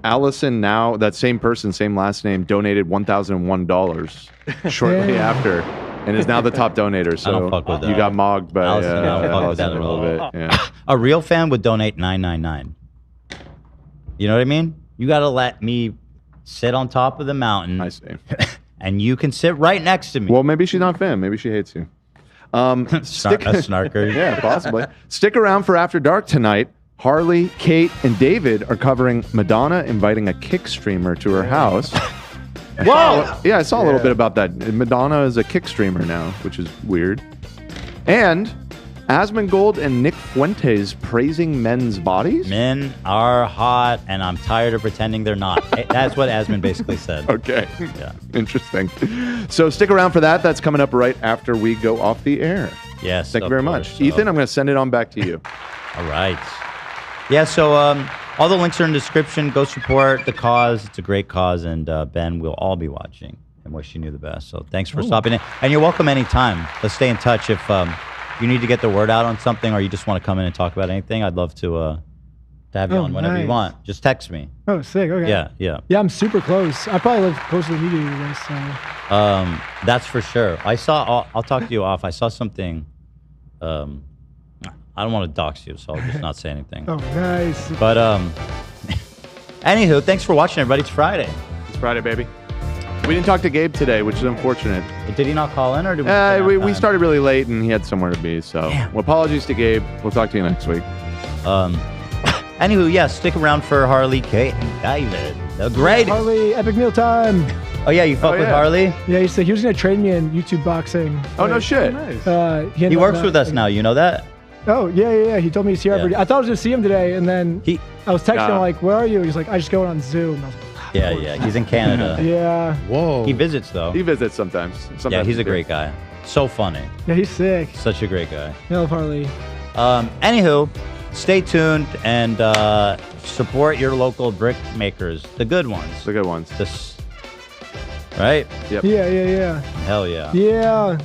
Allison now, that same person, same last name, donated $1,001 shortly after, and is now the top donator. So I don't fuck with that. you got mogged by Allison, I don't fuck with that Allison at a little all. bit. Yeah. A real fan would donate $9.99. You know what I mean? You got to let me sit on top of the mountain. I see. And you can sit right next to me. Well, maybe she's not a fan. Maybe she hates you. A snarker. Yeah, possibly. Stick around for After Dark tonight. Harley, Kate, and David are covering Madonna inviting a kick streamer to her house. Whoa! Yeah, I saw a little bit about that. Madonna is a kick streamer now, which is weird. And Asmongold and Nick Fuentes praising men's bodies. Men are hot, and I'm tired of pretending they're not. That's what Asmund basically said. Okay. Yeah. Interesting. So stick around for that. That's coming up right after we go off the air. Yes. Thank you of very course. much. Ethan, I'm going to send it on back to you. All right. Yeah, so all the links are in the description. Go support the cause. It's a great cause, and Ben, we'll all be watching and wishing you the best. So thanks for stopping in. And you're welcome anytime. Let's stay in touch if you need to get the word out on something, or you just want to come in and talk about anything, I'd love to have you Oh, on whenever you nice. want. Just text me. Oh, sick. Okay. Yeah, yeah. Yeah, I'm super close. I probably live closer to you to you guys. So. That's for sure. I saw. I'll talk to you off. I saw something. I don't want to dox you, so I'll just not say anything. Oh, nice. But anywho, thanks for watching, everybody. It's Friday. It's Friday, baby. We didn't talk to Gabe today, which is unfortunate. Did he not call in, or did we? We started really late, and he had somewhere to be. So, well, apologies to Gabe. We'll talk to you next week. Anywho, yeah, stick around for Harley, Kate, and David. The great. Harley, epic meal time. Oh yeah, you fuck with Harley? Yeah, he said he was gonna train me in YouTube boxing. Oh, no shit. He works with us now. You know that? Oh yeah. He told me he's here every day. I thought I was gonna see him today, and then I was texting him like, "Where are you?" He's like, "I just go on Zoom." I was like, Yeah. He's in Canada. Yeah. Whoa. He visits though. He visits sometimes. Yeah, he's a great guy. So funny. Yeah, he's sick. Such a great guy. I love Harley. Anywho, stay tuned and support your local brick makers, the good ones. The good ones. Right? Yep. Yeah. Hell yeah. Yeah.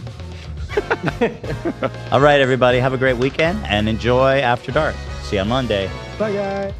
All right, everybody. Have a great weekend and enjoy After Dark. See you on Monday. Bye, guys.